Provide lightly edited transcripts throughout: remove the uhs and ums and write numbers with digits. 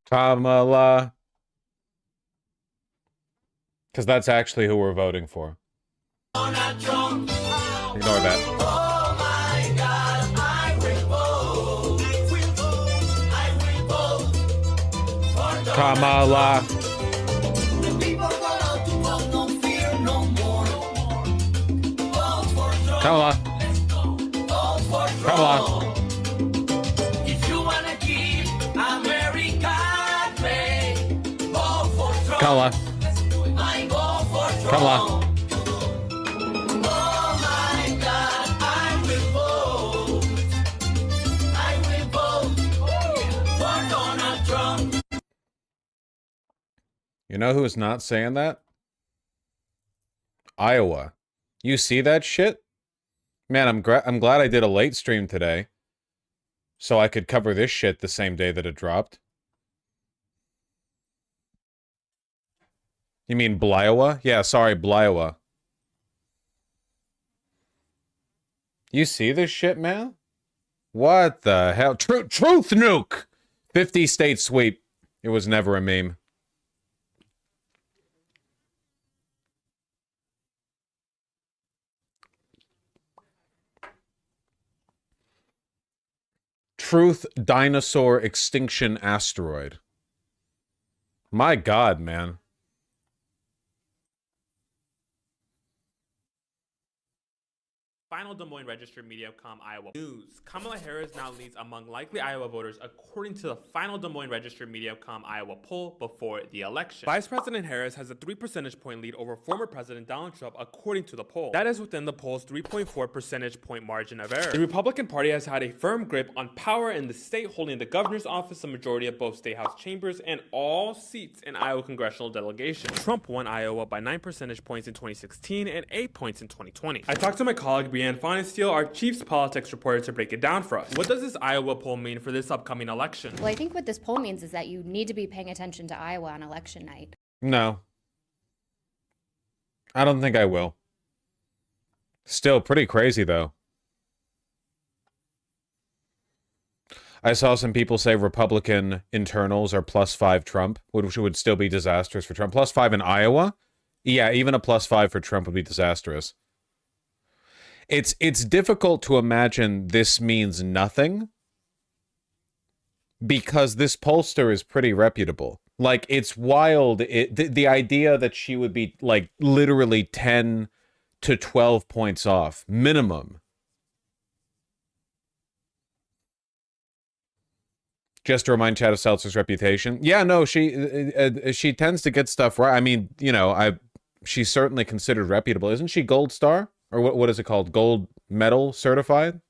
Kamala. Because that's actually who we're voting for. Ignore that. Kamala. Kamala. Kamala. Kamala. Kamala. You know who's not saying that? Iowa. You see that shit? Man, I'm glad I did a late stream today, so I could cover this shit the same day that it dropped. You mean Bliowa? Yeah, sorry, Bliowa. You see this shit, man? What the hell? Truth nuke! 50 state sweep. It was never a meme. Truth dinosaur extinction asteroid. My God, man. Final Des Moines Register Mediacom Iowa News. Kamala Harris now leads among likely Iowa voters according to the final Des Moines Register Mediacom Iowa poll before the election. Vice President Harris has a 3 percentage point lead over former President Donald Trump according to the poll. That is within the poll's 3.4 percentage point margin of error. The Republican Party has had a firm grip on power in the state, holding the governor's office, the majority of both state house chambers, and all seats in Iowa congressional delegation. Trump won Iowa by 9 percentage points in 2016 and 8 points in 2020. I talked to my colleague Brianne Fonesteele, our chief politics reporter, to break it down for us. What does this Iowa poll mean for this upcoming election? Well, I think what this poll means is that you need to be paying attention to Iowa on election night. No. I don't think I will. Still pretty crazy, though. I saw some people say Republican internals are +5 Trump, which would still be disastrous for Trump. +5 in Iowa? Yeah, even a +5 for Trump would be disastrous. It's difficult to imagine this means nothing because this pollster is pretty reputable. Like, it's wild. The idea that she would be, like, literally 10 to 12 points off, minimum. Just to remind Chad of Seltzer's reputation. Yeah, no, she tends to get stuff right. I mean, you know, she's certainly considered reputable. Isn't she Gold Star? Or what is it called? Gold medal certified?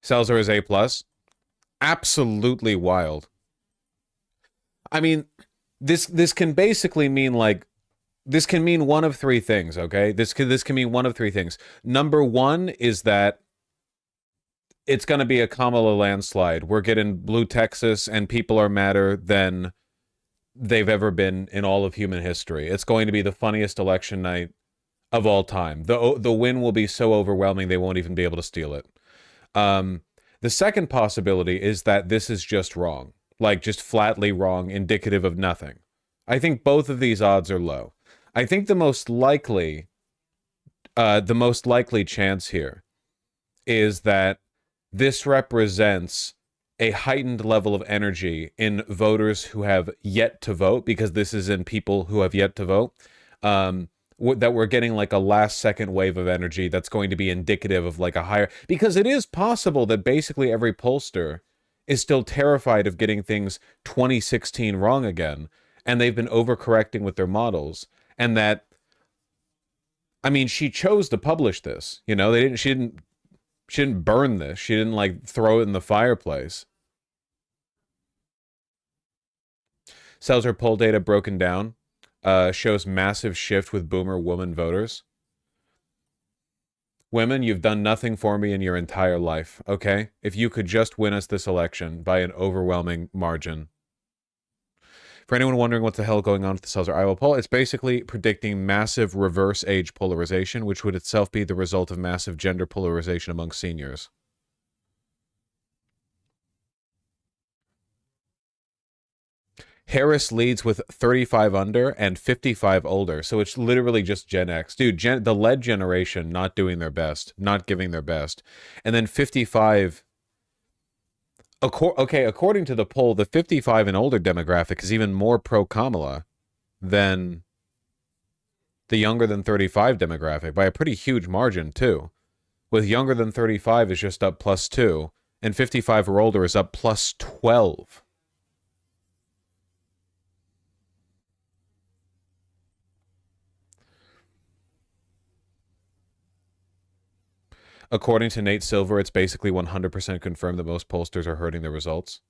Seltzer is A+. Absolutely wild. I mean, this can basically mean, like, this can mean one of three things, okay? This can mean one of three things. Number one is that it's going to be a Kamala landslide. We're getting blue Texas, and people are madder than they've ever been in all of human history. It's going to be the funniest election night of all time. The win will be so overwhelming they won't even be able to steal it. The second possibility is that this is just wrong. Like, just flatly wrong, indicative of nothing. I think both of these odds are low. I think the most likely chance here is that this represents a heightened level of energy in voters who have yet to vote, because this is in people who have yet to vote, that we're getting like a last-second wave of energy that's going to be indicative of like a higher... Because it is possible that basically every pollster is still terrified of getting things 2016 wrong again, and they've been overcorrecting with their models, and that... I mean, she chose to publish this, you know? She didn't burn this. She didn't, like, throw it in the fireplace. Seltzer poll data broken down. Shows massive shift with boomer woman voters. Women, you've done nothing for me in your entire life, okay? If you could just win us this election by an overwhelming margin. For anyone wondering what the hell going on with the Seltzer Iowa poll, it's basically predicting massive reverse age polarization, which would itself be the result of massive gender polarization among seniors. Harris leads with 35 under and 55 older. So it's literally just Gen X. Dude, the lead generation not doing their best, not giving their best. And then 55... Okay, according to the poll, the 55 and older demographic is even more pro-Kamala than the younger than 35 demographic by a pretty huge margin, too. With younger than 35 is just up +2, and 55 or older is up +12. According to Nate Silver, it's basically 100% confirmed that most pollsters are hurting the results.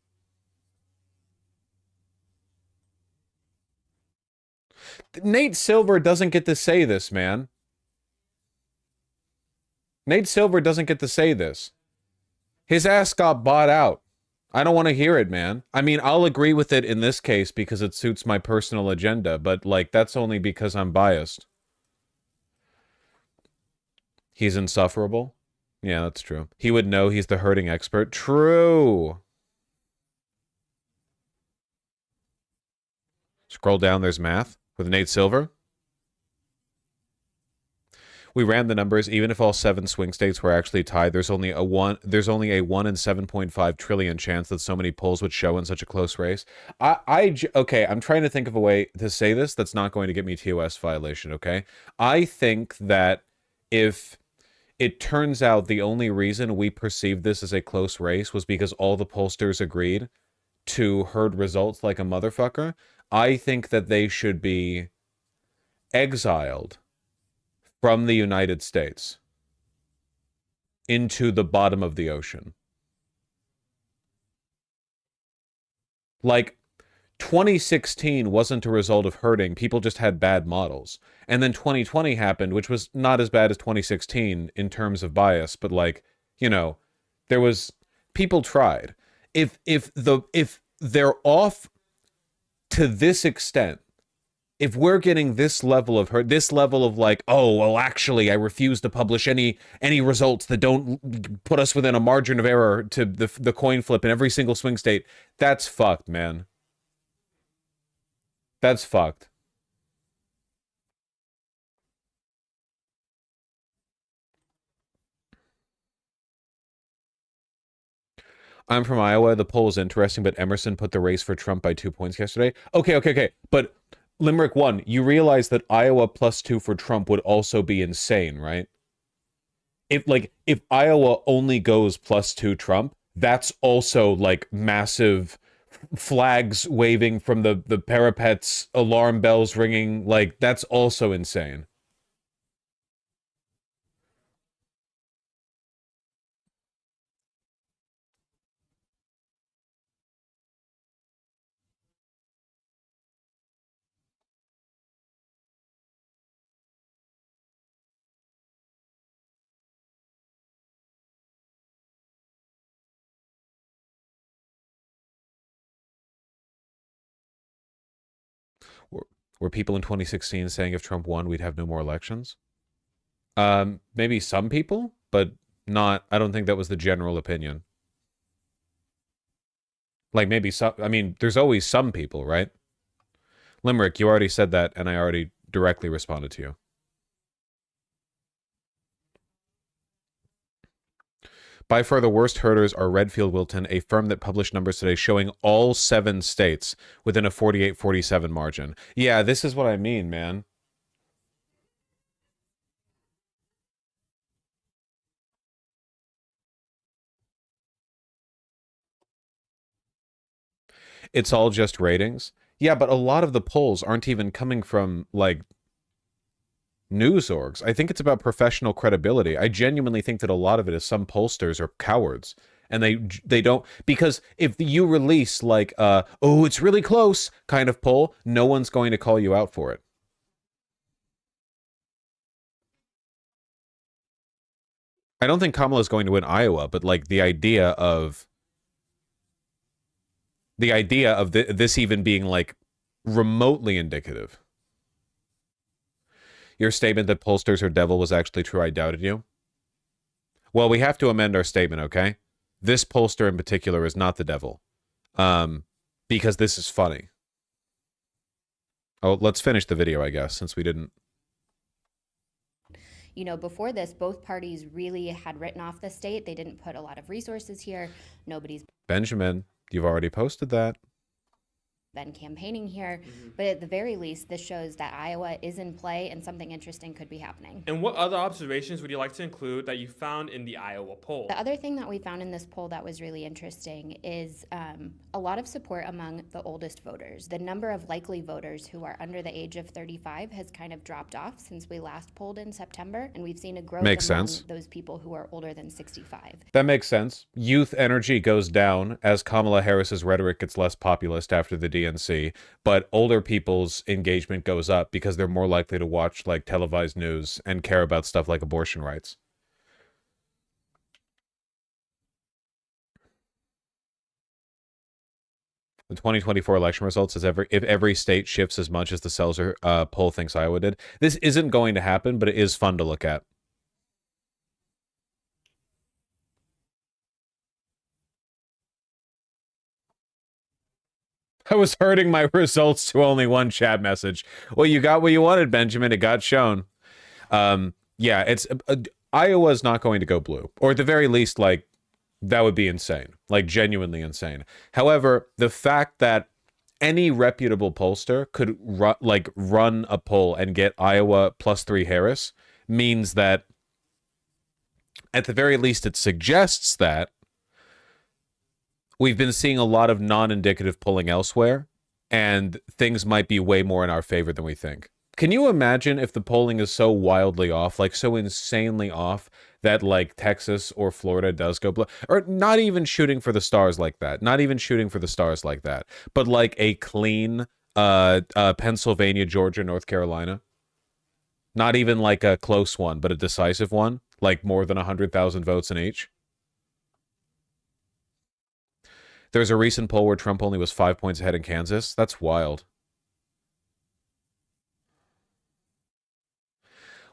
Nate Silver doesn't get to say this, man. Nate Silver doesn't get to say this. His ass got bought out. I don't want to hear it, man. I mean, I'll agree with it in this case because it suits my personal agenda, but, like, that's only because I'm biased. He's insufferable. Yeah, that's true. He would know he's the hurting expert. True. Scroll down, there's math with Nate Silver. We ran the numbers. Even if all 7 swing states were actually tied, there's only a 1 in 7.5 trillion chance that so many polls would show in such a close race. Okay, I'm trying to think of a way to say this that's not going to get me TOS violation, okay? I think that if it turns out the only reason we perceived this as a close race was because all the pollsters agreed to herd results like a motherfucker, I think that they should be exiled from the United States into the bottom of the ocean. Like, 2016 wasn't a result of herding. People just had bad models. And then 2020 happened, which was not as bad as 2016 in terms of bias, but, like, you know, there was... People tried. If they're off to this extent, if we're getting this level of hurt, this level of, like, oh, well, actually, I refuse to publish any results that don't put us within a margin of error to the coin flip in every single swing state, that's fucked, man. That's fucked. I'm from Iowa. The poll is interesting, but Emerson put the race for Trump by 2 points yesterday. Okay. But Limerick 1, you realize that Iowa +2 for Trump would also be insane, right? If Iowa only goes +2 Trump, that's also, like, massive flags waving from the parapets, alarm bells ringing, like, that's also insane. Were people in 2016 saying if Trump won, we'd have no more elections? Maybe some people, but not, I don't think that was the general opinion. Like, maybe some, I mean, there's always some people, right? Limerick, you already said that, and I already directly responded to you. By far the worst herders are Redfield Wilton, a firm that published numbers today showing all 7 states within a 48-47 margin. Yeah, this is what I mean, man. It's all just ratings. Yeah, but a lot of the polls aren't even coming from, like, news orgs. I think it's about professional credibility. I genuinely think that a lot of it is some pollsters are cowards, and they don't, because if you release, like, oh, it's really close kind of poll, no one's going to call you out for it. I don't think Kamala's going to win Iowa, but, like, the idea of this even being, like, remotely indicative. Your statement that pollsters are devil was actually true. I doubted you. Well, we have to amend our statement, okay? This pollster in particular is not the devil. Because this is funny. Oh, let's finish the video, I guess, since we didn't. You know, before this, both parties really had written off the state. They didn't put a lot of resources here. Nobody's Benjamin, you've already posted that. been campaigning here. But at the very least, this shows that Iowa is in play and something interesting could be happening. And what other observations would you like to include that you found in the Iowa poll? The other thing that we found in this poll that was really interesting is a lot of support among the oldest voters. The number of likely voters who are under the age of 35 has kind of dropped off since we last polled in September, and we've seen a growth Makes among sense. those people who are older than 65. That makes sense. Youth energy goes down as Kamala Harris's rhetoric gets less populist after the DNC, but older people's engagement goes up because they're more likely to watch like televised news and care about stuff like abortion rights. The 2024 election results is if every state shifts as much as the Seltzer poll thinks Iowa did. This isn't going to happen, but it is fun to look at. I was hurting my results to only one chat message. Well, you got what you wanted, Benjamin. It got shown. Yeah, it's Iowa's not going to go blue, or at the very least, like that would be insane, like genuinely insane. However, the fact that any reputable pollster could run a poll and get Iowa +3 Harris means that, at the very least, it suggests that we've been seeing a lot of non-indicative polling elsewhere, and things might be way more in our favor than we think. Can you imagine if the polling is so wildly off, like so insanely off, that like Texas or Florida does go blue? Or not even shooting for the stars like that. Not even shooting for the stars like that. But like a clean Pennsylvania, Georgia, North Carolina. Not even like a close one, but a decisive one. Like more than 100,000 votes in each. There's a recent poll where Trump only was 5 points ahead in Kansas. That's wild.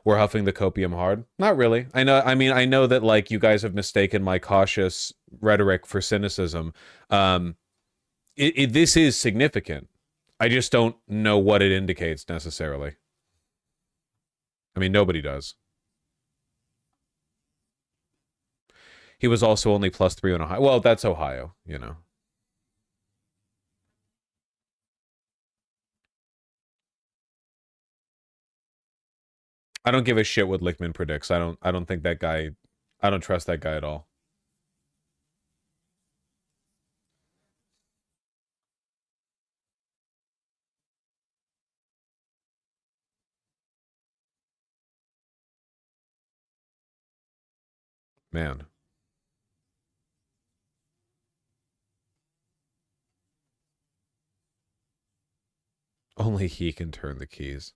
We're huffing the copium hard. Not really. I know that like you guys have mistaken my cautious rhetoric for cynicism. This is significant. I just don't know what it indicates necessarily. I mean, nobody does. He was also only +3 in Ohio. Well, that's Ohio, you know. I don't give a shit what Lichtman predicts. I don't think that guy, I don't trust that guy at all. Man. Only he can turn the keys.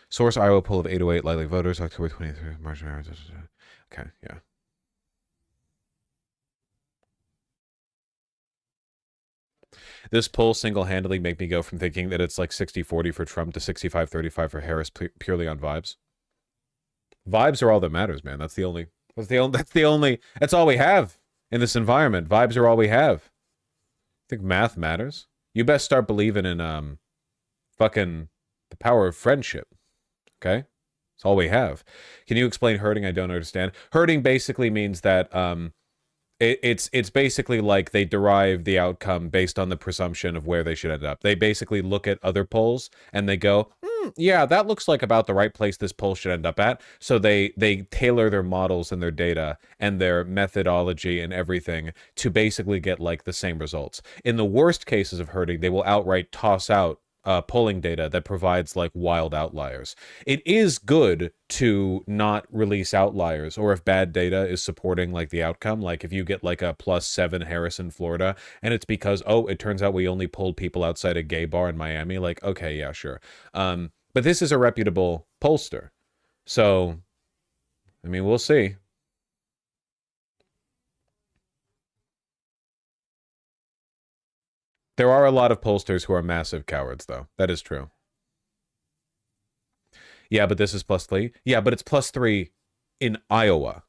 Source Iowa poll of 808 likely voters, October 23rd, March. Okay, yeah. This poll single-handedly make me go from thinking that it's like 60-40 for Trump to 65-35 for Harris purely on vibes. Vibes are all that matters, man. That's all we have in this environment. Vibes are all we have. I think math matters. You best start believing in fucking the power of friendship. Okay? That's all we have. Can you explain herding? I don't understand. Herding basically means that it's basically like they derive the outcome based on the presumption of where they should end up. They basically look at other polls and they go, yeah, that looks like about the right place this poll should end up at. So they tailor their models and their data and their methodology and everything to basically get like the same results. In the worst cases of herding, they will outright toss out polling data that provides like wild outliers. It is good to not release outliers, or if bad data is supporting like the outcome, like if you get like a +7 Harris in Florida and it's because, oh, it turns out we only pulled people outside a gay bar in Miami, like, okay, yeah, sure. But this is a reputable pollster. So, I mean, we'll see. There are a lot of pollsters who are massive cowards, though. That is true. Yeah, but this is +3. Yeah, but it's +3 in Iowa.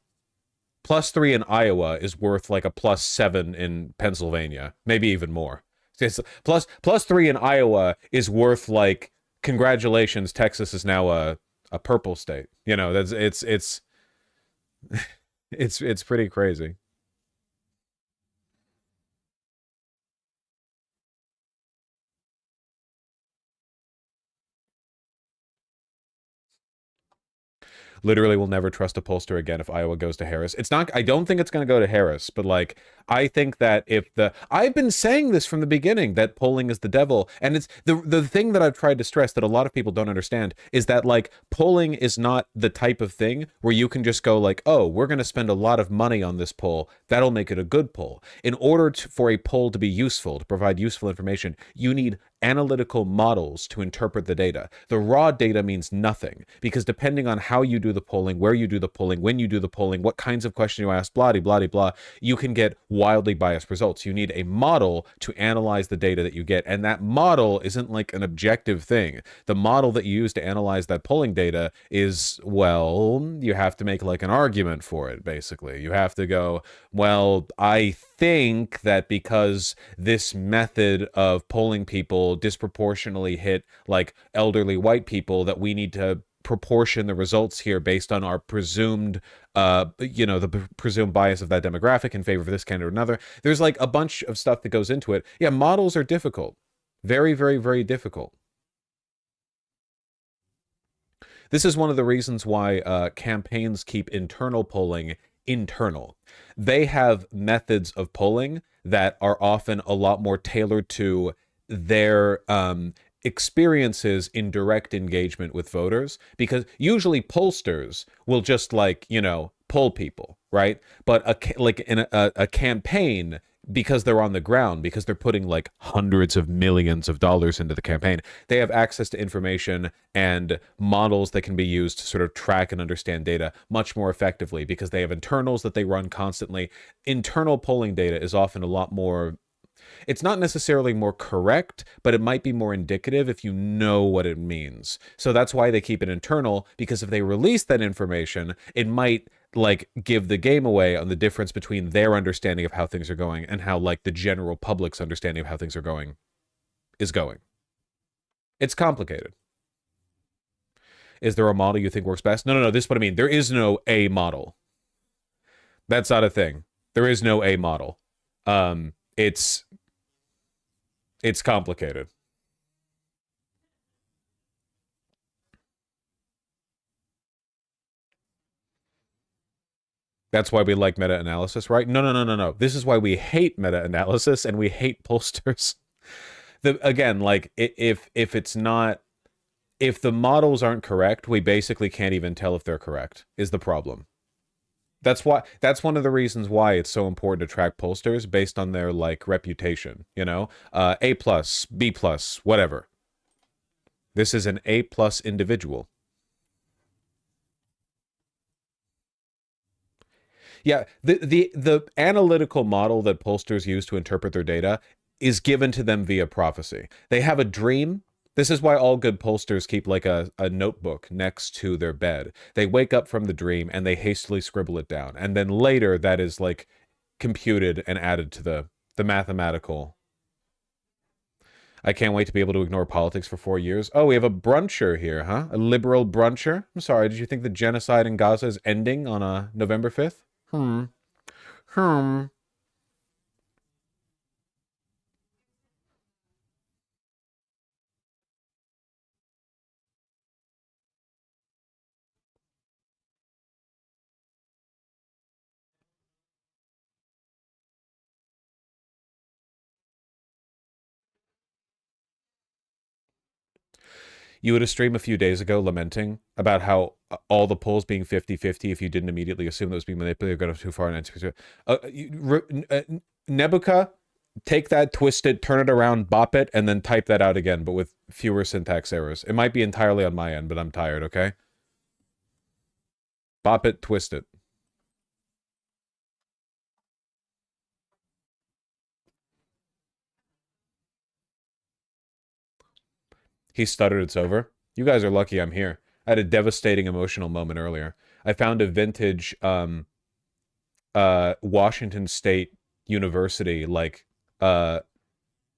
+3 in Iowa is worth like a +7 in Pennsylvania, maybe even more. It's +3 in Iowa is worth like, congratulations, Texas is now a purple state. You know, that's it's it's pretty crazy. Literally will never trust a pollster again if Iowa goes to Harris. It's not, I don't think it's going to go to Harris, but like, I think that if I've been saying this from the beginning, that polling is the devil. And it's the thing that I've tried to stress that a lot of people don't understand is that like polling is not the type of thing where you can just go like, oh, we're going to spend a lot of money on this poll. That'll make it a good poll. In order for a poll to be useful, to provide useful information, you need analytical models to interpret the data. The raw data means nothing because depending on how you do the polling, where you do the polling, when you do the polling, what kinds of questions you ask, blah, blah, blah, blah, you can get wildly biased results. You need a model to analyze the data that you get. And that model isn't like an objective thing. The model that you use to analyze that polling data is, well, you have to make like an argument for it, basically. You have to go, well, I think that because this method of polling people disproportionately hit like elderly white people, that we need to proportion the results here based on our presumed the presumed bias of that demographic in favor of this candidate or another. There's like a bunch of stuff that goes into it. Yeah, models are difficult. Very, very, very difficult. This is one of the reasons why campaigns keep internal polling internal. They have methods of polling that are often a lot more tailored to their experiences in direct engagement with voters, because usually pollsters will just like, poll people, right? But a campaign, because they're on the ground, because they're putting like hundreds of millions of dollars into the campaign, they have access to information and models that can be used to sort of track and understand data much more effectively because they have internals that they run constantly. Internal polling data is often a lot more, it's not necessarily more correct, but it might be more indicative if you know what it means. So that's why they keep it internal, because if they release that information, it might like give the game away on the difference between their understanding of how things are going and how like the general public's understanding of how things are going is going. It's complicated. Is there a model you think works best? No. This is what I mean. There is no A model. That's not a thing. There is no A model. It's complicated. That's why we like meta-analysis, right? No. This is why we hate meta-analysis and we hate pollsters. Again, like if it's not, if the models aren't correct, we basically can't even tell if they're correct, is the problem. That's one of the reasons why it's so important to track pollsters based on their like reputation, A+, B+, whatever. This is an A+ individual. Yeah, the analytical model that pollsters use to interpret their data is given to them via prophecy. They have a dream. This is why all good pollsters keep like a notebook next to their bed. They wake up from the dream and they hastily scribble it down. And then later that is like computed and added to the mathematical. I can't wait to be able to ignore politics for 4 years. Oh, we have a bruncher here, huh? A liberal bruncher? I'm sorry, did you think the genocide in Gaza is ending on November 5th? Hmm. You had a stream a few days ago lamenting about how all the polls being 50-50, if you didn't immediately assume that was being manipulated, got too far. Nebuka, take that, twist it, turn it around, bop it, and then type that out again, but with fewer syntax errors. It might be entirely on my end, but I'm tired, okay? Bop it, twist it. He stuttered, it's over. You guys are lucky I'm here. I had a devastating emotional moment earlier. I found a vintage Washington State University like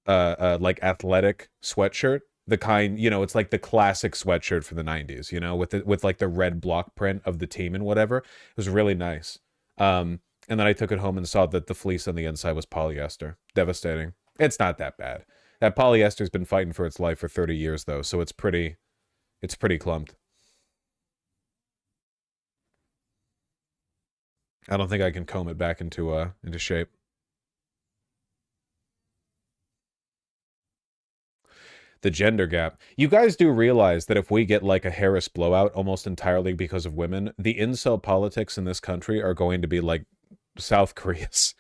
athletic sweatshirt. The kind, you know, it's like the classic sweatshirt from the 90s, you know, with like the red block print of the team and whatever. It was really nice. And then I took it home and saw that the fleece on the inside was polyester. Devastating. It's not that bad. That polyester's been fighting for its life for 30 years though, so it's pretty clumped. I don't think I can comb it back into shape. The gender gap. You guys do realize that if we get like a Harris blowout almost entirely because of women, the incel politics in this country are going to be like South Korea's.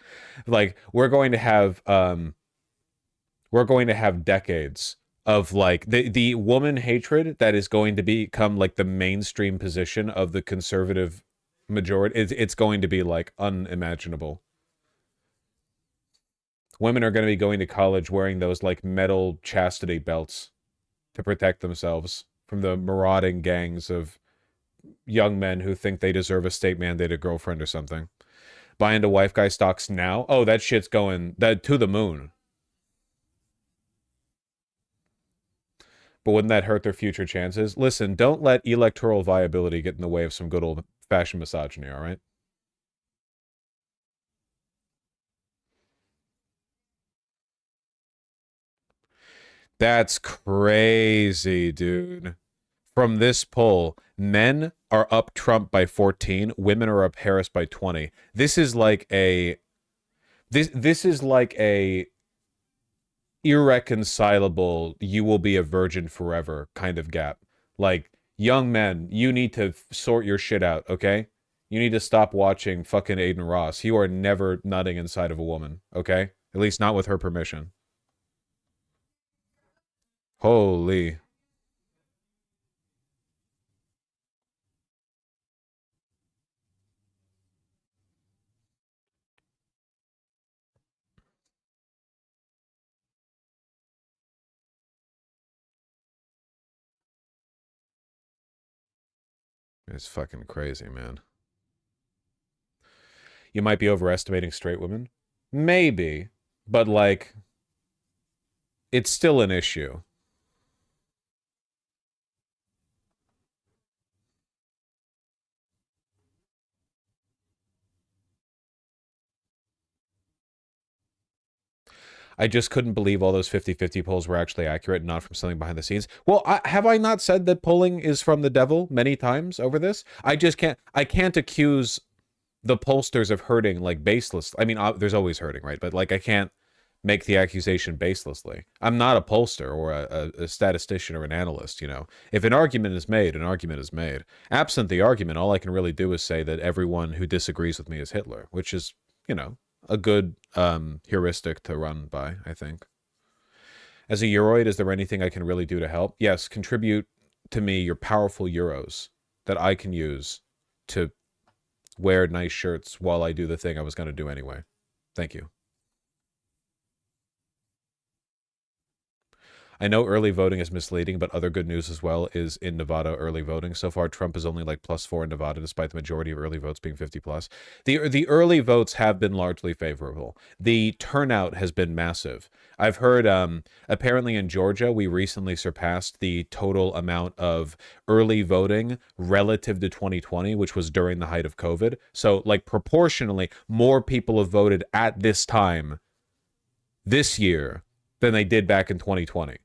Like we're going to have decades of like the woman hatred that is going to become like the mainstream position of the conservative majority. It's going to be like unimaginable. Women are going to be going to college wearing those like metal chastity belts to protect themselves from the marauding gangs of young men who think they deserve a state-mandated girlfriend or something. Buy into wife guy stocks now? Oh, that shit's going to the moon. But wouldn't that hurt their future chances? Listen, don't let electoral viability get in the way of some good old-fashioned misogyny, all right? That's crazy, dude. From this poll, men are up Trump by 14, women are up Harris by 20. This is like a irreconcilable you will be a virgin forever kind of gap. Like, young men, you need to sort your shit out, okay? You need to stop watching fucking Aiden Ross. You are never nutting inside of a woman, okay? At least not with her permission. Holy. It's fucking crazy, man. You might be overestimating straight women. Maybe. But, like, it's still an issue. I just couldn't believe all those 50-50 polls were actually accurate and not from something behind the scenes. Well, have I not said that polling is from the devil many times over this? I can't accuse the pollsters of hurting like baseless. I mean, there's always hurting, right? But like I can't make the accusation baselessly. I'm not a pollster or a statistician or an analyst, you know. If an argument is made, an argument is made. Absent the argument, all I can really do is say that everyone who disagrees with me is Hitler, which is, you know, a good heuristic to run by, I think. As a Euroid, is there anything I can really do to help? Yes, contribute to me your powerful euros that I can use to wear nice shirts while I do the thing I was going to do anyway. Thank you. I know early voting is misleading, but other good news as well is in Nevada early voting. So far, Trump is only like +4 in Nevada, despite the majority of early votes being 50+. The early votes have been largely favorable. The turnout has been massive. I've heard apparently in Georgia, we recently surpassed the total amount of early voting relative to 2020, which was during the height of COVID. So like proportionally, more people have voted at this time this year than they did back in 2020.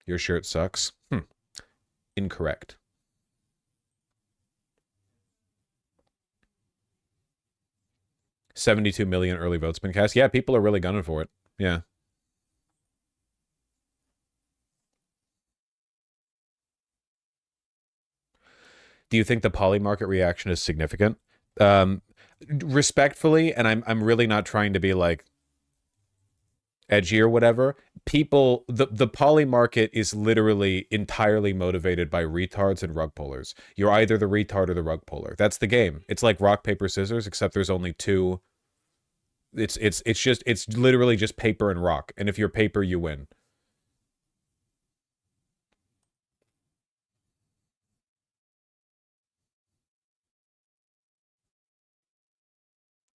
Your shirt sucks. Incorrect. $72 million early votes been cast. Yeah, people are really gunning for it. Yeah. Do you think the poly market reaction is significant? Respectfully, and I'm really not trying to be like edgy or whatever, people, the poly market is literally entirely motivated by retards and rug pullers. You're either the retard or the rug puller. That's the game. It's like rock, paper, scissors, except there's only two It's literally just paper and rock. And if you're paper, you win.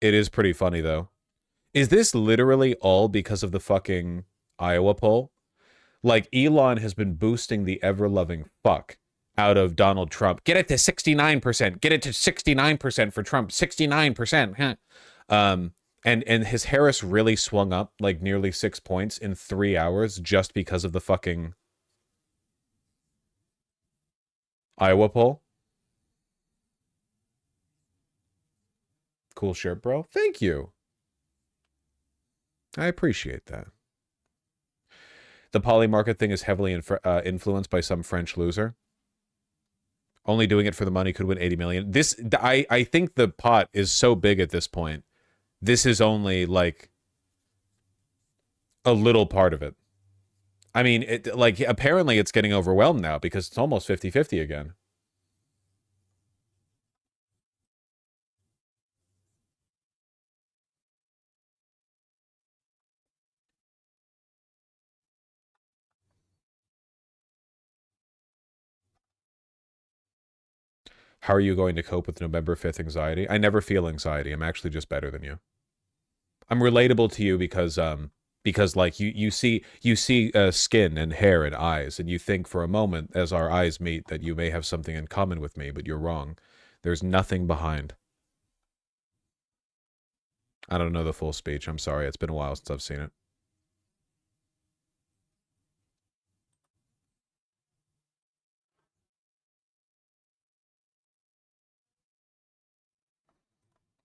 It is pretty funny, though. Is this literally all because of the fucking Iowa poll? Like, Elon has been boosting the ever-loving fuck out of Donald Trump. Get it to 69%. Get it to 69% for Trump. 69%. Huh? And his Harris really swung up like nearly 6 points in 3 hours just because of the fucking Iowa poll. Cool shirt, bro. Thank you. I appreciate that. The poly market thing is heavily influenced by some French loser. Only doing it for the money could win 80 million. I think the pot is so big at this point. This is only like a little part of it. I mean, apparently it's getting overwhelmed now because it's almost 50-50 again. How are you going to cope with November 5th anxiety? I never feel anxiety. I'm actually just better than you. I'm relatable to you because like you see skin and hair and eyes, and you think for a moment as our eyes meet that you may have something in common with me, but you're wrong. There's nothing behind. I don't know the full speech. I'm sorry. It's been a while since I've seen it.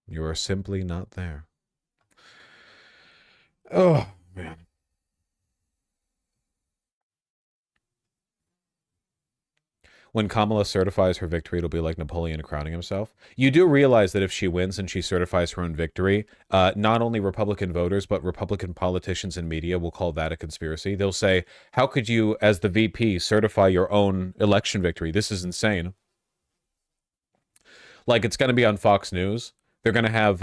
You are simply not there. Oh, man. When Kamala certifies her victory, it'll be like Napoleon crowning himself. You do realize that if she wins and she certifies her own victory, not only Republican voters, but Republican politicians and media will call that a conspiracy. They'll say, how could you, as the VP, certify your own election victory? This is insane. Like, it's going to be on Fox News. They're going to have,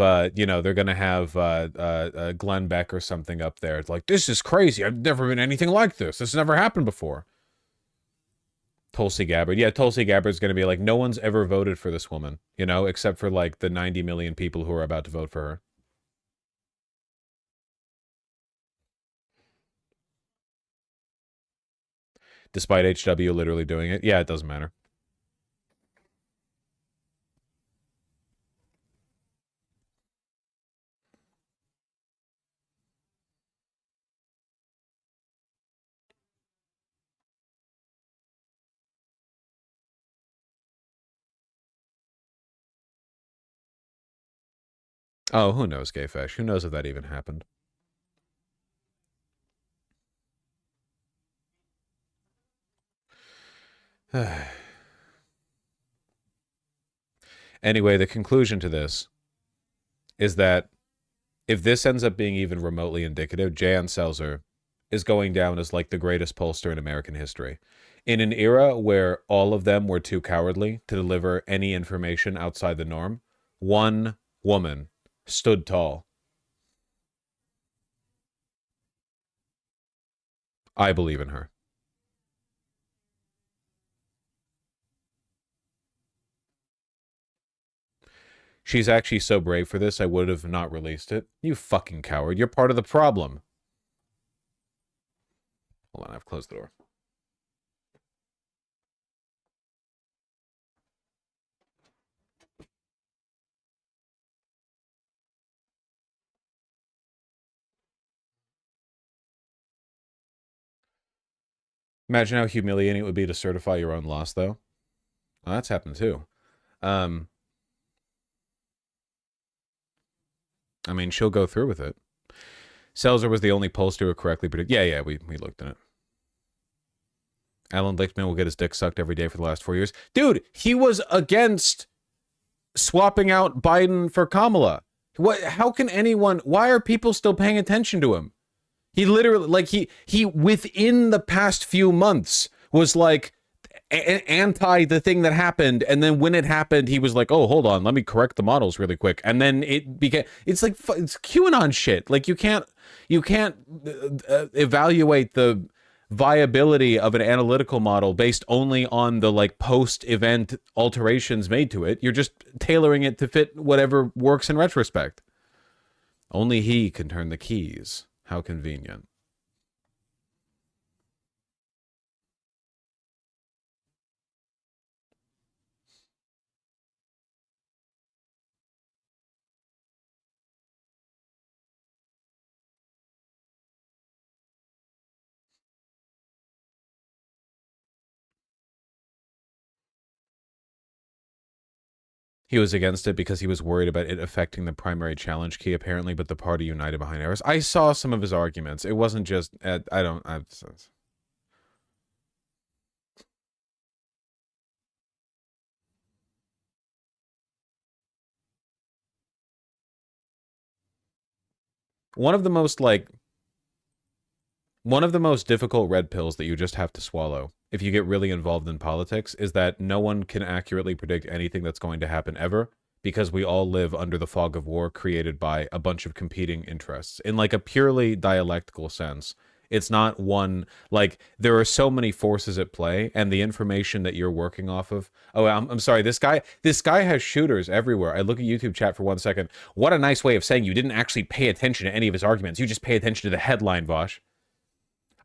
Glenn Beck or something up there. It's like, this is crazy. I've never been anything like this. This has never happened before. Tulsi Gabbard. Yeah, Tulsi Gabbard's going to be like, no one's ever voted for this woman, except for like the 90 million people who are about to vote for her. Despite HW literally doing it. Yeah, it doesn't matter. Oh, who knows, Gayfesh? Who knows if that even happened? Anyway, the conclusion to this is that if this ends up being even remotely indicative, Jan Selzer is going down as like the greatest pollster in American history. In an era where all of them were too cowardly to deliver any information outside the norm, one woman stood tall. I believe in her. She's actually so brave for this, I would have not released it. You fucking coward. You're part of the problem. Hold on, I've closed the door. Imagine how humiliating it would be to certify your own loss, though. Well, that's happened, too. I mean, she'll go through with it. Selzer was the only pollster who correctly predicted. Yeah, we looked at it. Alan Lichtman will get his dick sucked every day for the last 4 years. Dude, he was against swapping out Biden for Kamala. How can anyone... Why are people still paying attention to him? He literally... Like, he within the past few months was like... anti the thing that happened, and then when it happened he was like, oh, hold on, let me correct the models really quick, and then it became, it's like, it's QAnon shit. Like, you can't evaluate the viability of an analytical model based only on the like post-event alterations made to it. You're just tailoring it to fit whatever works in retrospect. Only he can turn the keys. How convenient. He was against it because he was worried about it affecting the primary challenge key, apparently, but the party united behind Eris. I saw some of his arguments. It wasn't just, one of the most, like, one of the most difficult red pills that you just have to swallow if you get really involved in politics is that no one can accurately predict anything that's going to happen ever, because we all live under the fog of war created by a bunch of competing interests. In like a purely dialectical sense, it's not one, like, there are so many forces at play, and the information that you're working off of. Oh, I'm sorry, this guy has shooters everywhere. I look at YouTube chat for 1 second. What a nice way of saying you didn't actually pay attention to any of his arguments. You just pay attention to the headline, Vosh.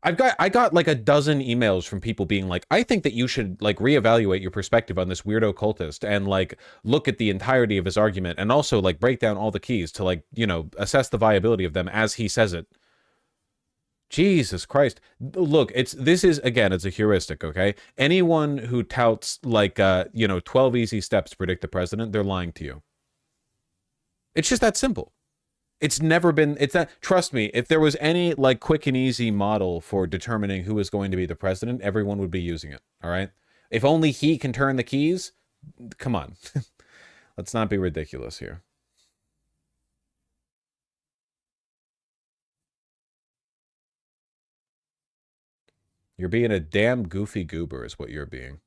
I got like a dozen emails from people being like, I think that you should like reevaluate your perspective on this weirdo cultist and like look at the entirety of his argument and also like break down all the keys to like, you know, assess the viability of them as he says it. Jesus Christ. Look, this is, again, it's a heuristic, okay? Anyone who touts like, 12 easy steps to predict the president, they're lying to you. It's just that simple. It's never been, it's not, trust me, if there was any like quick and easy model for determining who is going to be the president, everyone would be using it, all right? If only he can turn the keys, come on. Let's not be ridiculous here. You're being a damn goofy goober is what you're being.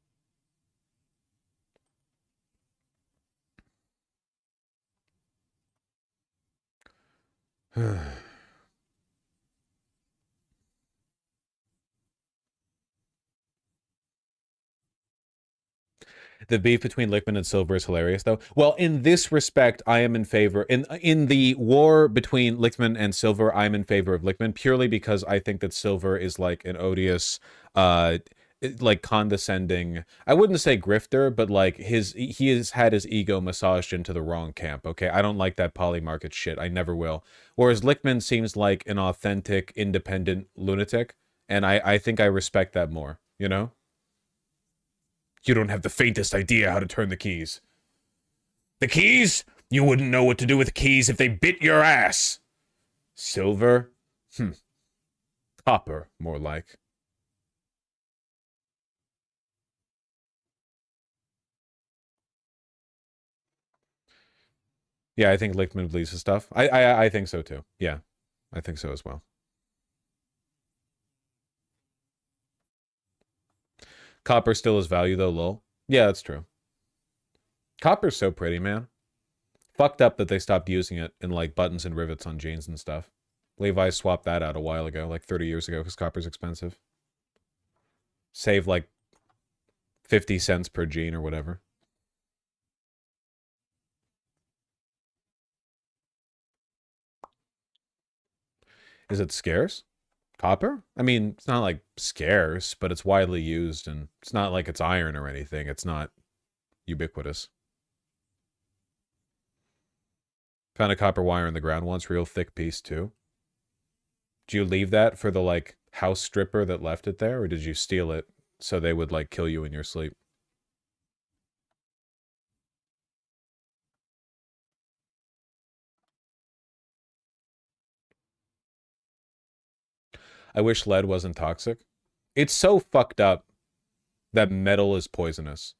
The beef between Lichtman and Silver is hilarious, though. Well, in this respect, I am in favor. In the war between Lichtman and Silver, I'm in favor of Lichtman, purely because I think that Silver is like an odious, like condescending, I wouldn't say grifter, but like he has had his ego massaged into the wrong camp, okay? I don't like that poly market shit. I never will. Whereas Lichtman seems like an authentic, independent lunatic, and I think I respect that more, you know? You don't have the faintest idea how to turn the keys. The keys? You wouldn't know what to do with keys if they bit your ass. Silver? Copper, more like. Yeah, I think Lichtman believes his stuff. I think so too. Yeah, I think so as well. Copper still has value though, lol. Yeah, that's true. Copper's so pretty, man. Fucked up that they stopped using it in like buttons and rivets on jeans and stuff. Levi's swapped that out a while ago, like 30 years ago, because copper's expensive. Save like 50 cents per jean or whatever. Is it scarce? Copper? I mean, it's not like scarce, but it's widely used, and it's not like it's iron or anything. It's not ubiquitous. Found a copper wire in the ground once, real thick piece too. Did you leave that for the like house stripper that left it there, or did you steal it so they would like kill you in your sleep? I wish lead wasn't toxic. It's so fucked up that metal is poisonous.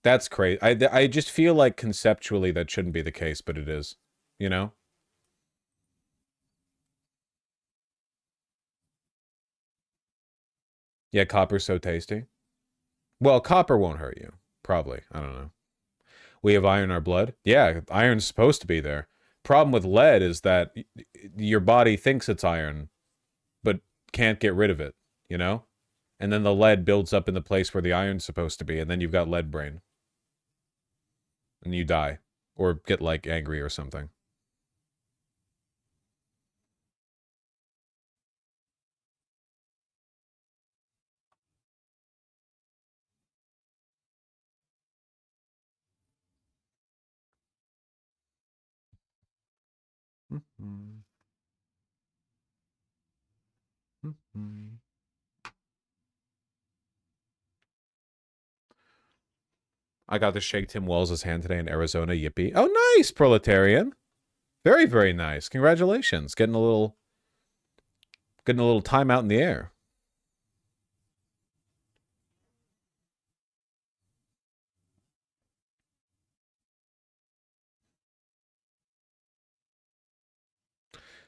That's crazy. I just feel like conceptually that shouldn't be the case, but it is. You know? Yeah, copper's so tasty. Well, copper won't hurt you. Probably. I don't know. We have iron in our blood. Yeah, iron's supposed to be there. Problem with lead is that your body thinks it's iron, but can't get rid of it, you know? And then the lead builds up in the place where the iron's supposed to be, and then you've got lead brain. And you die. Or get, like, angry or something. Mm-hmm. Mm-hmm. I got to shake Tim Wells' hand today in Arizona. Yippee. Oh, nice, proletarian. Very, very nice. Congratulations. Getting a little time out in the air.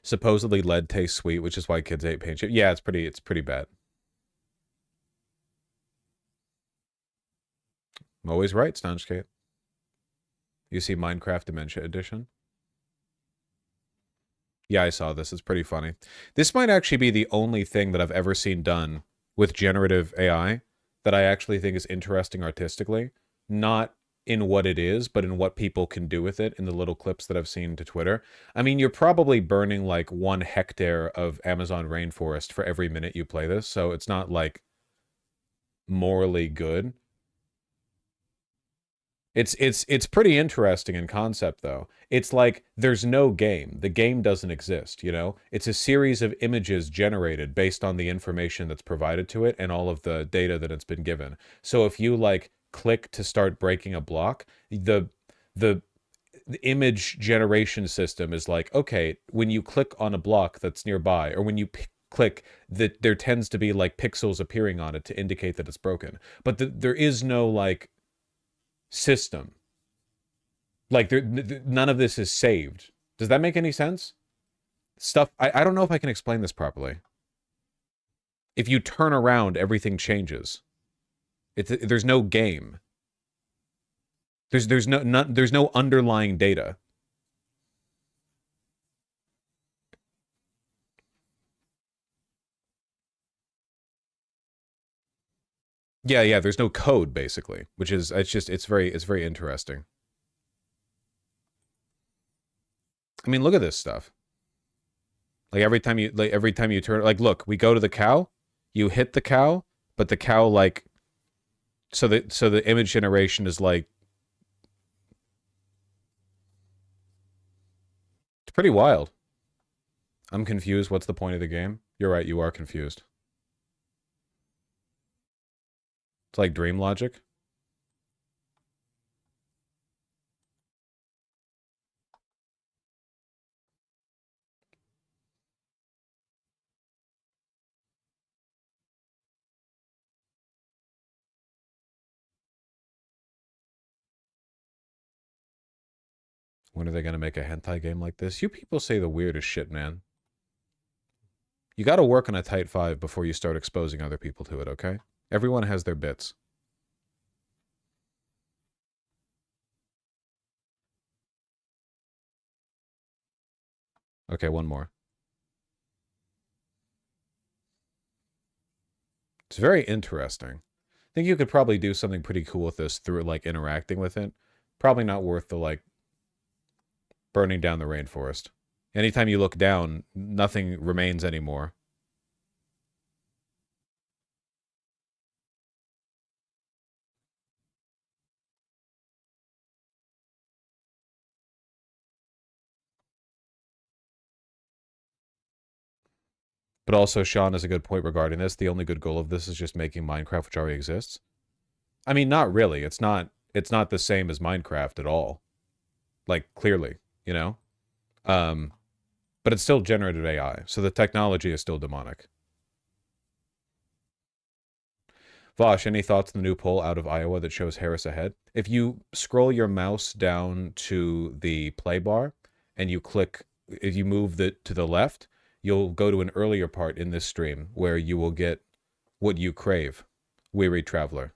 Supposedly lead tastes sweet, which is why kids ate paint chip. Yeah, it's pretty bad. I'm always right, Staunchkate. You see Minecraft Dementia Edition? Yeah, I saw this. It's pretty funny. This might actually be the only thing that I've ever seen done with generative AI that I actually think is interesting artistically. Not in what it is, but in what people can do with it in the little clips that I've seen to Twitter. I mean, you're probably burning like 1 hectare of Amazon rainforest for every minute you play this, so it's not like morally good. It's pretty interesting in concept though. It's like there's no game. The game doesn't exist, you know? It's a series of images generated based on the information that's provided to it and all of the data that it's been given. So if you like click to start breaking a block, the image generation system is like, okay, when you click on a block that's nearby, or when you click, that there tends to be like pixels appearing on it to indicate that it's broken. But there is no like system. Like none of this is saved. Does that make any sense? Stuff, I don't know if I can explain this properly. If you turn around, everything changes. There's no game. There's no underlying data. Yeah, there's no code basically, which is it's very interesting. I mean, look at this stuff. Like every time you turn, like look, we go to the cow, you hit the cow, but the cow like so the image generation is like it's pretty wild. I'm confused. What's the point of the game? You're right, you are confused. It's like dream logic. When are they going to make a hentai game like this? You people say the weirdest shit, man. You got to work on a tight 5 before you start exposing other people to it, okay? Everyone has their bits. Okay, one more. It's very interesting. I think you could probably do something pretty cool with this through, like, interacting with it. Probably not worth the, like, burning down the rainforest. Anytime you look down, nothing remains anymore. But also, Sean has a good point regarding this. The only good goal of this is just making Minecraft, which already exists. I mean, not really. It's not the same as Minecraft at all. Like, clearly, you know? But it's still generative AI, so the technology is still demonic. Vosh, any thoughts on the new poll out of Iowa that shows Harris ahead? If you scroll your mouse down to the play bar and you click, if you move to the left, you'll go to an earlier part in this stream where you will get what you crave, Weary Traveler.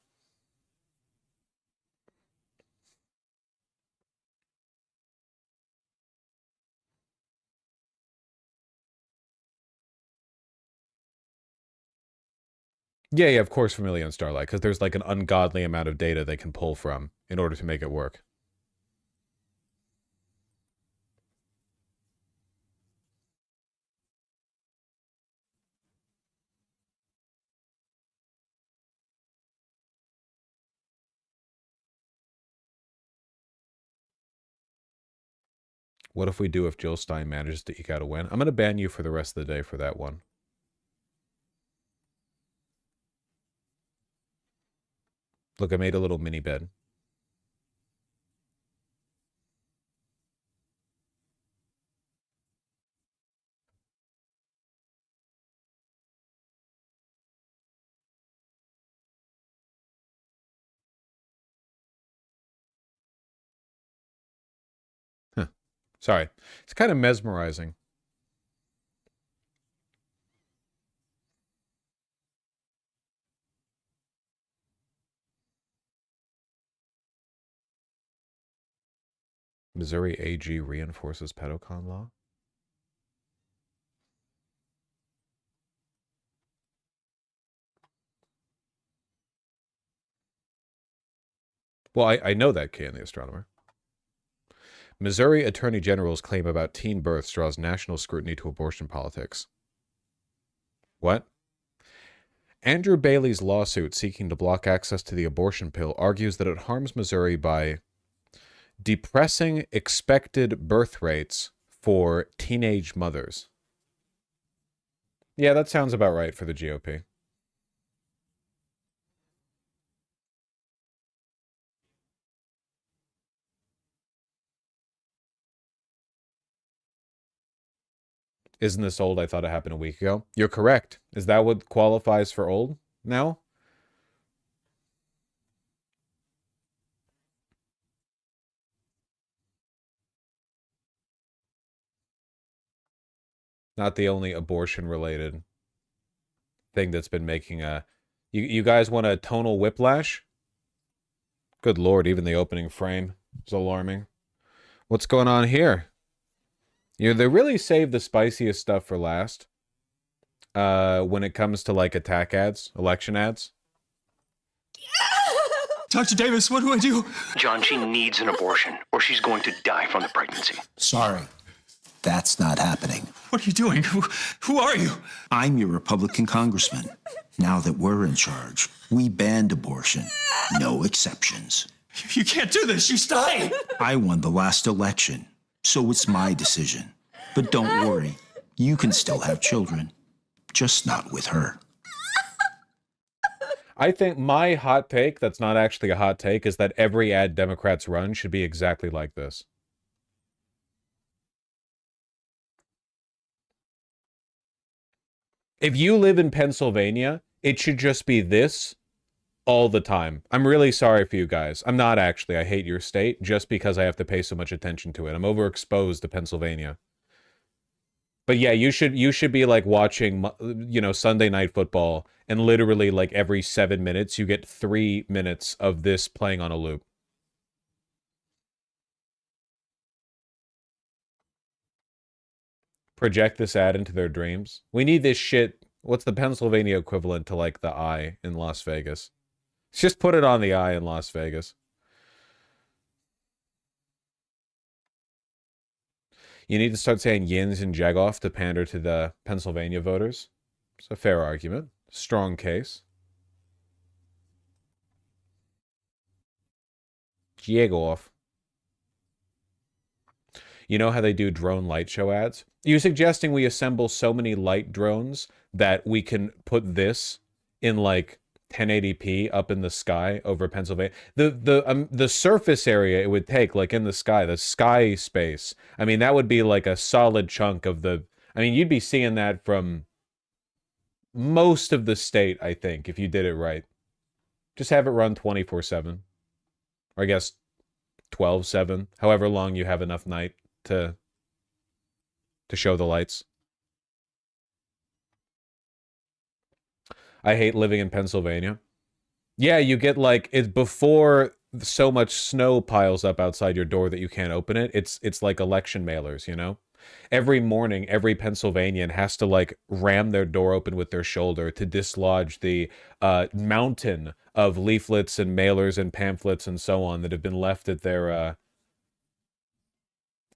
Yeah, yeah, of course, Familia and Starlight, because there's like an ungodly amount of data they can pull from in order to make it work. What if we do if Jill Stein manages to eke out a win? I'm going to ban you for the rest of the day for that one. Look, I made a little mini bed. Huh. Sorry. It's kind of mesmerizing. Missouri AG reinforces pedocon law? Well, I know that, Kay, the astronomer. Missouri Attorney General's claim about teen births draws national scrutiny to abortion politics. What? Andrew Bailey's lawsuit seeking to block access to the abortion pill argues that it harms Missouri by depressing expected birth rates for teenage mothers. Yeah, that sounds about right for the GOP. Isn't this old? I thought it happened a week ago. You're correct. Is that what qualifies for old now? Not the only abortion-related thing that's been making a... You guys want a tonal whiplash? Good lord, even the opening frame is alarming. What's going on here? They really save the spiciest stuff for last. When it comes to, like, attack ads, election ads. Dr. Davis, what do I do? John, she needs an abortion, or she's going to die from the pregnancy. Sorry, that's not happening. What are you doing? Who are you? I'm your Republican congressman. Now that we're in charge, we banned abortion. No exceptions. You can't do this. She's dying. I won the last election, so it's my decision. But don't worry, you can still have children, just not with her. I think my hot take, that's not actually a hot take, is that every ad Democrats run should be exactly like this. If you live in Pennsylvania, it should just be this all the time. I'm really sorry for you guys. I'm not actually. I hate your state just because I have to pay so much attention to it. I'm overexposed to Pennsylvania. But yeah, you should be like watching, you know, Sunday Night Football, and literally like every 7 minutes you get 3 minutes of this playing on a loop. Project this ad into their dreams. We need this shit. What's the Pennsylvania equivalent to like the Eye in Las Vegas? Just put it on the Eye in Las Vegas. You need to start saying Yins and Jagoff to pander to the Pennsylvania voters. It's a fair argument. Strong case. Jagoff. You know how they do drone light show ads? You're suggesting we assemble so many light drones that we can put this in like 1080p up in the sky over Pennsylvania. The surface area it would take, like in the sky space. I mean, that would be like a solid chunk of the... I mean, you'd be seeing that from most of the state, I think, if you did it right. Just have it run 24/7. Or I guess 12/7. However long you have enough night to show the lights. I hate living in Pennsylvania. Yeah, you get like, it's before so much snow piles up outside your door that you can't open it. It's like election mailers, you know? Every morning, every Pennsylvanian has to like ram their door open with their shoulder to dislodge the mountain of leaflets and mailers and pamphlets and so on that have been left at their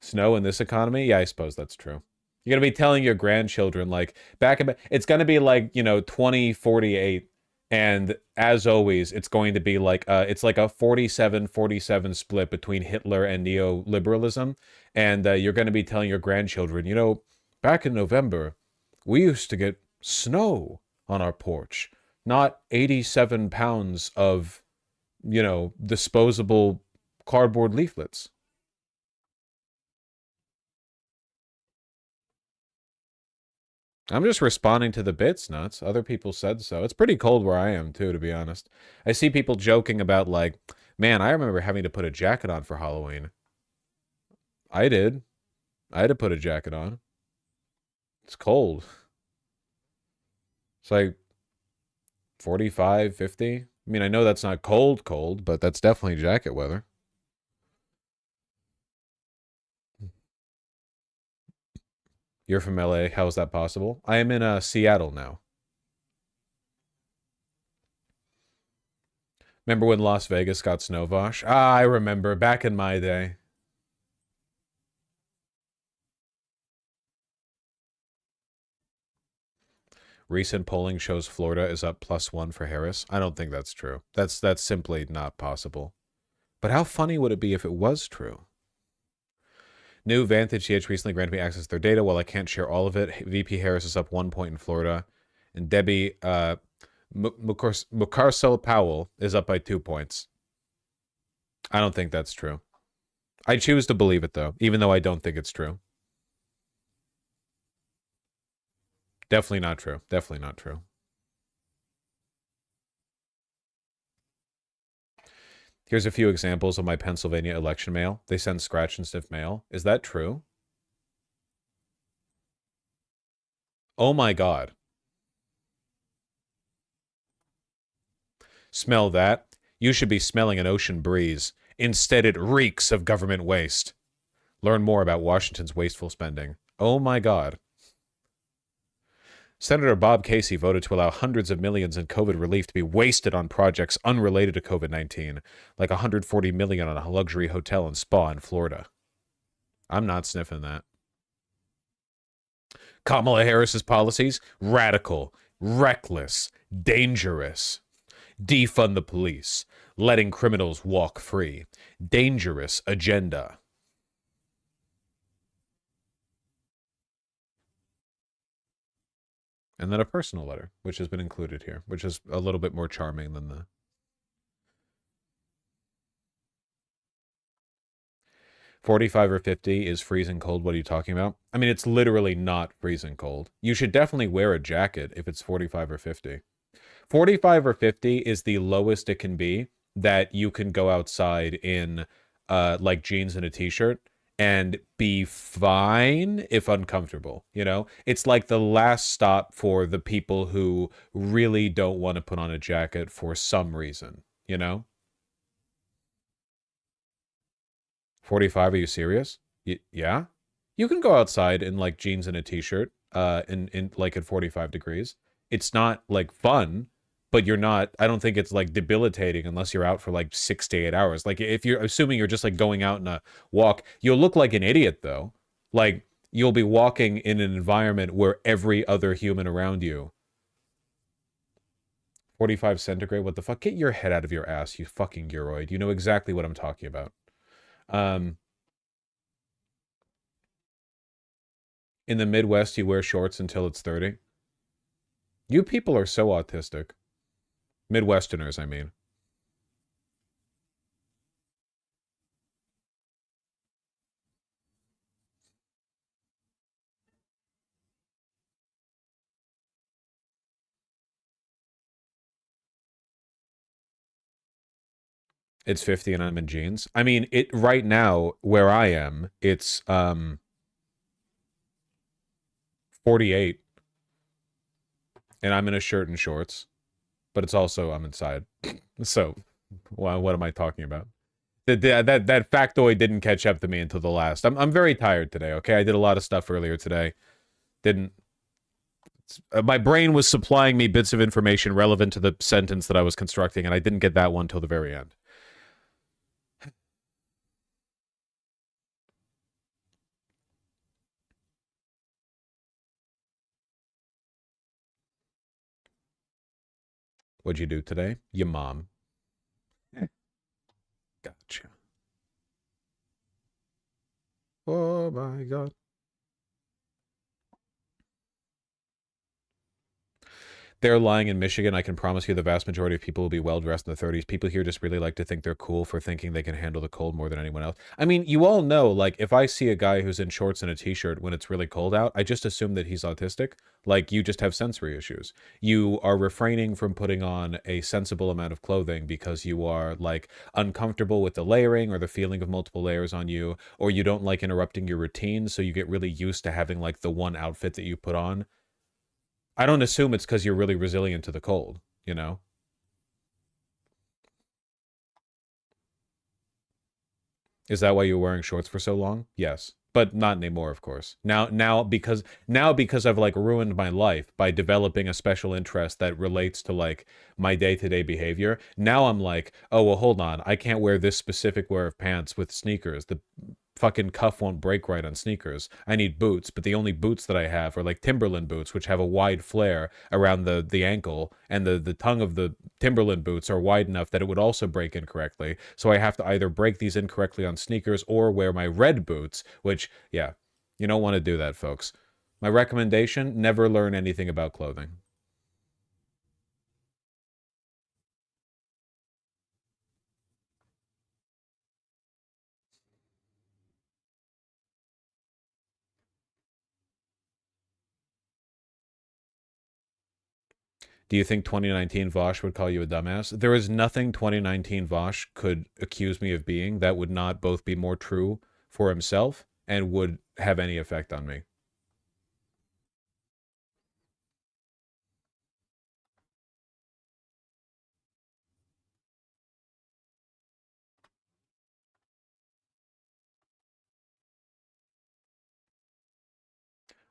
snow in this economy. Yeah, I suppose that's true. You're gonna be telling your grandchildren like it's gonna be like, you know, 2048, and as always it's going to be like it's like a 47-47 split between Hitler and neoliberalism, and you're going to be telling your grandchildren, you know, back in November we used to get snow on our porch, not 87 pounds of, you know, disposable cardboard leaflets. I'm just responding to the bits, nuts. Other people said so. It's pretty cold where I am, too, to be honest. I see people joking about, like, man, I remember having to put a jacket on for Halloween. I did. I had to put a jacket on. It's cold. It's like 45, 50. I mean, I know that's not cold, but that's definitely jacket weather. You're from LA. How is that possible? I am in Seattle now. Remember when Las Vegas got snowvash? Ah, I remember. Back in my day. Recent polling shows Florida is up +1 for Harris. I don't think that's true. That's simply not possible. But how funny would it be if it was true? New Vantage CH recently granted me access to their data. While I can't share all of it, VP Harris is up 1 point in Florida. And Debbie Mucarsel Powell is up by 2 points. I don't think that's true. I choose to believe it, though, even though I don't think it's true. Definitely not true. Definitely not true. Here's a few examples of my Pennsylvania election mail. They send scratch and sniff mail. Is that true? Oh my God. Smell that? You should be smelling an ocean breeze. Instead, it reeks of government waste. Learn more about Washington's wasteful spending. Oh my God. Senator Bob Casey voted to allow hundreds of millions in COVID relief to be wasted on projects unrelated to COVID-19, like $140 million on a luxury hotel and spa in Florida. I'm not sniffing that. Kamala Harris's policies: radical, reckless, dangerous. Defund the police, letting criminals walk free. Dangerous agenda. And then a personal letter, which has been included here, which is a little bit more charming than the... $45 or $50 is freezing cold. What are you talking about? I mean, it's literally not freezing cold. You should definitely wear a jacket if it's $45 or $50. $45 or $50 is the lowest it can be that you can go outside in like jeans and a t-shirt and be fine if uncomfortable, you know? It's like the last stop for the people who really don't want to put on a jacket for some reason, you know? 45, are you serious? Yeah? You can go outside in like jeans and a t-shirt in like at 45 degrees. It's not like fun, but you're not, I don't think it's like debilitating unless you're out for like 6 to 8 hours. Like if you're assuming you're just like going out in a walk, you'll look like an idiot though. Like you'll be walking in an environment where every other human around you. 45 centigrade, what the fuck? Get your head out of your ass, you fucking Euroid. You know exactly what I'm talking about. In the Midwest, you wear shorts until it's 30. You people are so autistic. Midwesterners, I mean. It's 50 and I'm in jeans. I mean, it right now where I am, it's 48. And I'm in a shirt and shorts. But it's also I'm inside. So, well, what am I talking about? That factoid didn't catch up to me until the last. I'm very tired today. Okay, I did a lot of stuff earlier today. Didn't. My brain was supplying me bits of information relevant to the sentence that I was constructing, and I didn't get that one till the very end. What'd you do today? Your mom. Gotcha. Oh my god. They're lying in Michigan. I can promise you the vast majority of people will be well-dressed in the 30s. People here just really like to think they're cool for thinking they can handle the cold more than anyone else. I mean, you all know, like, if I see a guy who's in shorts and a t-shirt when it's really cold out, I just assume that he's autistic. Like, you just have sensory issues. You are refraining from putting on a sensible amount of clothing because you are, like, uncomfortable with the layering or the feeling of multiple layers on you, or you don't like interrupting your routine, so you get really used to having, like, the one outfit that you put on. I don't assume it's because you're really resilient to the cold, you know? Is that why you're wearing shorts for so long? Yes. But not anymore, of course. Now because I've like ruined my life by developing a special interest that relates to like my day-to-day behavior. Now I'm like, oh well, hold on, I can't wear this specific wear of pants with sneakers. The fucking cuff won't break right on sneakers. I need boots, but the only boots that I have are like Timberland boots, which have a wide flare around the ankle, and the tongue of the Timberland boots are wide enough that it would also break incorrectly. So I have to either break these incorrectly on sneakers or wear my red boots, which, yeah, you don't want to do that, folks. My recommendation, never learn anything about clothing. Do you think 2019 Vosh would call you a dumbass? There is nothing 2019 Vosh could accuse me of being that would not both be more true for himself and would have any effect on me.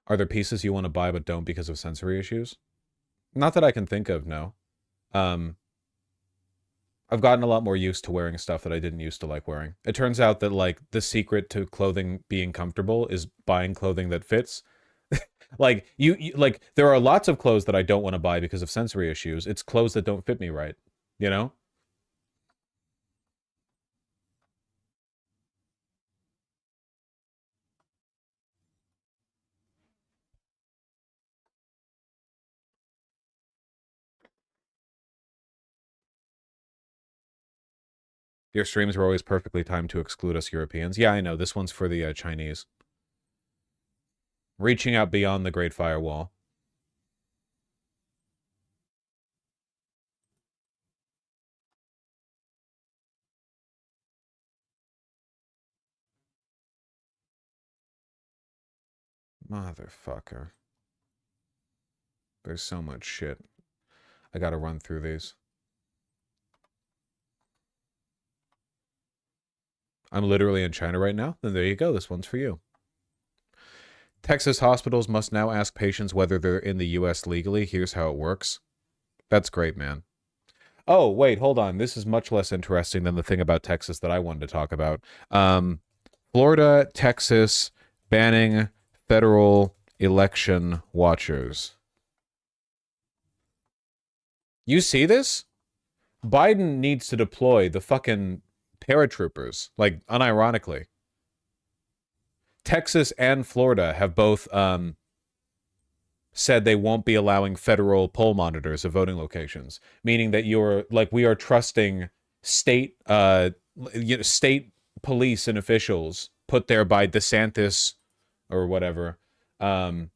Are there pieces you want to buy but don't because of sensory issues? Not that I can think of, no. I've gotten a lot more used to wearing stuff that I didn't used to like wearing. It turns out that, like, the secret to clothing being comfortable is buying clothing that fits. Like, like, there are lots of clothes that I don't want to buy because of sensory issues. It's clothes that don't fit me right, you know? Your streams were always perfectly timed to exclude us Europeans. Yeah, I know. This one's for the Chinese. Reaching out beyond the Great Firewall. Motherfucker. There's so much shit. I gotta run through these. I'm literally in China right now. Then there you go. This one's for you. Texas hospitals must now ask patients whether they're in the U.S. legally. Here's how it works. That's great, man. Oh, wait, hold on. This is much less interesting than the thing about Texas that I wanted to talk about. Florida, Texas, banning federal election watchers. You see this? Biden needs to deploy the fucking paratroopers, like, unironically. Texas and Florida have both said they won't be allowing federal poll monitors of voting locations, meaning that you're, like, we are trusting state state police and officials put there by DeSantis or whatever to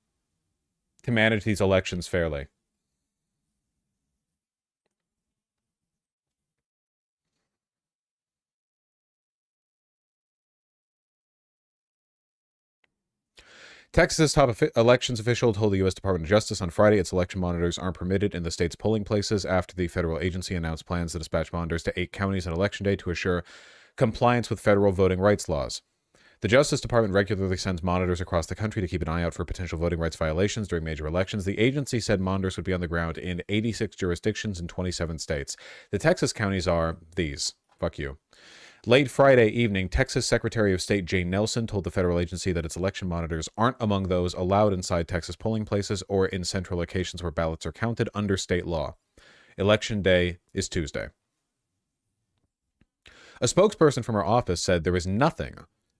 manage these elections fairly. Texas top elections official told the U.S. Department of Justice on Friday its election monitors aren't permitted in the state's polling places after the federal agency announced plans to dispatch monitors to 8 counties on Election Day to assure compliance with federal voting rights laws. The Justice Department regularly sends monitors across the country to keep an eye out for potential voting rights violations during major elections. The agency said monitors would be on the ground in 86 jurisdictions in 27 states. The Texas counties are these. Fuck you. Late Friday evening, Texas Secretary of State Jay Nelson told the federal agency that its election monitors aren't among those allowed inside Texas polling places or in central locations where ballots are counted under state law. Election day is Tuesday. A spokesperson from her office said there is nothing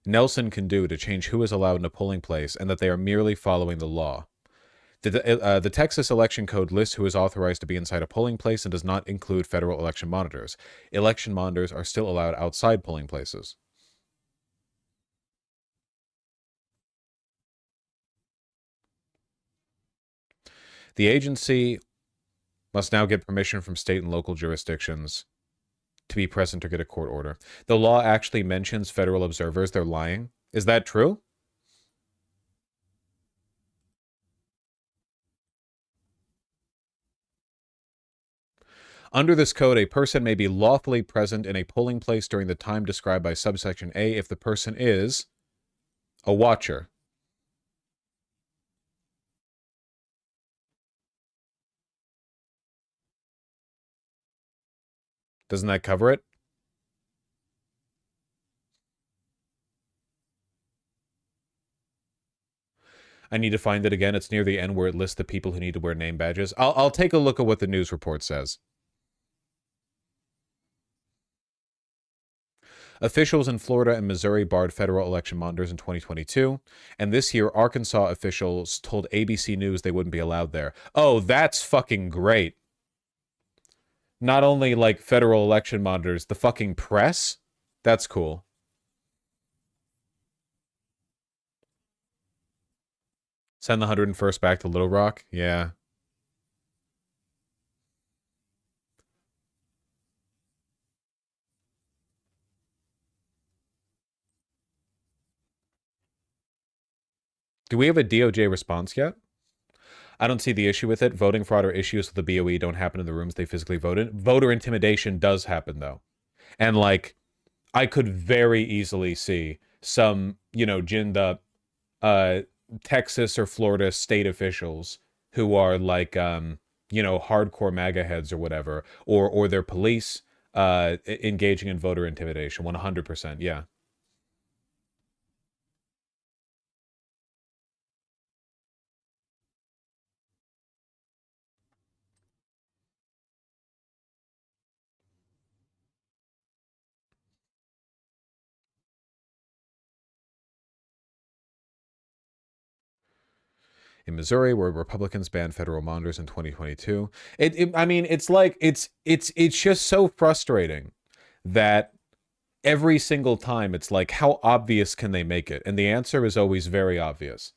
Nelson can do to change who is allowed in a polling place and that they are merely following the law. The Texas Election Code lists who is authorized to be inside a polling place and does not include federal election monitors. Election monitors are still allowed outside polling places. The agency must now get permission from state and local jurisdictions to be present or get a court order. The law actually mentions federal observers. They're lying. Is that true? Under this code, a person may be lawfully present in a polling place during the time described by subsection A if the person is a watcher. Doesn't that cover it? I need to find it again. It's near the end where it lists the people who need to wear name badges. I'll take a look at what the news report says. Officials in Florida and Missouri barred federal election monitors in 2022, and this year Arkansas officials told ABC News they wouldn't be allowed there. Oh, that's fucking great. Not only like federal election monitors, the fucking press? That's cool. Send the 101st back to Little Rock? Yeah. Do we have a DOJ response yet? I don't see the issue with it. Voting fraud or issues with the BOE don't happen in the rooms they physically vote in. Voter intimidation does happen, though. And, like, I could very easily see some, you know, ginned up Texas or Florida state officials who are, like, you know, hardcore MAGA heads or whatever, or their police engaging in voter intimidation. 100%, yeah. In Missouri, where Republicans banned federal monitors in 2022. I mean, it's like, it's just so frustrating that every single time it's like, how obvious can they make it? And the answer is always very obvious.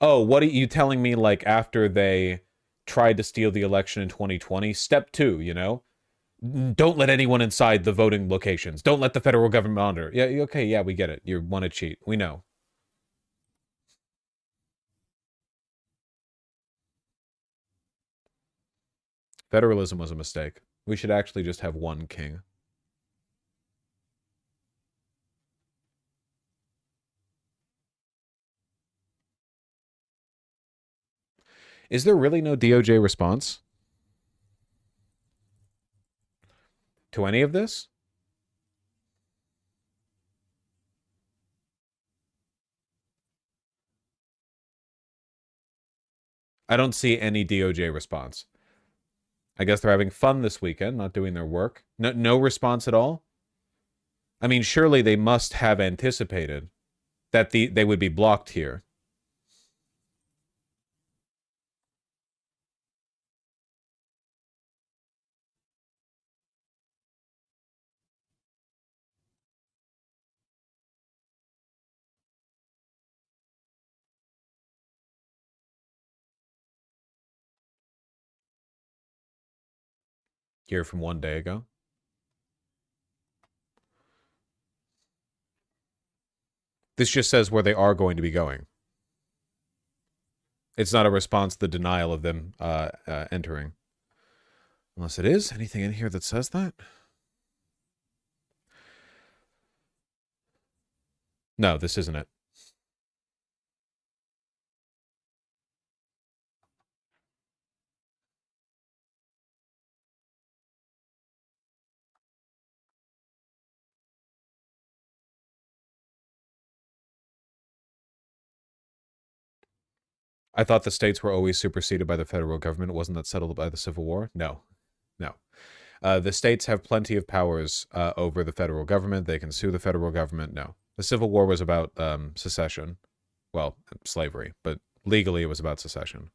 Oh, what are you telling me, like, after they tried to steal the election in 2020? Step 2, you know? Don't let anyone inside the voting locations. Don't let the federal government monitor. Yeah, okay, yeah, we get it. You want to cheat. We know. Federalism was a mistake. We should actually just have one king. Is there really no DOJ response to any of this? I don't see any DOJ response. I guess they're having fun this weekend, not doing their work. No response at all? I mean, surely they must have anticipated that they would be blocked here. Here from one day ago. This just says where they are going to be going. It's not a response to the denial of them entering. Unless it is. Anything in here that says that? No, this isn't it. I thought the states were always superseded by the federal government. Wasn't that settled by the Civil War? No. No. The states have plenty of powers over the federal government. They can sue the federal government. No. The Civil War was about secession. Well, slavery, but legally it was about secession.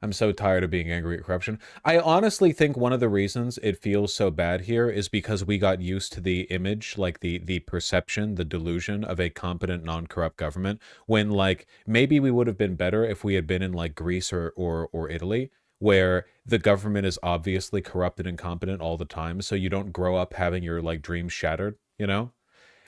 I'm so tired of being angry at corruption. I honestly think one of the reasons it feels so bad here is because we got used to the image, like the perception, the delusion of a competent, non-corrupt government, when like maybe we would have been better if we had been in like Greece or Italy, where the government is obviously corrupt and incompetent all the time, so you don't grow up having your like dreams shattered, you know?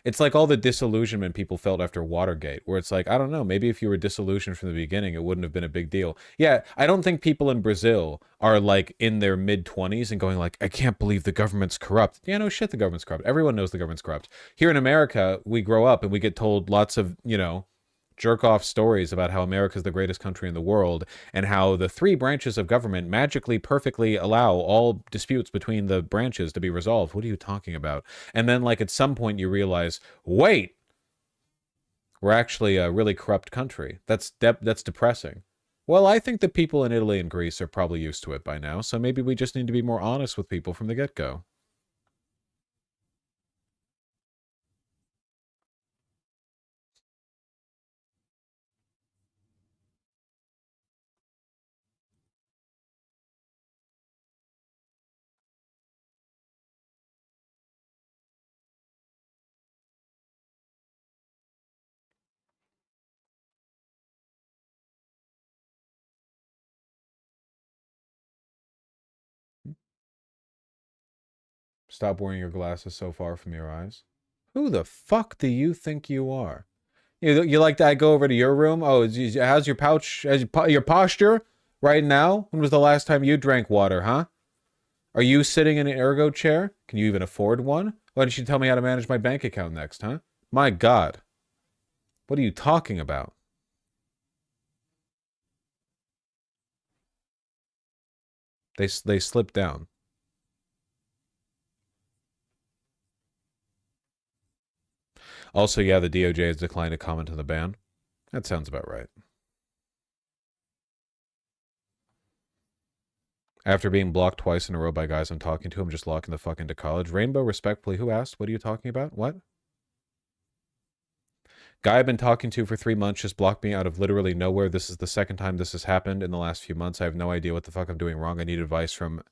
It's like all the disillusionment people felt after Watergate, where it's like, I don't know, maybe if you were disillusioned from the beginning, it wouldn't have been a big deal. Yeah, I don't think people in Brazil are like in their mid-20s and going like, I can't believe the government's corrupt. Yeah, no shit, the government's corrupt. Everyone knows the government's corrupt. Here in America, we grow up and we get told lots of, you know, jerk-off stories about how America's the greatest country in the world and how the three branches of government magically, perfectly allow all disputes between the branches to be resolved. What are you talking about? And then, like, at some point you realize, wait, we're actually a really corrupt country. That's depressing. Well, I think the people in Italy and Greece are probably used to it by now, so maybe we just need to be more honest with people from the get-go. Stop wearing your glasses so far from your eyes. Who the fuck do you think you are? You like that I go over to your room? Oh, how's your pouch, your posture right now? When was the last time you drank water, huh? Are you sitting in an ergo chair? Can you even afford one? Why don't you tell me how to manage my bank account next, huh? My God. What are you talking about? They slipped down. Also, yeah, the DOJ has declined to comment on the ban. That sounds about right. After being blocked twice in a row by guys I'm talking to, I'm just locking the fuck into college. Rainbow, respectfully, who asked? What are you talking about? What? Guy I've been talking to for 3 months just blocked me out of literally nowhere. This is the second time this has happened in the last few months. I have no idea what the fuck I'm doing wrong. I need advice from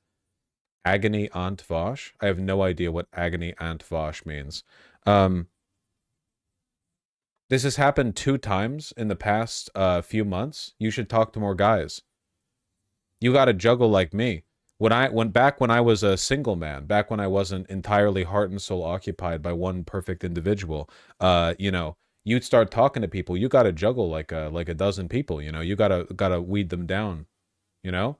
Agony Ant Vosh. I have no idea what Agony Ant Vosh means. This has happened 2 times in the past few months. You should talk to more guys. You got to juggle like me. When I was a single man, back when I wasn't entirely heart and soul occupied by one perfect individual, you know, you'd start talking to people. You got to juggle like a dozen people. You know, you gotta weed them down. You know,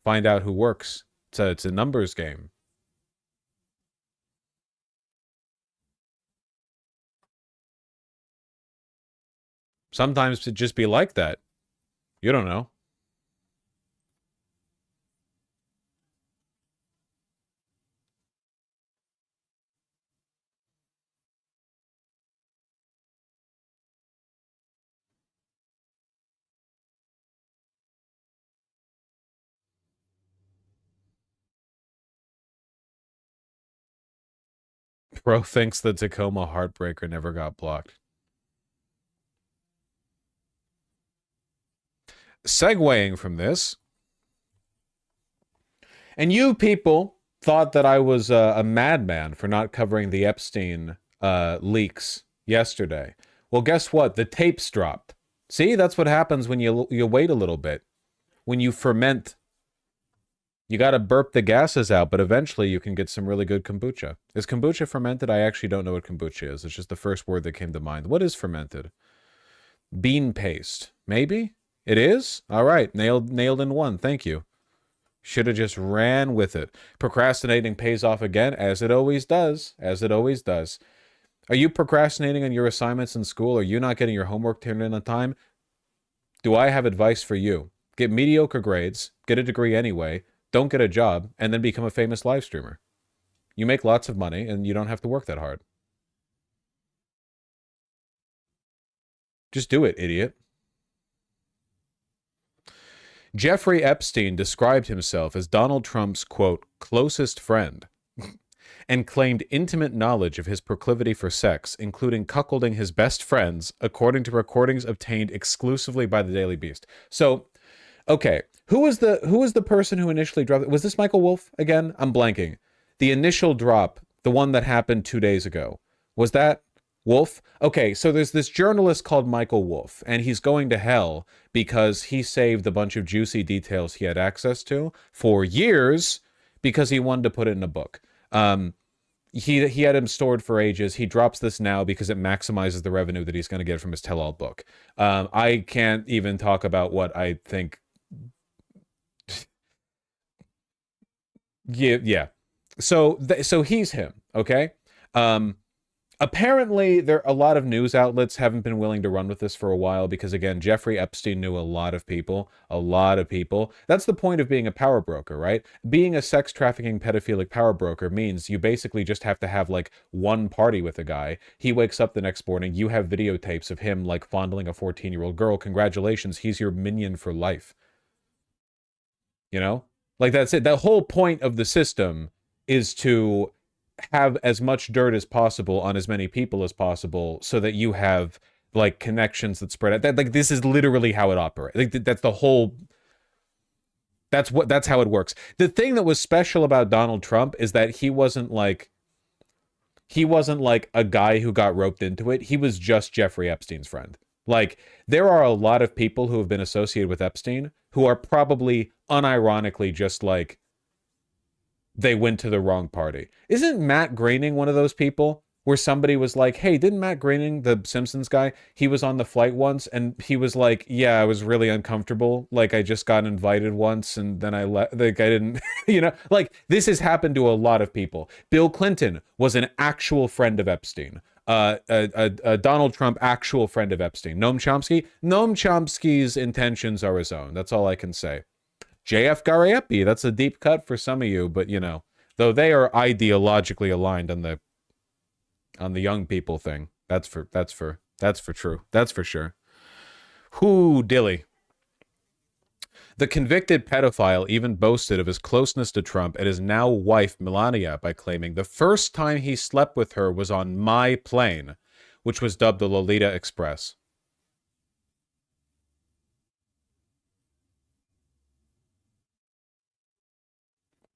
find out who works. It's a numbers game. Sometimes it just be like that. You don't know. Bro thinks the Tacoma Heartbreaker never got blocked. Segueing from this, and you people thought that I was a madman for not covering the Epstein leaks yesterday. Well, guess what? The tapes dropped. See, that's what happens when you wait a little bit. When you ferment, you got to burp the gases out, but eventually you can get some really good kombucha. Is kombucha fermented? I actually don't know what kombucha is. It's just the first word that came to mind. What is fermented? Bean paste. Maybe? It is? All right. Nailed in one. Thank you. Should have just ran with it. Procrastinating pays off again, as it always does. As it always does. Are you procrastinating on your assignments in school? Are you not getting your homework turned in on time? Do I have advice for you? Get mediocre grades, get a degree anyway, don't get a job, and then become a famous live streamer. You make lots of money, and you don't have to work that hard. Just do it, idiot. Jeffrey Epstein described himself as Donald Trump's, quote, closest friend, and claimed intimate knowledge of his proclivity for sex, including cuckolding his best friends, according to recordings obtained exclusively by the Daily Beast. So, okay, who was the person who initially dropped it? Was this Michael Wolff again? I'm blanking. The initial drop, the one that happened 2 days ago, was that Wolff? Okay, so there's this journalist called Michael Wolff, and he's going to hell because he saved a bunch of juicy details he had access to for years because he wanted to put it in a book. He had him stored for ages. He drops this now because it maximizes the revenue that he's going to get from his tell-all book. I can't even talk about what I think. Yeah. So he's him. Okay. Apparently, a lot of news outlets haven't been willing to run with this for a while because, again, Jeffrey Epstein knew a lot of people. That's the point of being a power broker, right? Being a sex trafficking pedophilic power broker means you basically just have to have, like, one party with a guy. He wakes up the next morning. You have videotapes of him, like, fondling a 14-year-old girl. Congratulations. He's your minion for life. You know? Like, that's it. The whole point of the system is to have as much dirt as possible on as many people as possible so that you have like connections that spread out. Like this is literally how it operates. Like that's the whole, that's how it works. The thing that was special about Donald Trump is that he wasn't like a guy who got roped into it. He was just Jeffrey Epstein's friend. Like there are a lot of people who have been associated with Epstein who are probably unironically just like, they went to the wrong party. Isn't Matt Groening one of those people where somebody was like, hey, didn't Matt Groening, the Simpsons guy, he was on the flight once and he was like, yeah, I was really uncomfortable. Like I just got invited once and then I left. Like I didn't, you know, like this has happened to a lot of people. Bill Clinton was an actual friend of Epstein. Donald Trump, actual friend of Epstein. Noam Chomsky's intentions are his own. That's all I can say. JF Gariepi, that's a deep cut for some of you, but you know, though they are ideologically aligned on the young people thing. That's for true. That's for sure. Whoo, Dilly. The convicted pedophile even boasted of his closeness to Trump and his now wife Melania by claiming the first time he slept with her was on my plane, which was dubbed the Lolita Express.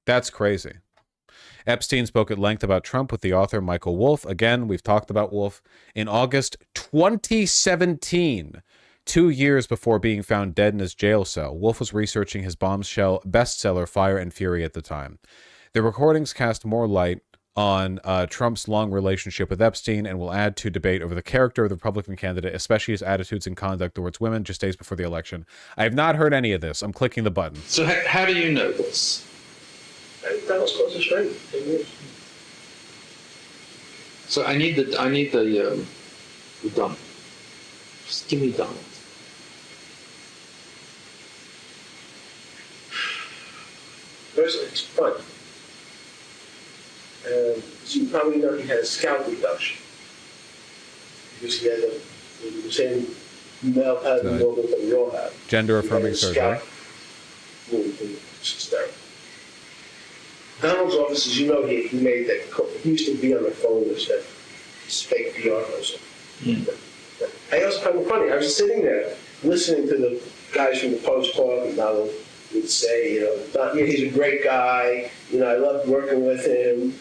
That's crazy. Epstein spoke at length about Trump with the author Michael Wolff. Again, we've talked about Wolff. In August 2017, 2 years before being found dead in his jail cell, Wolff was researching his bombshell bestseller Fire and Fury at the time. The recordings cast more light on Trump's long relationship with Epstein and will add to debate over the character of the Republican candidate, especially his attitudes and conduct towards women just days before the election. I have not heard any of this. I'm clicking the button. So how do you know this? That was close to straight. So I need the dump. Just give me dump. First, it's fun. So you probably know he had a scalp reduction because he had the same male pattern movement that we all have. Gender affirming surgery. Donald's office, as you know, he made that call. He used to be on the phone with that fake PR person. I also found it funny. I was sitting there listening to the guys from the Post talk, and Donald would say, he's a great guy. I loved working with him.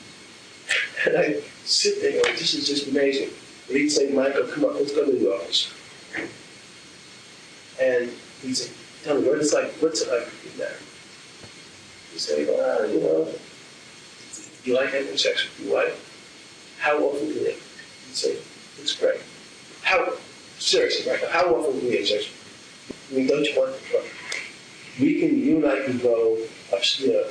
And I sit there going, this is just amazing. And he'd say, Michael, come on, let's go to the office. And he'd say, tell me, what's it like in there? He'd say, you like having sex with your wife? How often do you? He'd say, it's great. Seriously, Michael, how often do you have sex? I mean, don't you want to go? You and I can go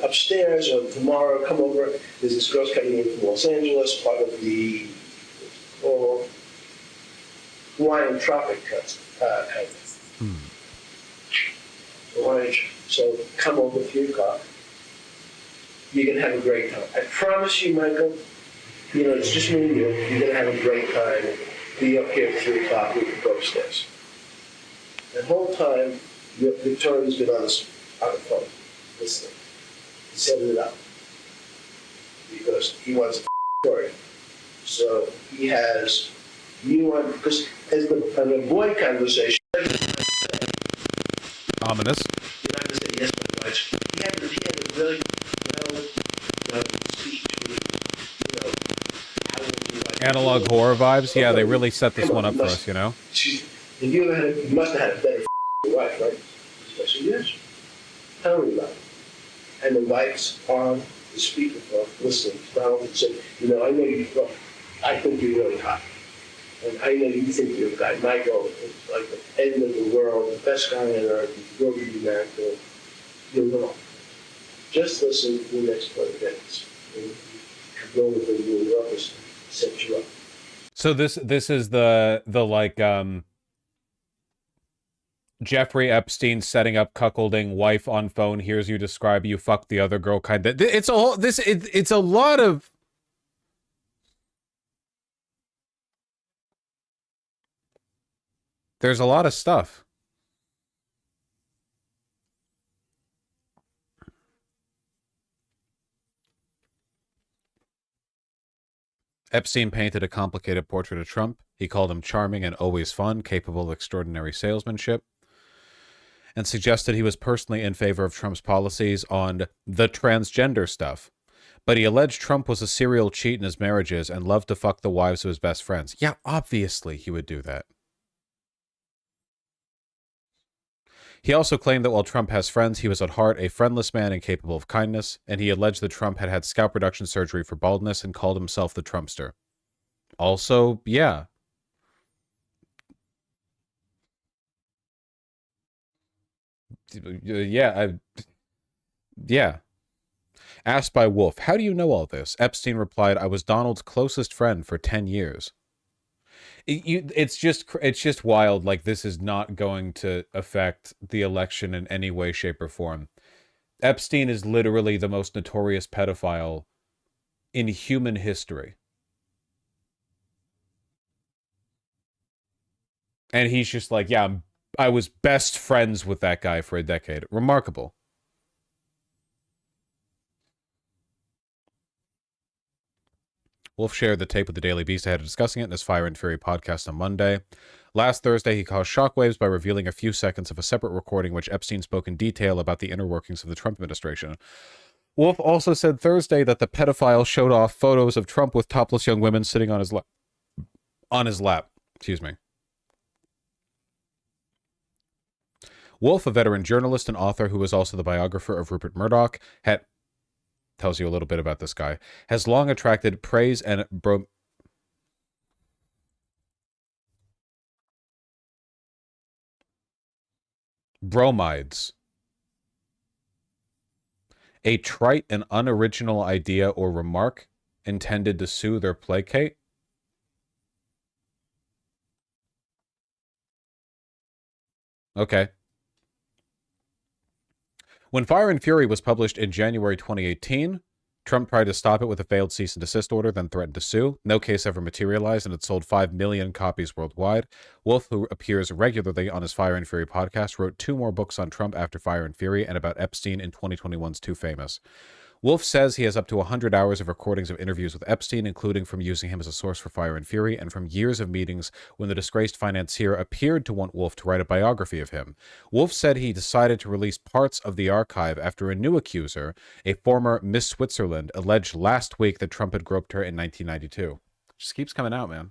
upstairs, or tomorrow come over. There's this girl's coming in from Los Angeles, part of the Hawaiian Tropic kind of. Hawaiian. So come over with your car. You're going to have a great time. I promise you, Michael, it's just me and you. You're going to have a great time. Be up here at 3 o'clock. We can go upstairs. The whole time, Victoria's been on the phone, listening, setting it up. Because he wants a story. So he has you on, because as an avoid conversation, Ominous. you're not going to say yes, but much. He had a really well speech with, how would you like Analog horror vibes. Yeah, they really set this one up for us, If you must have had a better wife, right? I said, yes. Tell me about it. And the wife's on the speakerphone, listening. Donald said, I know I think you're really hot. And I know you think you're a guy. Michael is like the end of the world, the best guy on earth. You go to be married to him. You're wrong. Just listen to the next 20 minutes. And go with the new office, set you up. So this is the like Jeffrey Epstein setting up cuckolding wife on phone, hears you describe you fuck the other girl kind of. It's a whole it's a lot of. There's a lot of stuff. Epstein painted a complicated portrait of Trump. He called him charming and always fun, capable of extraordinary salesmanship, and suggested he was personally in favor of Trump's policies on the transgender stuff. But he alleged Trump was a serial cheat in his marriages and loved to fuck the wives of his best friends. Yeah, obviously he would do that. He also claimed that while Trump has friends, he was at heart a friendless man incapable of kindness, and he alleged that Trump had had scalp reduction surgery for baldness and called himself the Trumpster. Also, yeah. Yeah. Asked by Wolf, how do you know all this? Epstein replied, I was Donald's closest friend for 10 years. It's just wild. Like, this is not going to affect the election in any way, shape, or form. Epstein is literally the most notorious pedophile in human history. And he's just like, yeah, I was best friends with that guy for a decade. Remarkable. Wolf shared the tape with the Daily Beast ahead of discussing it in his Fire and Fury podcast on Monday. Last Thursday, he caused shockwaves by revealing a few seconds of a separate recording in which Epstein spoke in detail about the inner workings of the Trump administration. Wolf also said Thursday that the pedophile showed off photos of Trump with topless young women sitting on his lap. Excuse me. Wolf, a veteran journalist and author who was also the biographer of Rupert Murdoch, tells you a little bit about this guy, has long attracted praise and bromides. A trite and unoriginal idea or remark intended to soothe or placate. Okay. When Fire and Fury was published in January 2018, Trump tried to stop it with a failed cease and desist order, then threatened to sue. No case ever materialized, and it sold 5 million copies worldwide. Wolf, who appears regularly on his Fire and Fury podcast, wrote 2 more books on Trump after Fire and Fury and about Epstein in 2021's Too Famous. Wolf says he has up to 100 hours of recordings of interviews with Epstein, including from using him as a source for Fire and Fury and from years of meetings when the disgraced financier appeared to want Wolf to write a biography of him. Wolf said he decided to release parts of the archive after a new accuser, a former Miss Switzerland, alleged last week that Trump had groped her in 1992. Just keeps coming out, man.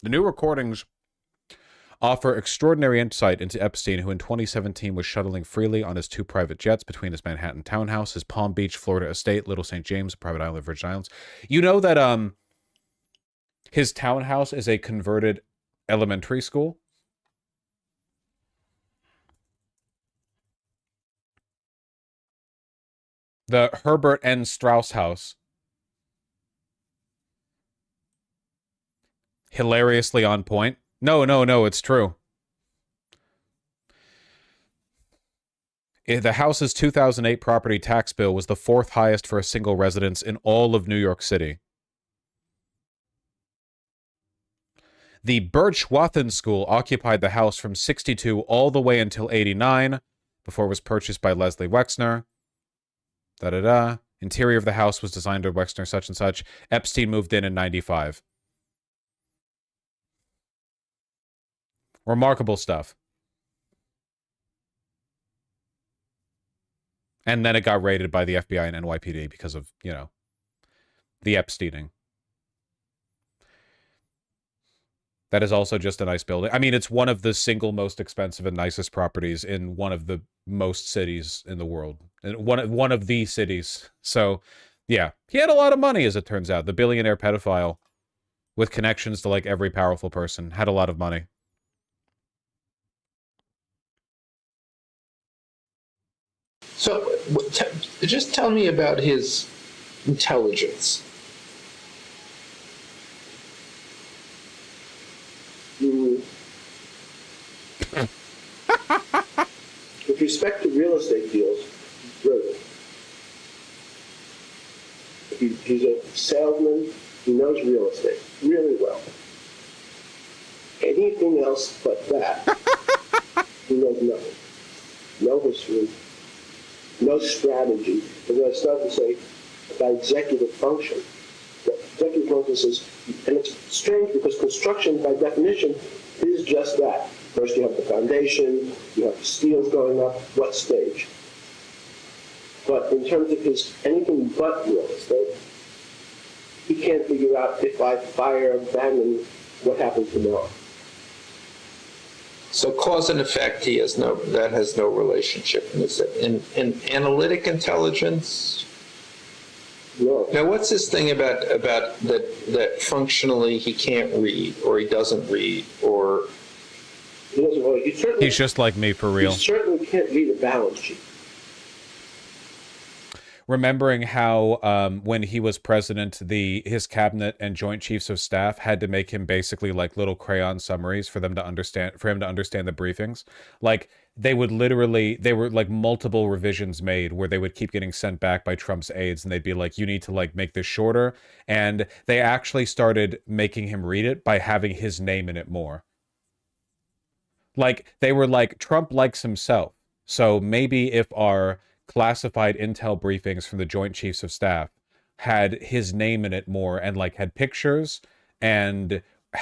The new recordings offer extraordinary insight into Epstein, who in 2017 was shuttling freely on his 2 private jets between his Manhattan townhouse, his Palm Beach, Florida estate, Little St. James, a private island of Virgin Islands. You know that his townhouse is a converted elementary school? The Herbert N. Strauss House. Hilariously on point. No, it's true. The house's 2008 property tax bill was the 4th highest for a single residence in all of New York City. The Birch Wathen School occupied the house from 62 all the way until 89, before it was purchased by Leslie Wexner. Interior of the house was designed by Wexner such and such. Epstein moved in 95. Remarkable stuff. And then it got raided by the FBI and NYPD because of, you know, the Epsteining. That is also just a nice building. I mean, it's one of the single most expensive and nicest properties in one of the most cities in the world. And one of the cities. So, yeah. He had a lot of money, as it turns out. The billionaire pedophile with connections to, like, every powerful person had a lot of money. So, just tell me about his intelligence. With respect to real estate deals, brilliant. He's a salesman. He knows real estate really well. Anything else but that, he knows nothing. No history, no strategy. As I started to say about executive function, the executive function says, and it's strange because construction, by definition, is just that. First you have the foundation, you have the steels going up, what stage? But in terms of his anything but real estate, he can't figure out if I fire Bannon, what happens tomorrow. So cause and effect, that has no relationship. In analytic intelligence? No. Now what's this thing about that functionally he can't read, or he doesn't read, or... He doesn't know. He's just like me, for real. He certainly can't read a balance sheet. Remembering how when he was president, his cabinet and Joint Chiefs of Staff had to make him basically like little crayon summaries for him to understand the briefings. Like they were like multiple revisions made where they would keep getting sent back by Trump's aides, and they'd be like, you need to like make this shorter. And they actually started making him read it by having his name in it more. Like they were like, Trump likes himself. So maybe if our classified intel briefings from the Joint Chiefs of Staff had his name in it more and like had pictures and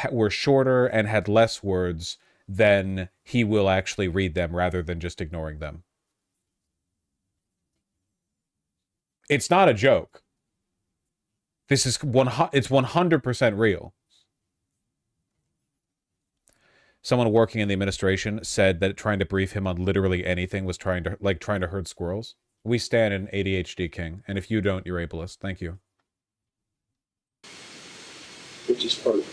were shorter and had less words, then he will actually read them rather than just ignoring them. It's not a joke. This is it's 100% real. Someone working in the administration said that trying to brief him on literally anything was trying to herd squirrels. We stand an ADHD king, and if you don't, you're ableist. Thank you. Which is funny.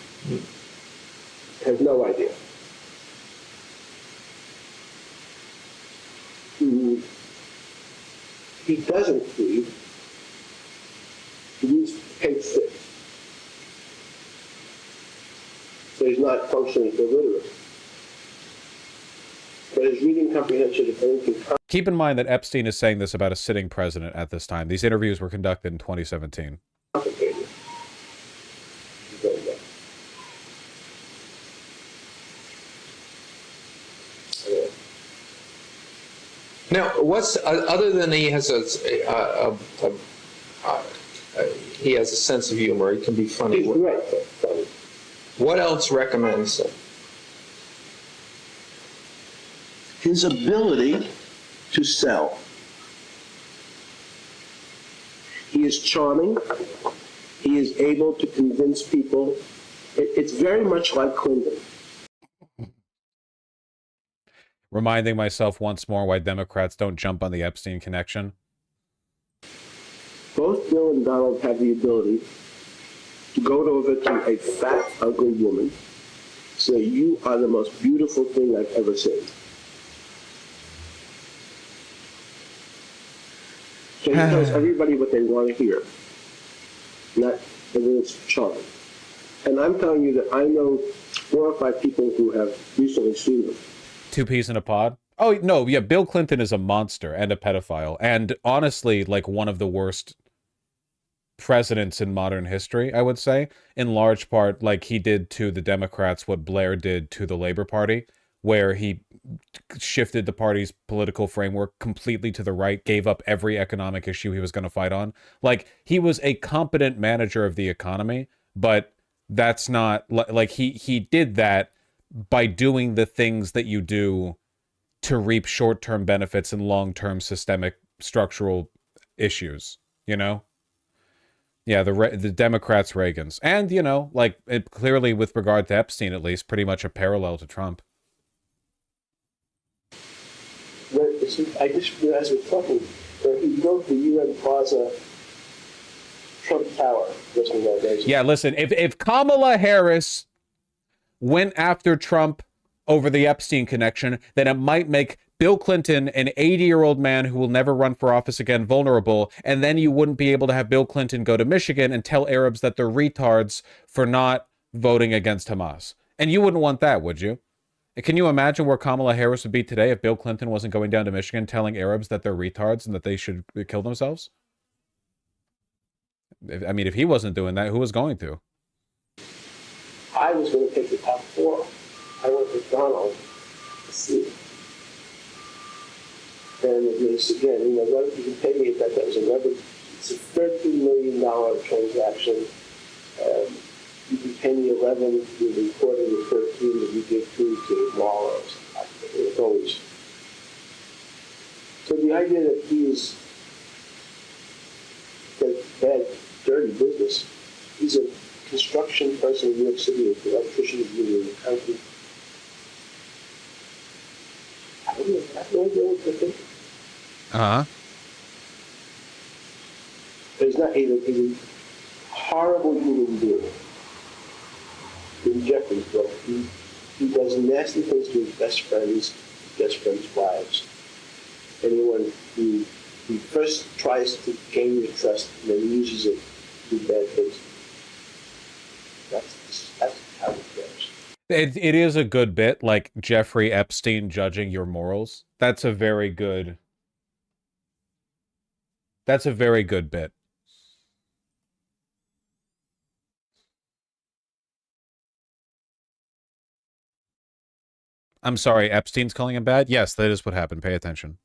I have no idea. He doesn't read. He reads page 6. So he's not functionally illiterate. But his reading comprehension of anything... Keep in mind that Epstein is saying this about a sitting president at this time. These interviews were conducted in 2017. Complicated. Now, what's other than he has he has a sense of humor, he can be funny. He's right, funny. What else recommends him? His ability to sell. He is charming. He is able to convince people. It's very much like Clinton. Reminding myself once more why Democrats don't jump on the Epstein connection. Both Bill and Donald have the ability to go over to a fat, ugly woman, say, you are the most beautiful thing I've ever seen. So he tells everybody what they want to hear. Not, and then it's charm. And I'm telling you that I know 4 or 5 people who have recently seen them. 2 peas in a pod. Oh no, yeah, Bill Clinton is a monster and a pedophile, and honestly, like one of the worst presidents in modern history, I would say, in large part, like he did to the Democrats what Blair did to the Labor Party, where he shifted the party's political framework completely to the right, gave up every economic issue he was going to fight on. Like, he was a competent manager of the economy, but that's not, like, he did that by doing the things that you do to reap short-term benefits and long-term systemic structural issues, you know? Yeah, the Democrats, Reagans. And, you know, like, it clearly, with regard to Epstein, at least, pretty much a parallel to Trump. I just realized with Trump, he built the UN Plaza Trump Tower. Yeah, listen, if Kamala Harris went after Trump over the Epstein connection, then it might make Bill Clinton, an 80-year-old man who will never run for office again, vulnerable, and then you wouldn't be able to have Bill Clinton go to Michigan and tell Arabs that they're retards for not voting against Hamas. And you wouldn't want that, would you? Can you imagine where Kamala Harris would be today if Bill Clinton wasn't going down to Michigan telling Arabs that they're retards and that they should kill themselves? I mean, if he wasn't doing that, who was going to? I was going to pick the top 4. I went with Donald to see. And it was, again, you know, what you can pay me if that was it's a $13 million transaction. You can pay me 11, you recorded the 13 that you give 2 to Mueller. It's always. So the idea that he's that bad, dirty business, he's a construction person in New York City, an electrician in the county. I don't know what to think. Uh-huh. But he's not a horrible human being. In Jeffrey's book, he does nasty things to his best friends' wives. Anyone who first tries to gain your trust and then uses it to do bad things. That's how it goes. It is a good bit, like Jeffrey Epstein judging your morals. That's a very good bit. I'm sorry, Epstein's calling him bad? Yes, that is what happened. Pay attention.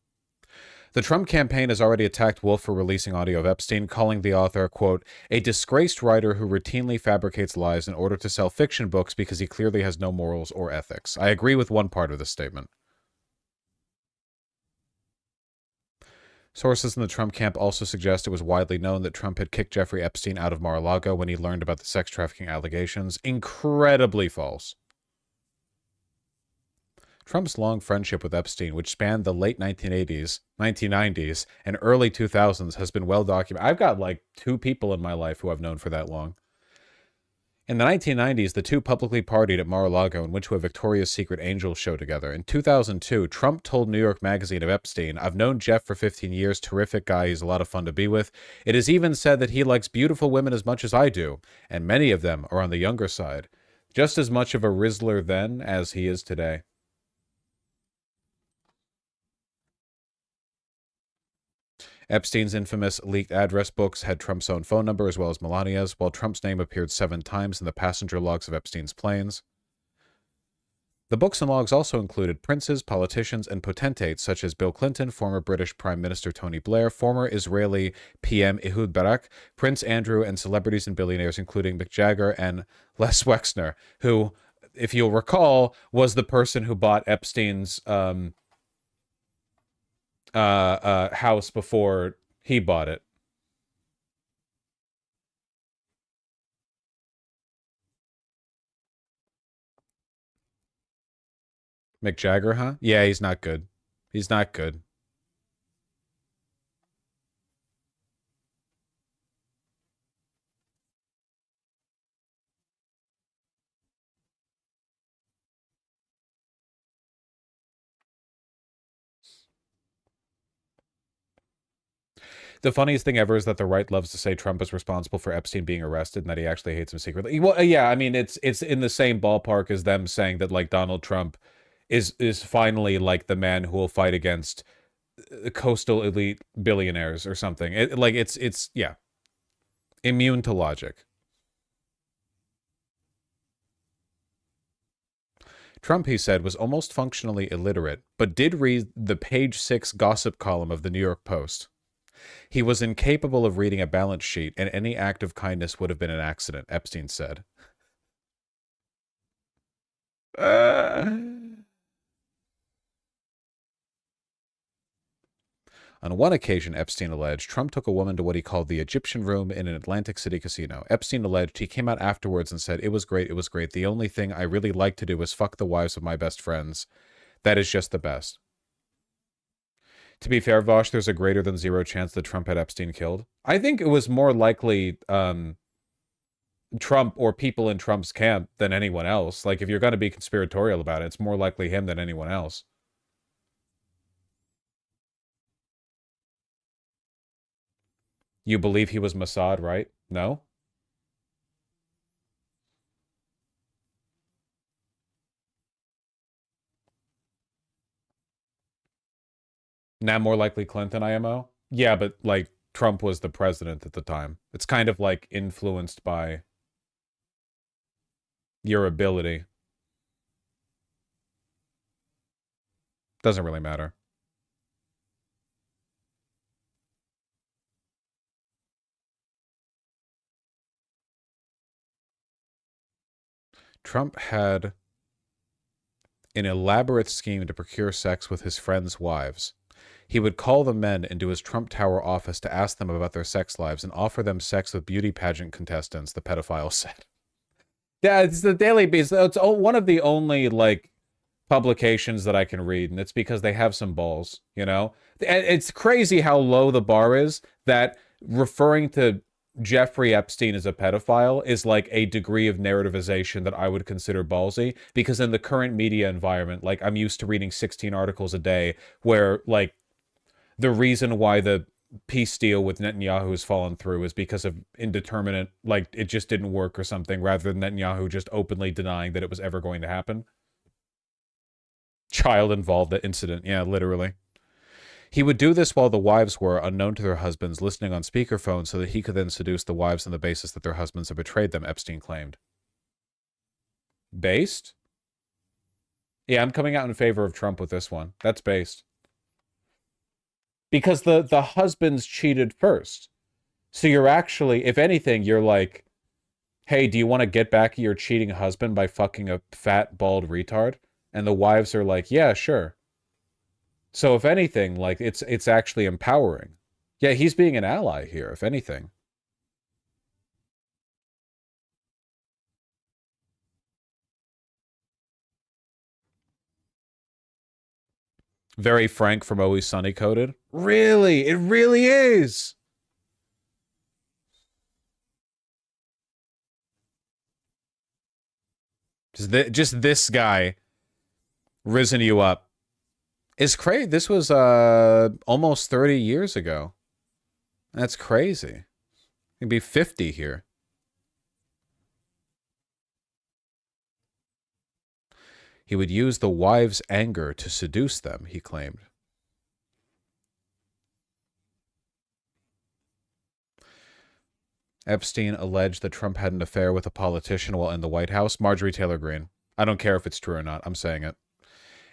The Trump campaign has already attacked Wolf for releasing audio of Epstein, calling the author, quote, a disgraced writer who routinely fabricates lies in order to sell fiction books because he clearly has no morals or ethics. I agree with one part of this statement. Sources in the Trump camp also suggest it was widely known that Trump had kicked Jeffrey Epstein out of Mar-a-Lago when he learned about the sex trafficking allegations. Incredibly false. Trump's long friendship with Epstein, which spanned the late 1980s, 1990s, and early 2000s, has been well documented. I've got like 2 people in my life who I've known for that long. In the 1990s, the 2 publicly partied at Mar-a-Lago and went to a Victoria's Secret Angels show together. In 2002, Trump told New York Magazine of Epstein, I've known Jeff for 15 years, terrific guy, he's a lot of fun to be with. It is even said that he likes beautiful women as much as I do, and many of them are on the younger side. Just as much of a Rizzler then as he is today. Epstein's infamous leaked address books had Trump's own phone number as well as Melania's, while Trump's name appeared 7 times in the passenger logs of Epstein's planes. The books and logs also included princes, politicians, and potentates such as Bill Clinton, former British Prime Minister Tony Blair, former Israeli PM Ehud Barak, Prince Andrew, and celebrities and billionaires including Mick Jagger and Les Wexner, who, if you'll recall, was the person who bought Epstein's house before he bought it. Mick Jagger, huh? Yeah, he's not good. He's not good. The funniest thing ever is that the right loves to say Trump is responsible for Epstein being arrested and that he actually hates him secretly. Well, yeah, I mean, it's in the same ballpark as them saying that like Donald Trump is finally like the man who will fight against coastal elite billionaires or something. It's yeah, immune to logic. Trump, he said, was almost functionally illiterate, but did read the page 6 gossip column of the New York Post. He was incapable of reading a balance sheet, and any act of kindness would have been an accident, Epstein said. On one occasion, Epstein alleged, Trump took a woman to what he called the Egyptian room in an Atlantic City casino. Epstein alleged he came out afterwards and said, it was great, it was great. The only thing I really like to do was fuck the wives of my best friends. That is just the best. To be fair, Vosh, there's a greater than zero chance that Trump had Epstein killed. I think it was more likely Trump or people in Trump's camp than anyone else. Like, if you're going to be conspiratorial about it, it's more likely him than anyone else. You believe he was Mossad, right? No? Now more likely Clinton, IMO? Yeah, but, like, Trump was the president at the time. It's kind of, like, influenced by your ability. Doesn't really matter. Trump had an elaborate scheme to procure sex with his friends' wives. He would call the men into his Trump Tower office to ask them about their sex lives and offer them sex with beauty pageant contestants, the pedophile said. Yeah, it's the Daily Beast. It's one of the only, like, publications that I can read, and it's because they have some balls, you know? It's crazy how low the bar is that referring to Jeffrey Epstein as a pedophile is like a degree of narrativization that I would consider ballsy, because in the current media environment, like, I'm used to reading 16 articles a day where, like, the reason why the peace deal with Netanyahu has fallen through is because of indeterminate, like, it just didn't work or something, rather than Netanyahu just openly denying that it was ever going to happen. Child involved incident. Yeah, literally. He would do this while the wives were, unknown to their husbands, listening on speakerphone so that he could then seduce the wives on the basis that their husbands had betrayed them, Epstein claimed. Based? Yeah, I'm coming out in favor of Trump with this one. That's based. Because the husbands cheated first. So you're actually, if anything, you're like, hey, do you want to get back at your cheating husband by fucking a fat, bald retard? And the wives are like, yeah, sure. So if anything, like, it's actually empowering. Yeah, he's being an ally here, if anything. Very Frank from Always Sunny coded. Really? It really is. Just this guy risen you up. It's crazy. This was almost 30 years ago. That's crazy. He'd be 50 here. He would use the wives' anger to seduce them, he claimed. Epstein alleged that Trump had an affair with a politician while in the White House. Marjorie Taylor Greene. I don't care if it's true or not. I'm saying it.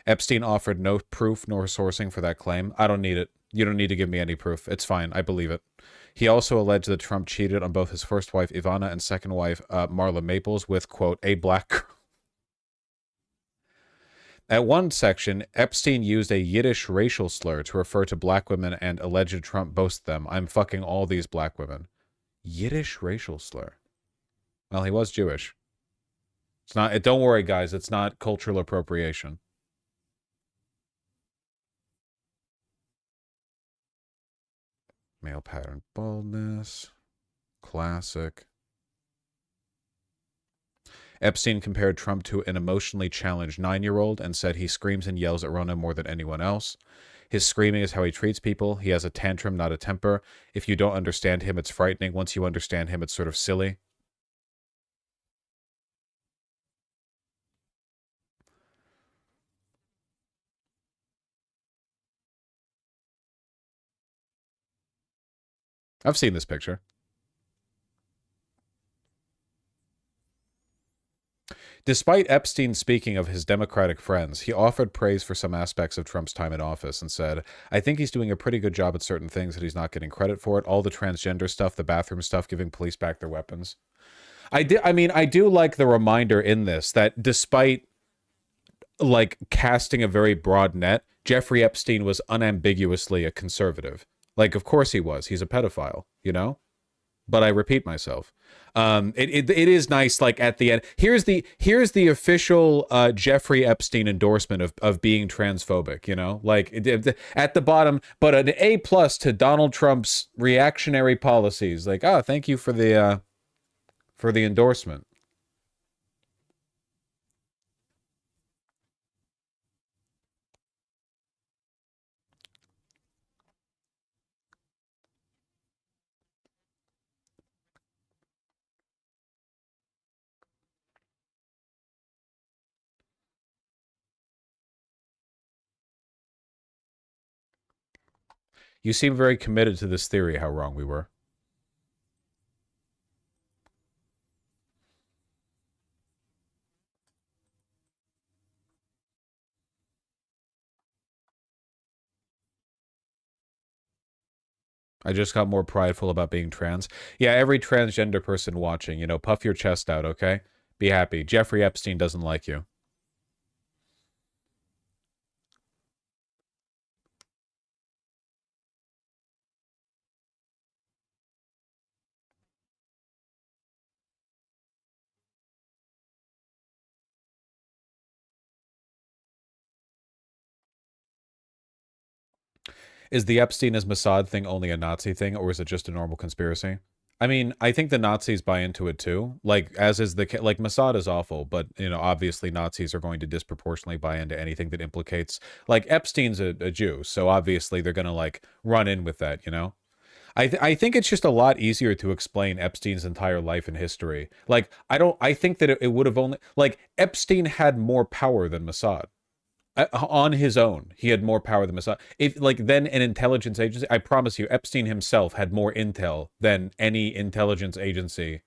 Epstein offered no proof nor sourcing for that claim. I don't need it. You don't need to give me any proof. It's fine. I believe it. He also alleged that Trump cheated on both his first wife, Ivana, and second wife, Marla Maples, with, quote, a black girl. At one section, Epstein used a Yiddish racial slur to refer to black women and alleged Trump boasted them. I'm fucking all these black women. Yiddish racial slur. Well, he was Jewish. It's not, don't worry, guys. It's not cultural appropriation. Male pattern baldness. Classic. Epstein compared Trump to an emotionally challenged 9-year-old and said he screams and yells at Rona more than anyone else. His screaming is how he treats people. He has a tantrum, not a temper. If you don't understand him, it's frightening. Once you understand him, it's sort of silly. I've seen this picture. Despite Epstein speaking of his Democratic friends, he offered praise for some aspects of Trump's time in office and said, I think he's doing a pretty good job at certain things that he's not getting credit for it. All the transgender stuff, the bathroom stuff, giving police back their weapons. I do like the reminder in this that despite like casting a very broad net, Jeffrey Epstein was unambiguously a conservative. Like, of course he was. He's a pedophile, you know? But I repeat myself. It is nice, like, at the end. Here's the official Jeffrey Epstein endorsement of being transphobic, you know? Like, at the bottom, but an A+ to Donald Trump's reactionary policies. Like, thank you for the endorsement. You seem very committed to this theory, how wrong we were. I just got more prideful about being trans. Yeah, every transgender person watching, you know, puff your chest out, okay? Be happy. Jeffrey Epstein doesn't like you. Is the Epstein as Mossad thing only a Nazi thing, or is it just a normal conspiracy? I mean, I think the Nazis buy into it too. Like, as is the like Mossad is awful, but you know, obviously Nazis are going to disproportionately buy into anything that implicates. Like, Epstein's a Jew, so obviously they're gonna like run in with that, you know. I think it's just a lot easier to explain Epstein's entire life and history. Like, I think that it would have only like Epstein had more power than Mossad. On his own, he had more power than Mossad. If like then an intelligence agency, I promise you, Epstein himself had more intel than any intelligence agency,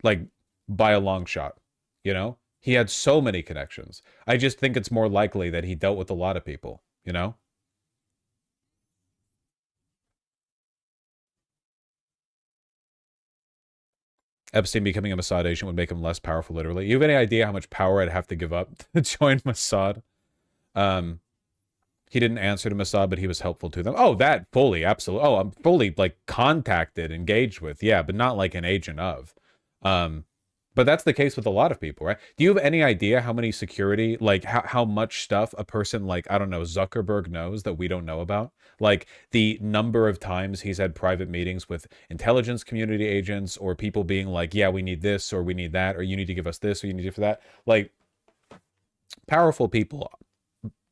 like by a long shot. You know, he had so many connections. I just think it's more likely that he dealt with a lot of people. You know. Epstein becoming a Mossad agent would make him less powerful, literally. You have any idea how much power I'd have to give up to join Mossad? He didn't answer to Mossad, but he was helpful to them. Oh, that fully, absolutely. Oh, I'm fully, like, contacted, engaged with. Yeah, but not like an agent of. But that's the case with a lot of people, right? Do you have any idea how many security, like, how much stuff a person like, I don't know, Zuckerberg knows that we don't know about? Like, the number of times he's had private meetings with intelligence community agents or people being like, yeah, we need this or we need that, or you need to give us this or you need it for that. Like, powerful people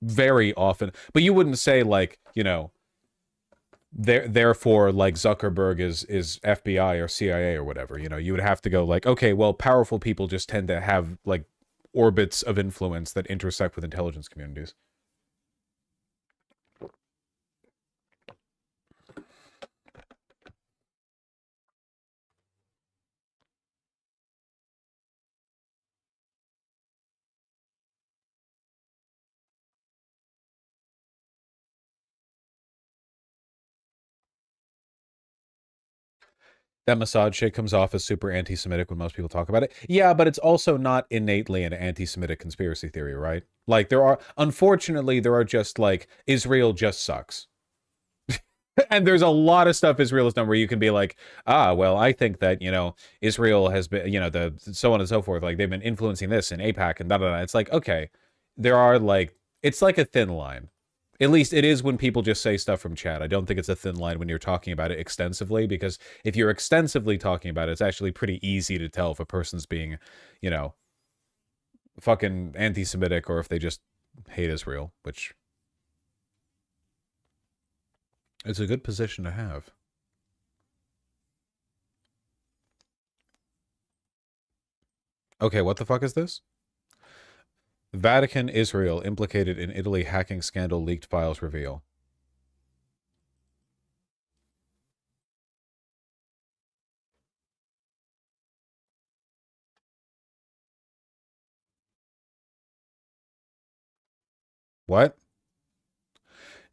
very often. But you wouldn't say, like, you know, therefore, like, Zuckerberg is FBI or CIA or whatever. You know, you would have to go like, okay, well, powerful people just tend to have like orbits of influence that intersect with intelligence communities. That Mossad shit comes off as super anti-Semitic when most people talk about it. Yeah, but it's also not innately an anti-Semitic conspiracy theory, right? Like, unfortunately, there are just, like, Israel just sucks. And there's a lot of stuff Israel has done where you can be like, well, I think that, you know, Israel has been, you know, the so on and so forth. Like, they've been influencing this in AIPAC and da-da-da. It's like, okay, there are, like, it's like a thin line. At least it is when people just say stuff from chat. I don't think it's a thin line when you're talking about it extensively, because if you're extensively talking about it, it's actually pretty easy to tell if a person's being, you know, fucking anti-Semitic or if they just hate Israel, which It's a good position to have. Okay, what the fuck is this? Vatican, Israel, implicated in Italy hacking scandal, leaked files reveal. What?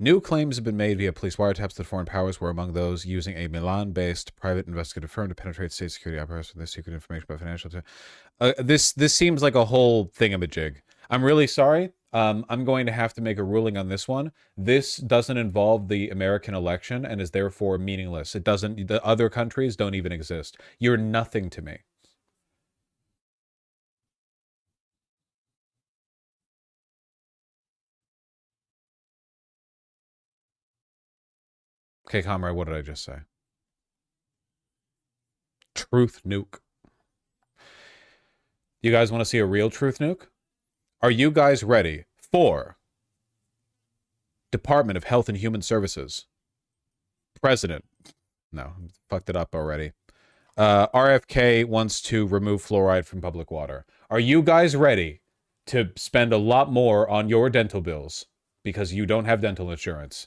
New claims have been made via police wiretaps that foreign powers were among those using a Milan-based private investigative firm to penetrate state security apparatus with their secret information about financial... This seems like a whole thingamajig. I'm really sorry. I'm going to have to make a ruling on this one. This doesn't involve the American election and is therefore meaningless. It doesn't... The other countries don't even exist. You're nothing to me. Okay, comrade, what did I just say? Truth nuke. You guys want to see a real truth nuke? Are you guys ready for Department of Health and Human Services? President. No, fucked it up already. RFK wants to remove fluoride from public water. Are you guys ready to spend a lot more on your dental bills because you don't have dental insurance?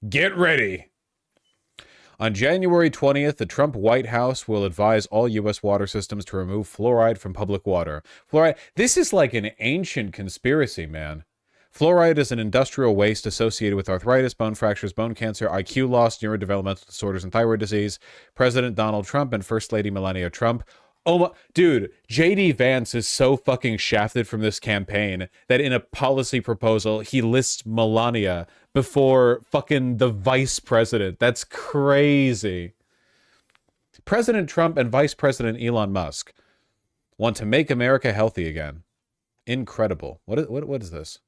Get ready. On January 20th, the Trump White House will advise all U.S. water systems to remove fluoride from public water. Fluoride, this is like an ancient conspiracy, man. Fluoride is an industrial waste associated with arthritis, bone fractures, bone cancer, IQ loss, neurodevelopmental disorders, and thyroid disease. President Donald Trump and First Lady Melania Trump. Oh my, dude, JD Vance is so fucking shafted from this campaign that in a policy proposal, he lists Melania before fucking the vice president. That's crazy. President Trump and Vice President Elon Musk want to make America healthy again. Incredible. What is this?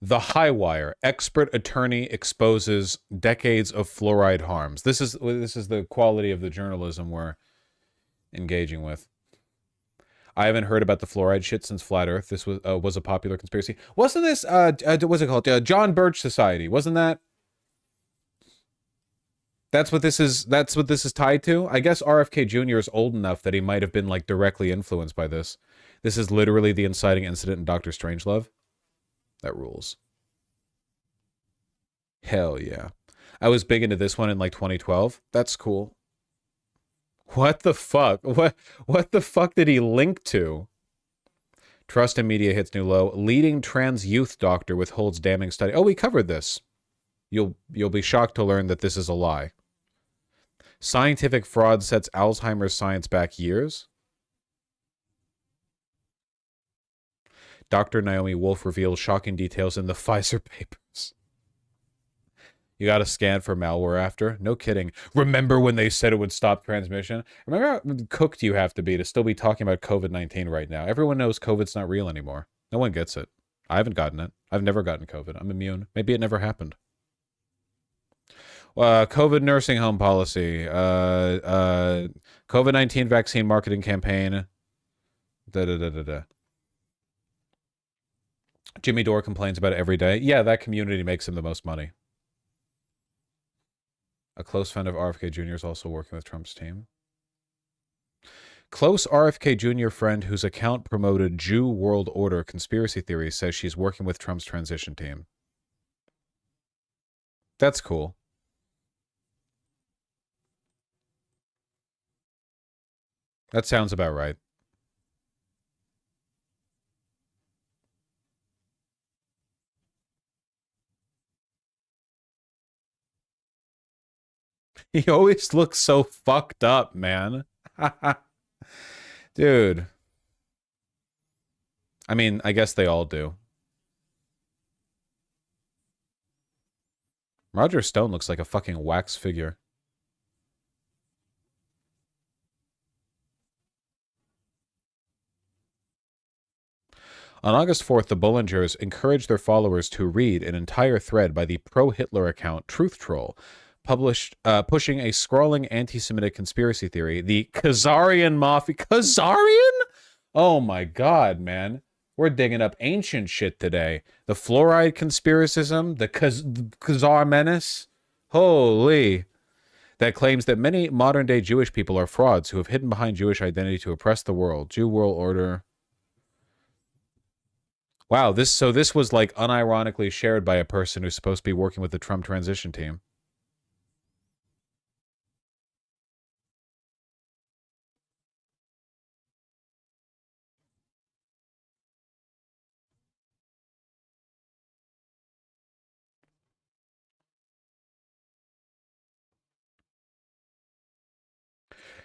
The Highwire. Expert attorney exposes decades of fluoride harms. This is the quality of the journalism we're engaging with. I haven't heard about the fluoride shit since Flat Earth. This was a popular conspiracy. Wasn't this what's it called? John Birch Society. Wasn't that? That's what this is tied to. I guess RFK Jr. is old enough that he might have been like directly influenced by this. This is literally the inciting incident in Dr. Strangelove. That rules. Hell yeah. I was big into this one in like 2012. That's cool. What the fuck? What the fuck did he link to? Trust in media hits new low. Leading trans youth doctor withholds damning study. Oh, we covered this. You'll be shocked to learn that this is a lie. Scientific fraud sets Alzheimer's science back years. Dr. Naomi Wolf reveals shocking details in the Pfizer papers. You got to scan for malware after? No kidding. Remember when they said it would stop transmission? Remember how cooked you have to be still be talking about COVID-19 right now? Everyone knows COVID's not real anymore. No one gets it. I haven't gotten it. I've never gotten COVID. I'm immune. Maybe it never happened. COVID nursing home policy. COVID-19 vaccine marketing campaign. Jimmy Dore complains about it every day. Yeah, that community makes him the most money. A close friend of RFK Jr. is also working with Trump's team. Close RFK Jr. friend whose account promoted Jew world order conspiracy theories says she's working with Trump's transition team. That's cool. That sounds about right. He always looks so fucked up, man. Dude. I mean, I guess they all do. Roger Stone looks like a fucking wax figure. On August 4th, the Bollingers encouraged their followers to read an entire thread by the pro-Hitler account Truth Troll, published pushing a scrawling anti-Semitic conspiracy theory, the Khazarian Mafia. Khazarian? Oh my god, man. We're digging up ancient shit today. The fluoride conspiracism, the Khazar menace. Holy. That claims that many modern-day Jewish people are frauds who have hidden behind Jewish identity to oppress the world. Jew World Order. Wow, this was like unironically shared by a person who's supposed to be working with the Trump transition team.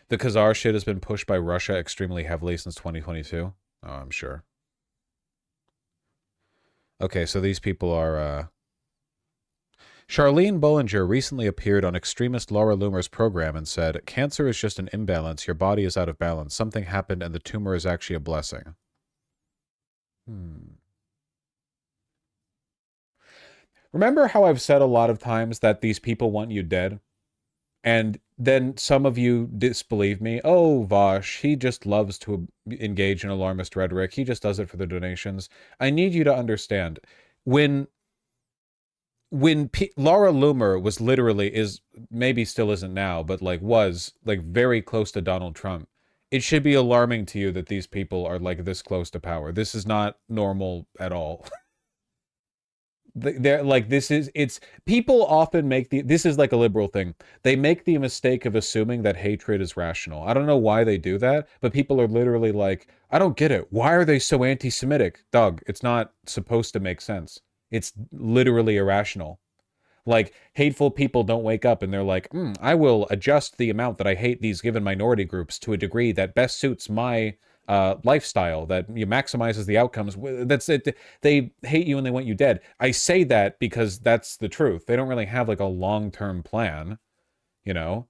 The Khazar shit has been pushed by Russia extremely heavily since 2022. Oh, I'm sure. Okay, so these people are, Charlene Bollinger recently appeared on extremist Laura Loomer's program and said, "Cancer is just an imbalance. Your body is out of balance. Something happened and the tumor is actually a blessing." Remember how I've said a lot of times that these people want you dead? And then some of you disbelieve me. Oh, Vosh, he just loves to engage in alarmist rhetoric. He just does it for the donations. I need you to understand, when Laura Loomer was literally, maybe still isn't now, but like was like very close to Donald Trump, it should be alarming to you that these people are like this close to power. This is not normal at all. They're like, it's people often make this is like a liberal thing. They make the mistake of assuming that hatred is rational. I don't know why they do that, but people are literally like, I don't get it. Why are they so anti-Semitic? Doug, it's not supposed to make sense. It's literally irrational. Like, hateful people don't wake up and they're like, I will adjust the amount that I hate these given minority groups to a degree that best suits my lifestyle, that maximizes the outcomes. That's it. They hate you and they want you dead. I say that because that's the truth. They don't really have like a long-term plan, you know?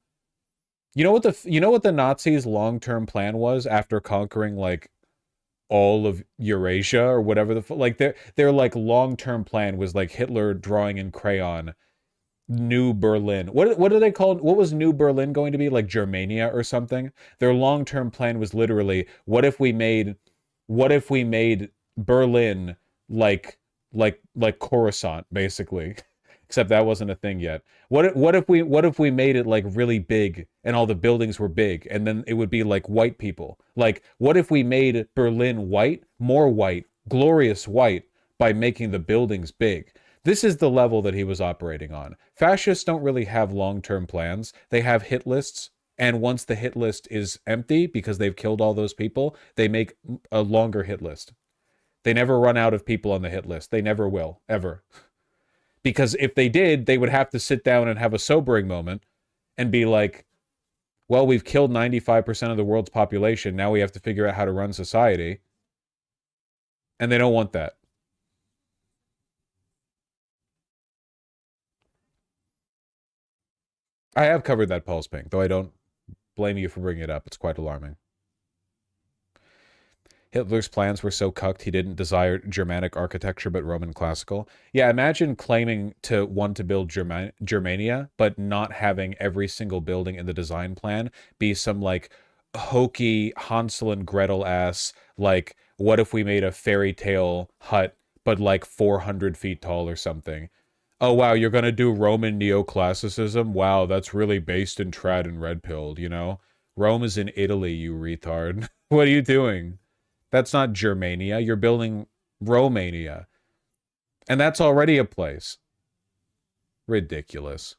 You know what the Nazis' long-term plan was after conquering like all of Eurasia or whatever like their like long-term plan was like Hitler drawing in crayon New Berlin. What do they call it? What was New Berlin going to be? Like Germania or something? Their long-term plan was literally, what if we made Berlin like Coruscant, basically? Except that wasn't a thing yet. What if we made it like really big and all the buildings were big and then it would be like white people? Like, what if we made Berlin white, more white, glorious white by making the buildings big? This is the level that he was operating on. Fascists don't really have long-term plans. They have hit lists, and once the hit list is empty because they've killed all those people, they make a longer hit list. They never run out of people on the hit list. They never will, ever. Because if they did, they would have to sit down and have a sobering moment and be like, well, we've killed 95% of the world's population. Now we have to figure out how to run society. And they don't want that. I have covered that Pulse Pink, though I don't blame you for bringing it up. It's quite alarming. Hitler's plans were so cucked he didn't desire Germanic architecture but Roman classical. Yeah, imagine claiming to want to build Germania, but not having every single building in the design plan be some, like, hokey Hansel and Gretel ass, like, what if we made a fairy tale hut, but, like, 400 feet tall or something? Oh, wow, you're gonna do Roman neoclassicism? Wow, that's really based in trad and red-pilled, you know? Rome is in Italy, you retard. What are you doing? That's not Germania. You're building Romania. And that's already a place. Ridiculous.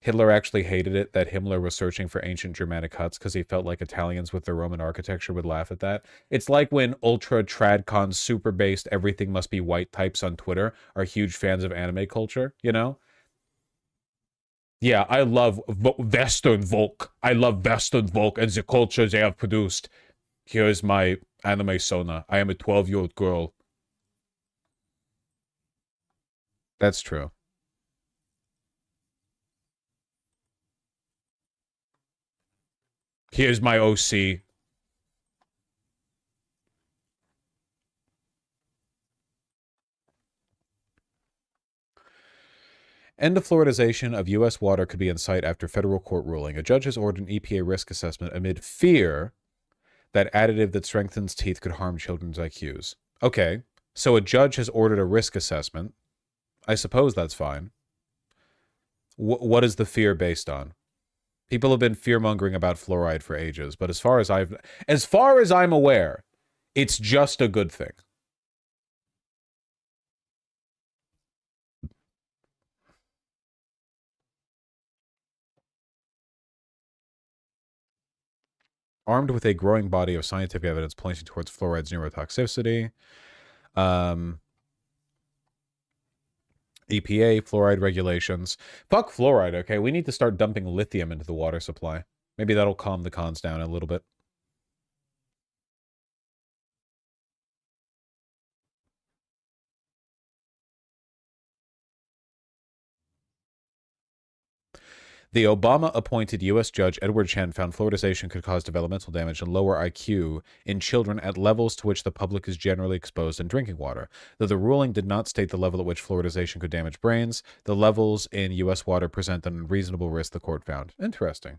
Hitler actually hated it that Himmler was searching for ancient Germanic huts because he felt like Italians with their Roman architecture would laugh at that. It's like when ultra tradcon super based everything must be white types on Twitter are huge fans of anime culture, you know? Yeah, I love Western Volk. I love Western Volk and the culture they have produced. Here is my anime Sona. I am a 12-year-old girl. That's true. Here's my OC. End of fluoridization of U.S. water could be in sight after federal court ruling. A judge has ordered an EPA risk assessment amid fear that additive that strengthens teeth could harm children's IQs. Okay, so a judge has ordered a risk assessment. I suppose that's fine. What is the fear based on? People have been fear-mongering about fluoride for ages, but as far as I'm aware, it's just a good thing. Armed with a growing body of scientific evidence pointing towards fluoride's neurotoxicity, EPA, fluoride regulations. Fuck fluoride, okay? We need to start dumping lithium into the water supply. Maybe that'll calm the cons down a little bit. The Obama-appointed U.S. Judge Edward Chen found fluoridization could cause developmental damage and lower IQ in children at levels to which the public is generally exposed in drinking water. Though the ruling did not state the level at which fluoridization could damage brains, the levels in U.S. water present an unreasonable risk, the court found. Interesting.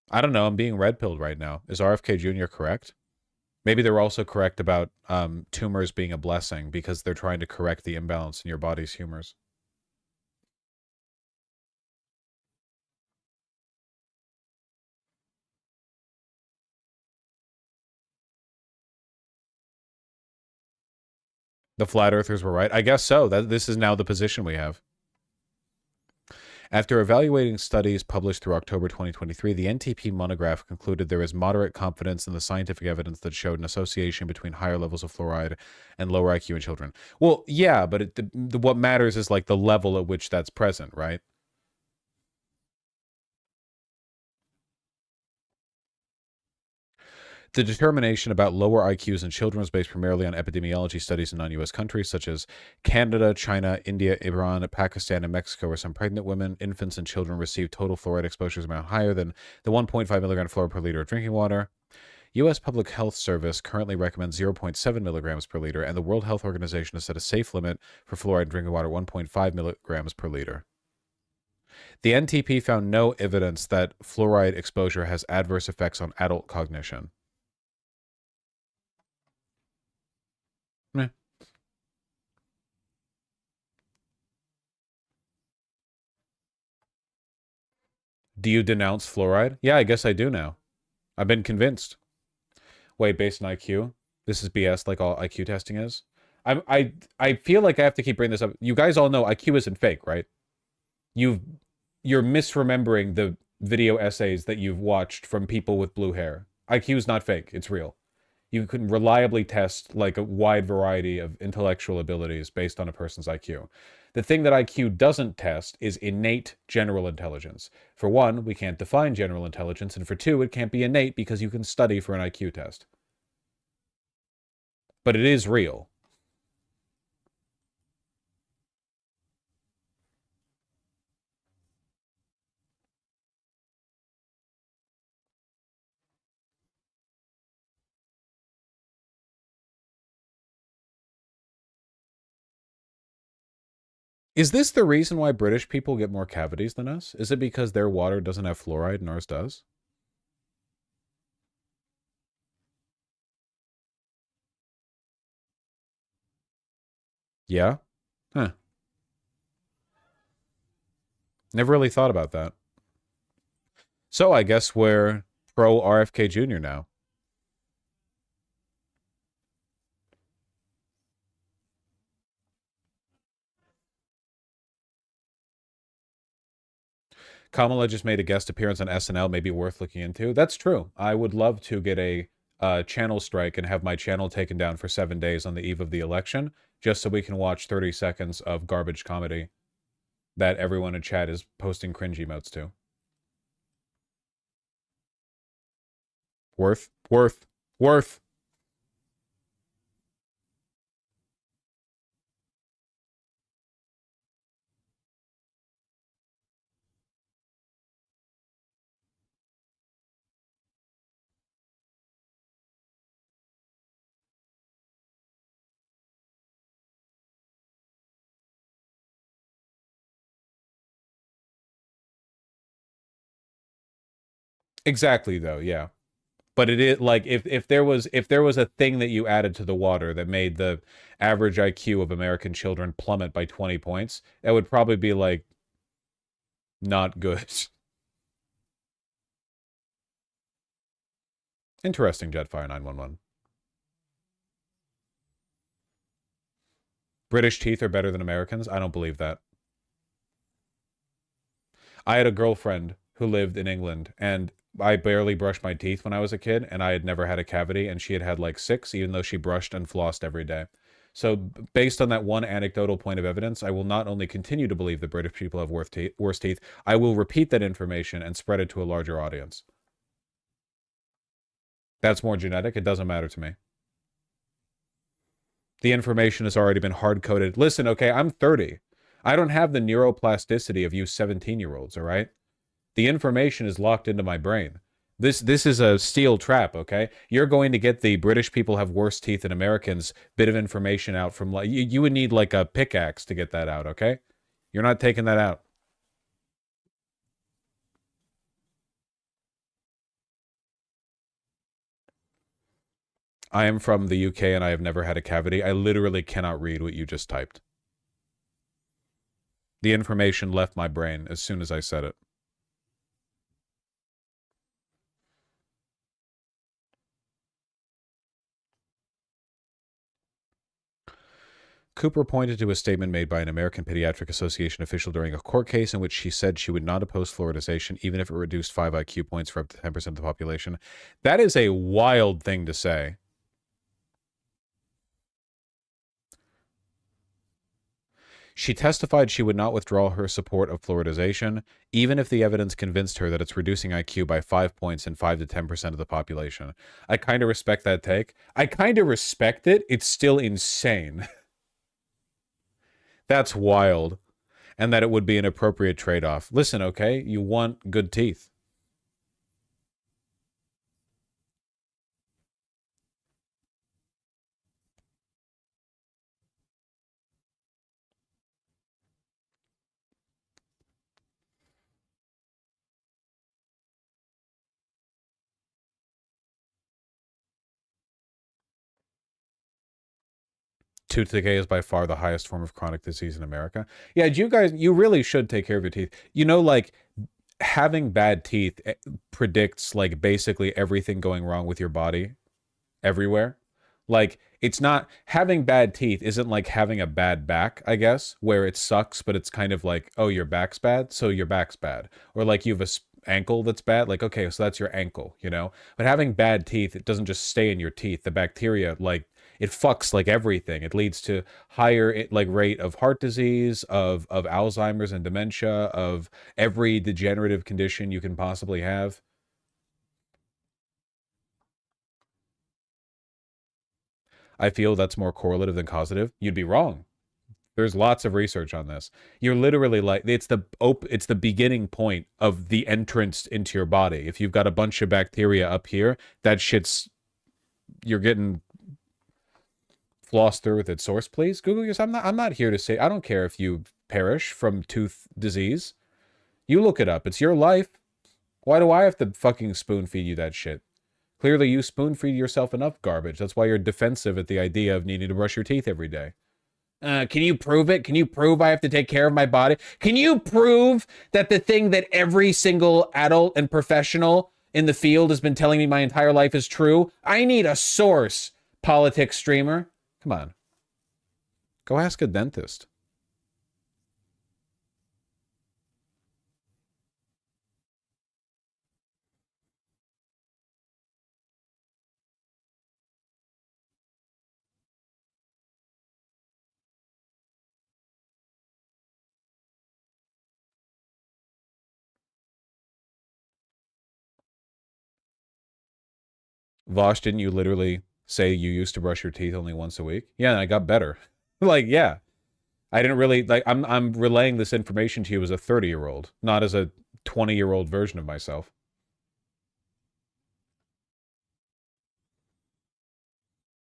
I don't know. I'm being red-pilled right now. Is RFK Jr. correct? Maybe they're also correct about tumors being a blessing because they're trying to correct the imbalance in your body's humors. The flat earthers were right. I guess so. This is now the position we have. After evaluating studies published through October 2023, the NTP monograph concluded there is moderate confidence in the scientific evidence that showed an association between higher levels of fluoride and lower IQ in children. Well, yeah, but what matters is like the level at which that's present, right? The determination about lower IQs in children was based primarily on epidemiology studies in non-U.S. countries such as Canada, China, India, Iran, Pakistan, and Mexico, where some pregnant women, infants, and children received total fluoride exposures amount higher than the 1.5 milligram fluoride per liter of drinking water. U.S. Public Health Service currently recommends 0.7 milligrams per liter, and the World Health Organization has set a safe limit for fluoride in drinking water, 1.5 milligrams per liter. The NTP found no evidence that fluoride exposure has adverse effects on adult cognition. Do you denounce fluoride? Yeah, I guess I do now. I've been convinced. Wait, based on IQ? This is BS like all IQ testing is? I feel like I have to keep bringing this up. You guys all know IQ isn't fake, right? You're misremembering the video essays that you've watched from people with blue hair. IQ is not fake. It's real. You can reliably test like a wide variety of intellectual abilities based on a person's IQ. The thing that IQ doesn't test is innate general intelligence. For one, we can't define general intelligence, and for two, it can't be innate because you can study for an IQ test. But it is real. Is this the reason why British people get more cavities than us? Is it because their water doesn't have fluoride and ours does? Yeah? Huh. Never really thought about that. So I guess we're pro RFK Jr. now. Kamala just made a guest appearance on SNL, maybe worth looking into. That's true. I would love to get a channel strike and have my channel taken down for 7 days on the eve of the election, just so we can watch 30 seconds of garbage comedy that everyone in chat is posting cringe emotes to. Worth. Exactly, though, yeah. But it is like if there was a thing that you added to the water that made the average IQ of American children plummet by 20 points, that would probably be like not good. Interesting, Jetfire 911. British teeth are better than Americans? I don't believe that. I had a girlfriend who lived in England, and I barely brushed my teeth when I was a kid, and I had never had a cavity, and she had had like 6, even though she brushed and flossed every day. So based on that one anecdotal point of evidence, I will not only continue to believe that British people have worse teeth, I will repeat that information and spread it to a larger audience. That's more genetic. It doesn't matter to me. The information has already been hard-coded. Listen, okay, I'm 30. I don't have the neuroplasticity of you 17-year-olds, all right? The information is locked into my brain. This is a steel trap, okay? You're going to get the British people have worse teeth than Americans bit of information out from, like, you would need like a pickaxe to get that out, okay? You're not taking that out. I am from the UK and I have never had a cavity. I literally cannot read what you just typed. The information left my brain as soon as I said it. Cooper pointed to a statement made by an American Pediatric Association official during a court case in which she said she would not oppose fluoridization even if it reduced 5 IQ points for up to 10% of the population. That is a wild thing to say. She testified she would not withdraw her support of fluoridization, even if the evidence convinced her that it's reducing IQ by 5 points in 5 to 10% of the population. I kind of respect that take. I kind of respect it. It's still insane. That's wild. And that it would be an appropriate trade-off. Listen, okay? You want good teeth. Tooth decay is by far the highest form of chronic disease in America. Yeah, you really should take care of your teeth. You know, like, having bad teeth predicts, like, basically everything going wrong with your body everywhere. Like, it's not, having bad teeth isn't like having a bad back, I guess, where it sucks, but it's kind of like, oh, your back's bad, so your back's bad. Or like you have a ankle that's bad, like, okay, so that's your ankle, you know? But having bad teeth, it doesn't just stay in your teeth. The bacteria, like, it fucks like everything. It leads to higher like rate of heart disease, of Alzheimer's and dementia, of every degenerative condition you can possibly have. I feel that's more correlative than causative. You'd be wrong. There's lots of research on this. You're literally like, it's the beginning point of the entrance into your body. If you've got a bunch of bacteria up here, that shit's, you're getting floss through with its source. Please Google yourself. I'm not here to say, I don't care if you perish from tooth disease. You look it up. It's your life. Why do I have to fucking spoon feed you that shit? Clearly you spoon feed yourself enough garbage. That's why you're defensive at the idea of needing to brush your teeth every day. Can you prove it? Can you prove I have to take care of my body? Can you prove that the thing that every single adult and professional in the field has been telling me my entire life is true? I need a source, politics streamer. Come on. Go ask a dentist. Vosh, didn't you literally say you used to brush your teeth only once a week? Yeah, and I got better. Like, yeah. I didn't really, like, I'm relaying this information to you as a 30-year-old, not as a 20-year-old version of myself.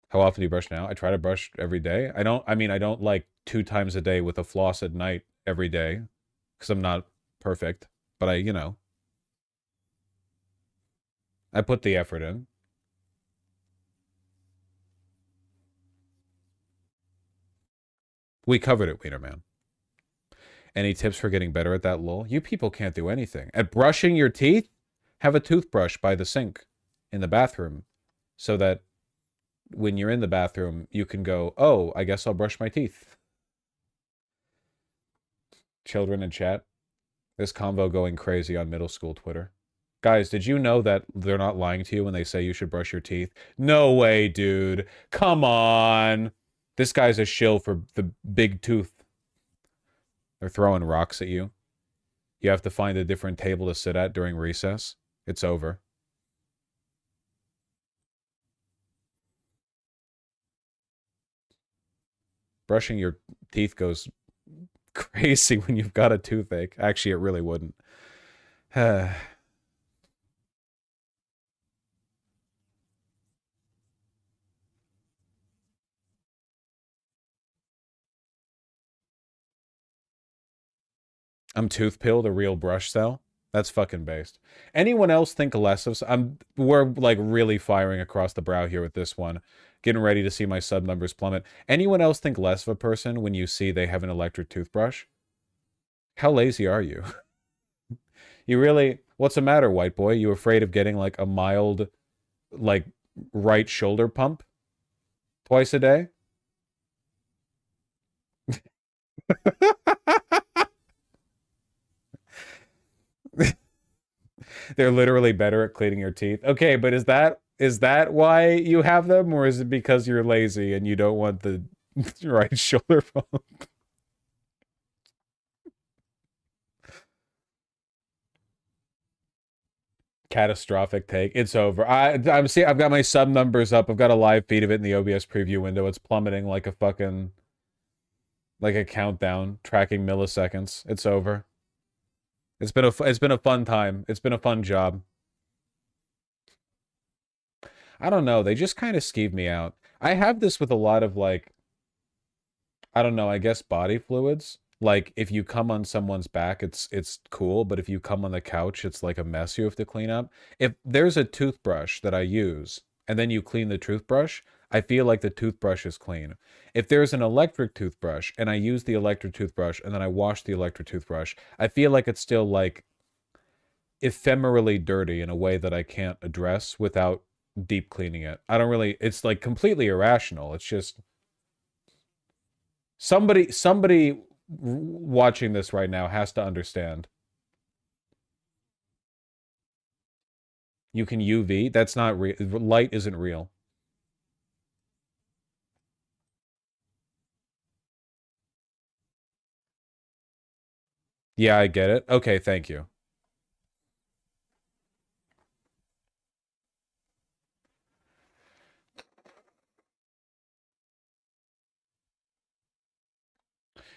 How often do you brush now? I try to brush every day. I don't like 2 times a day with a floss at night every day, because I'm not perfect, but I, you know. I put the effort in. We covered it, Wiener Man. Any tips for getting better at that, lol? You people can't do anything. At brushing your teeth, have a toothbrush by the sink in the bathroom so that when you're in the bathroom, you can go, oh, I guess I'll brush my teeth. Children in chat. This convo going crazy on middle school Twitter. Guys, did you know that they're not lying to you when they say you should brush your teeth? No way, dude. Come on. This guy's a shill for the big tooth. They're throwing rocks at you. You have to find a different table to sit at during recess. It's over. Brushing your teeth goes crazy when you've got a toothache. Actually, it really wouldn't. I'm toothpilled, a real brush cell. That's fucking based. Anyone else think less of... We're like really firing across the brow here with this one. Getting ready to see my sub numbers plummet. Anyone else think less of a person when you see they have an electric toothbrush? How lazy are you? You really... What's the matter, white boy? You afraid of getting like a mild, like, right shoulder pump? Twice a day? They're literally better at cleaning your teeth. Okay, but is that why you have them, or is it because you're lazy and you don't want the right shoulder pump? Catastrophic take. It's over. I've got my sub numbers up. I've got a live feed of it in the OBS preview window. It's plummeting like a fucking, like a countdown, tracking milliseconds. It's over. It's been a fun time. It's been a fun job. I don't know. They just kind of skeeve me out. I have this with a lot of, like, I don't know, I guess body fluids. Like, if you come on someone's back, it's cool, but if you come on the couch, it's like a mess you have to clean up. If there's a toothbrush that I use, and then you clean the toothbrush, I feel like the toothbrush is clean. If there's an electric toothbrush, and I use the electric toothbrush, and then I wash the electric toothbrush, I feel like it's still, like, ephemerally dirty in a way that I can't address without deep cleaning it. I don't really... It's, like, completely irrational. It's just... Somebody watching this right now has to understand. You can UV? That's not real. Light isn't real. Yeah, I get it. Okay, thank you.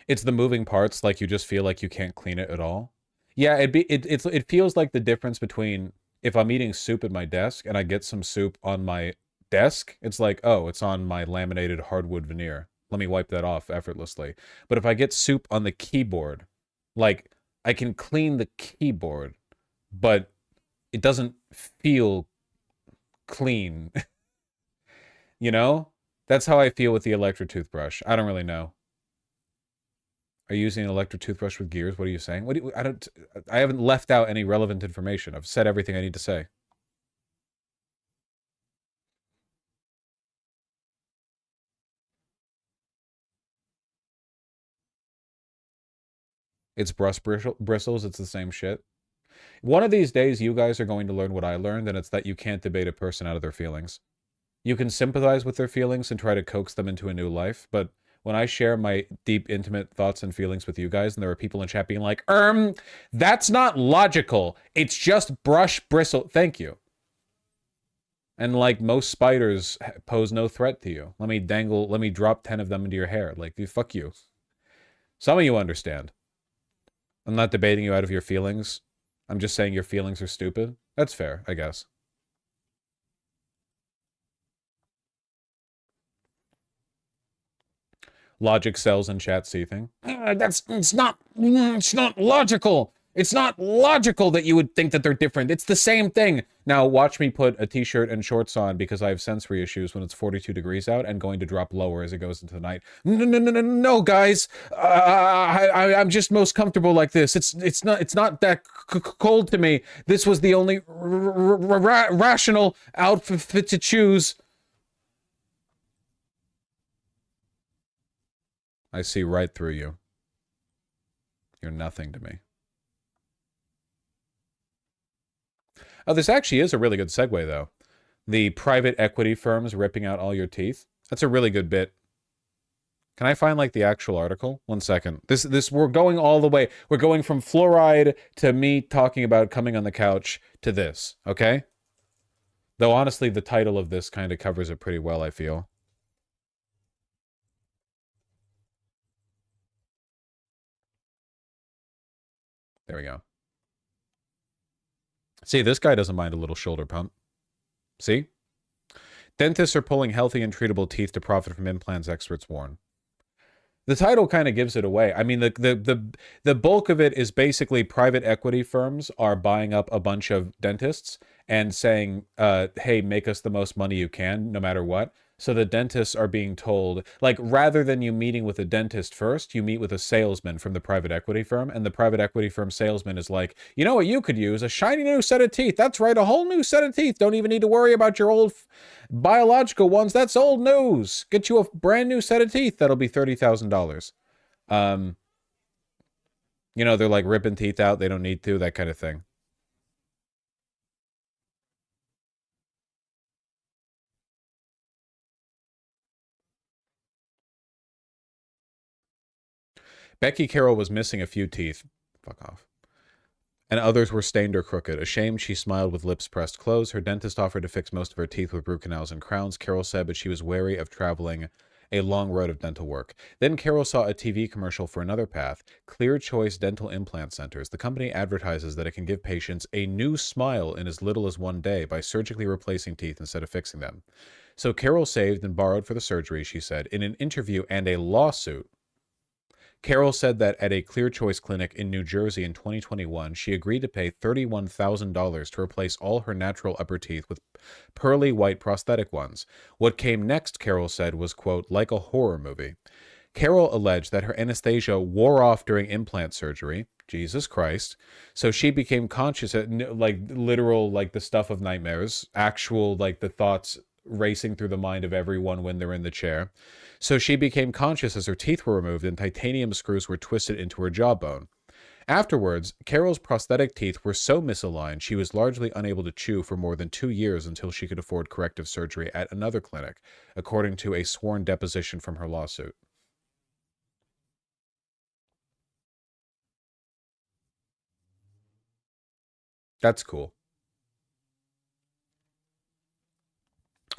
It's the moving parts, like you just feel like you can't clean it at all. Yeah, it feels like the difference between if I'm eating soup at my desk and I get some soup on my desk, it's like, oh, it's on my laminated hardwood veneer. Let me wipe that off effortlessly. But if I get soup on the keyboard, like, I can clean the keyboard, but it doesn't feel clean. You know? That's how I feel with the electric toothbrush. I don't really know. Are you using an electric toothbrush with gears? What are you saying? I haven't left out any relevant information. I've said everything I need to say. It's bristles. It's the same shit. One of these days, you guys are going to learn what I learned, and it's that you can't debate a person out of their feelings. You can sympathize with their feelings and try to coax them into a new life, but when I share my deep, intimate thoughts and feelings with you guys, and there are people in chat being like, that's not logical. It's just brush bristle. Thank you. And like most spiders pose no threat to you. Let me drop 10 of them into your hair. Like, fuck you. Some of you understand. I'm not debating you out of your feelings. I'm just saying your feelings are stupid. That's fair, I guess. Logic cells in chat seething. It's not logical. It's not logical that you would think that they're different. It's the same thing. Now, watch me put a t-shirt and shorts on because I have sensory issues when it's 42 degrees out and going to drop lower as it goes into the night. No, guys. I'm just most comfortable like this. It's not that cold to me. This was the only rational outfit to choose. I see right through you. You're nothing to me. Oh, this actually is a really good segue, though. The private equity firms ripping out all your teeth. That's a really good bit. Can I find, like, the actual article? 1 second. This, we're going all the way. We're going from fluoride to me talking about coming on the couch to this, okay? Though, honestly, the title of this kind of covers it pretty well, I feel. There we go. See, this guy doesn't mind a little shoulder pump. See? Dentists are pulling healthy and treatable teeth to profit from implants, experts warn. The title kind of gives it away. I mean, the bulk of it is basically private equity firms are buying up a bunch of dentists and saying, hey, make us the most money you can, no matter what. So the dentists are being told, like, rather than you meeting with a dentist first, you meet with a salesman from the private equity firm. And the private equity firm salesman is like, you know what you could use? A shiny new set of teeth. That's right, a whole new set of teeth. Don't even need to worry about your old biological ones. That's old news. Get you a brand new set of teeth. That'll be $30,000. You know, they're like ripping teeth out. They don't need to, that kind of thing. Becky Carroll was missing a few teeth. Fuck off. And others were stained or crooked. Ashamed, she smiled with lips pressed closed. Her dentist offered to fix most of her teeth with root canals and crowns, Carroll said, but she was wary of traveling a long road of dental work. Then Carroll saw a TV commercial for another path, Clear Choice Dental Implant Centers. The company advertises that it can give patients a new smile in as little as 1 day by surgically replacing teeth instead of fixing them. So Carroll saved and borrowed for the surgery, she said, in an interview and a lawsuit. Carroll said that at a Clear Choice clinic in New Jersey in 2021, she agreed to pay $31,000 to replace all her natural upper teeth with pearly white prosthetic ones. What came next, Carroll said, was, quote, like a horror movie. Carroll alleged that her anesthesia wore off during implant surgery. Jesus Christ. So she became conscious, like literal, like the stuff of nightmares, actual, like the thoughts racing through the mind of everyone when they're in the chair. So she became conscious as her teeth were removed and titanium screws were twisted into her jawbone. Afterwards, Carroll's prosthetic teeth were so misaligned she was largely unable to chew for more than 2 years until she could afford corrective surgery at another clinic, according to a sworn deposition from her lawsuit. That's cool.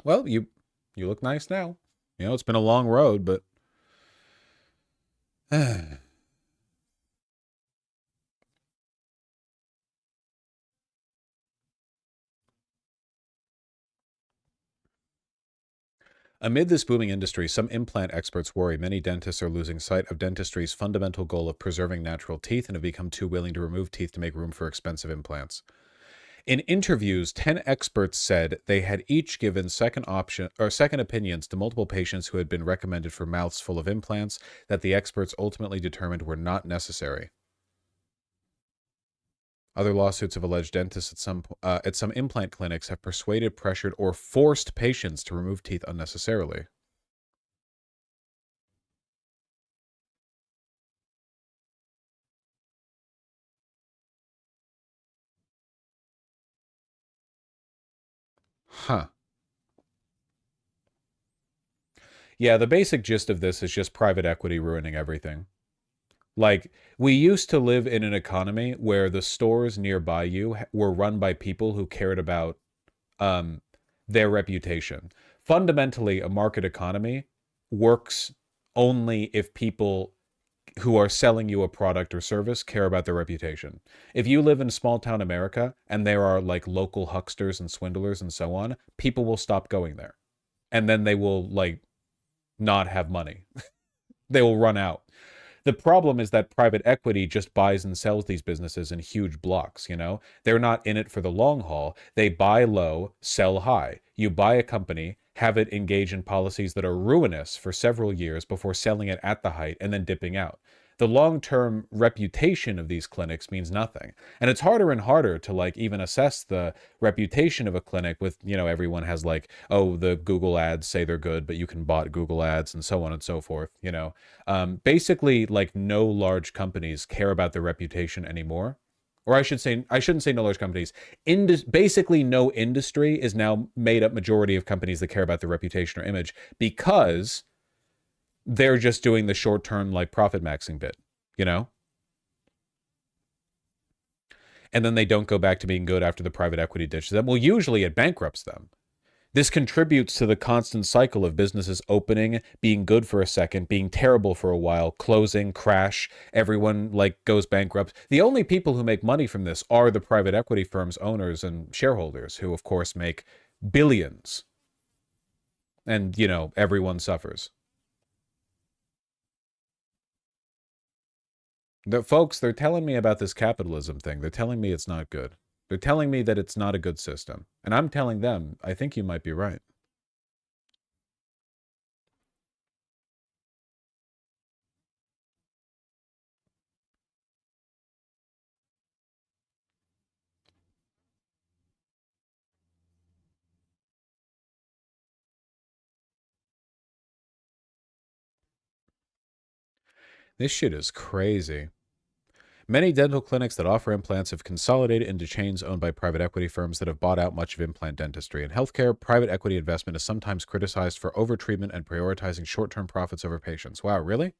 Well, you look nice now. You know, it's been a long road, but... Amid this booming industry, some implant experts worry many dentists are losing sight of dentistry's fundamental goal of preserving natural teeth and have become too willing to remove teeth to make room for expensive implants. In interviews, 10 experts said they had each given second opinions to multiple patients who had been recommended for mouths full of implants that the experts ultimately determined were not necessary. Other lawsuits of alleged dentists at some implant clinics have persuaded, pressured, or forced patients to remove teeth unnecessarily. Huh. Yeah, the basic gist of this is just private equity ruining everything. Like, we used to live in an economy where the stores nearby you were run by people who cared about their reputation. Fundamentally, a market economy works only if people who are selling you a product or service care about their reputation. If you live in small town America and there are like local hucksters and swindlers and so on, people will stop going there. And then they will like not have money. They will run out. The problem is that private equity just buys and sells these businesses in huge blocks, you know? They're not in it for the long haul. They buy low, sell high. You buy a company, have it engage in policies that are ruinous for several years before selling it at the height and then dipping out. The long-term reputation of these clinics means nothing. And it's harder and harder to like even assess the reputation of a clinic with, you know, everyone has like, oh, the Google ads say they're good, but you can bot Google ads and so on and so forth, you know. Basically, like no large companies care about their reputation anymore. Or I shouldn't say no large companies. Basically, no industry is now made up majority of companies that care about their reputation or image because they're just doing the short-term like profit maxing bit, you know? And then they don't go back to being good after the private equity ditches them. Well, usually it bankrupts them. This contributes to the constant cycle of businesses opening, being good for a second, being terrible for a while, closing, crash, everyone like goes bankrupt. The only people who make money from this are the private equity firms' owners and shareholders, who of course make billions. And, you know, everyone suffers. Folks, they're telling me about this capitalism thing. They're telling me it's not good. They're telling me that it's not a good system. And I'm telling them, I think you might be right. This shit is crazy. Many dental clinics that offer implants have consolidated into chains owned by private equity firms that have bought out much of implant dentistry. In healthcare, private equity investment is sometimes criticized for overtreatment and prioritizing short-term profits over patients. Wow, really?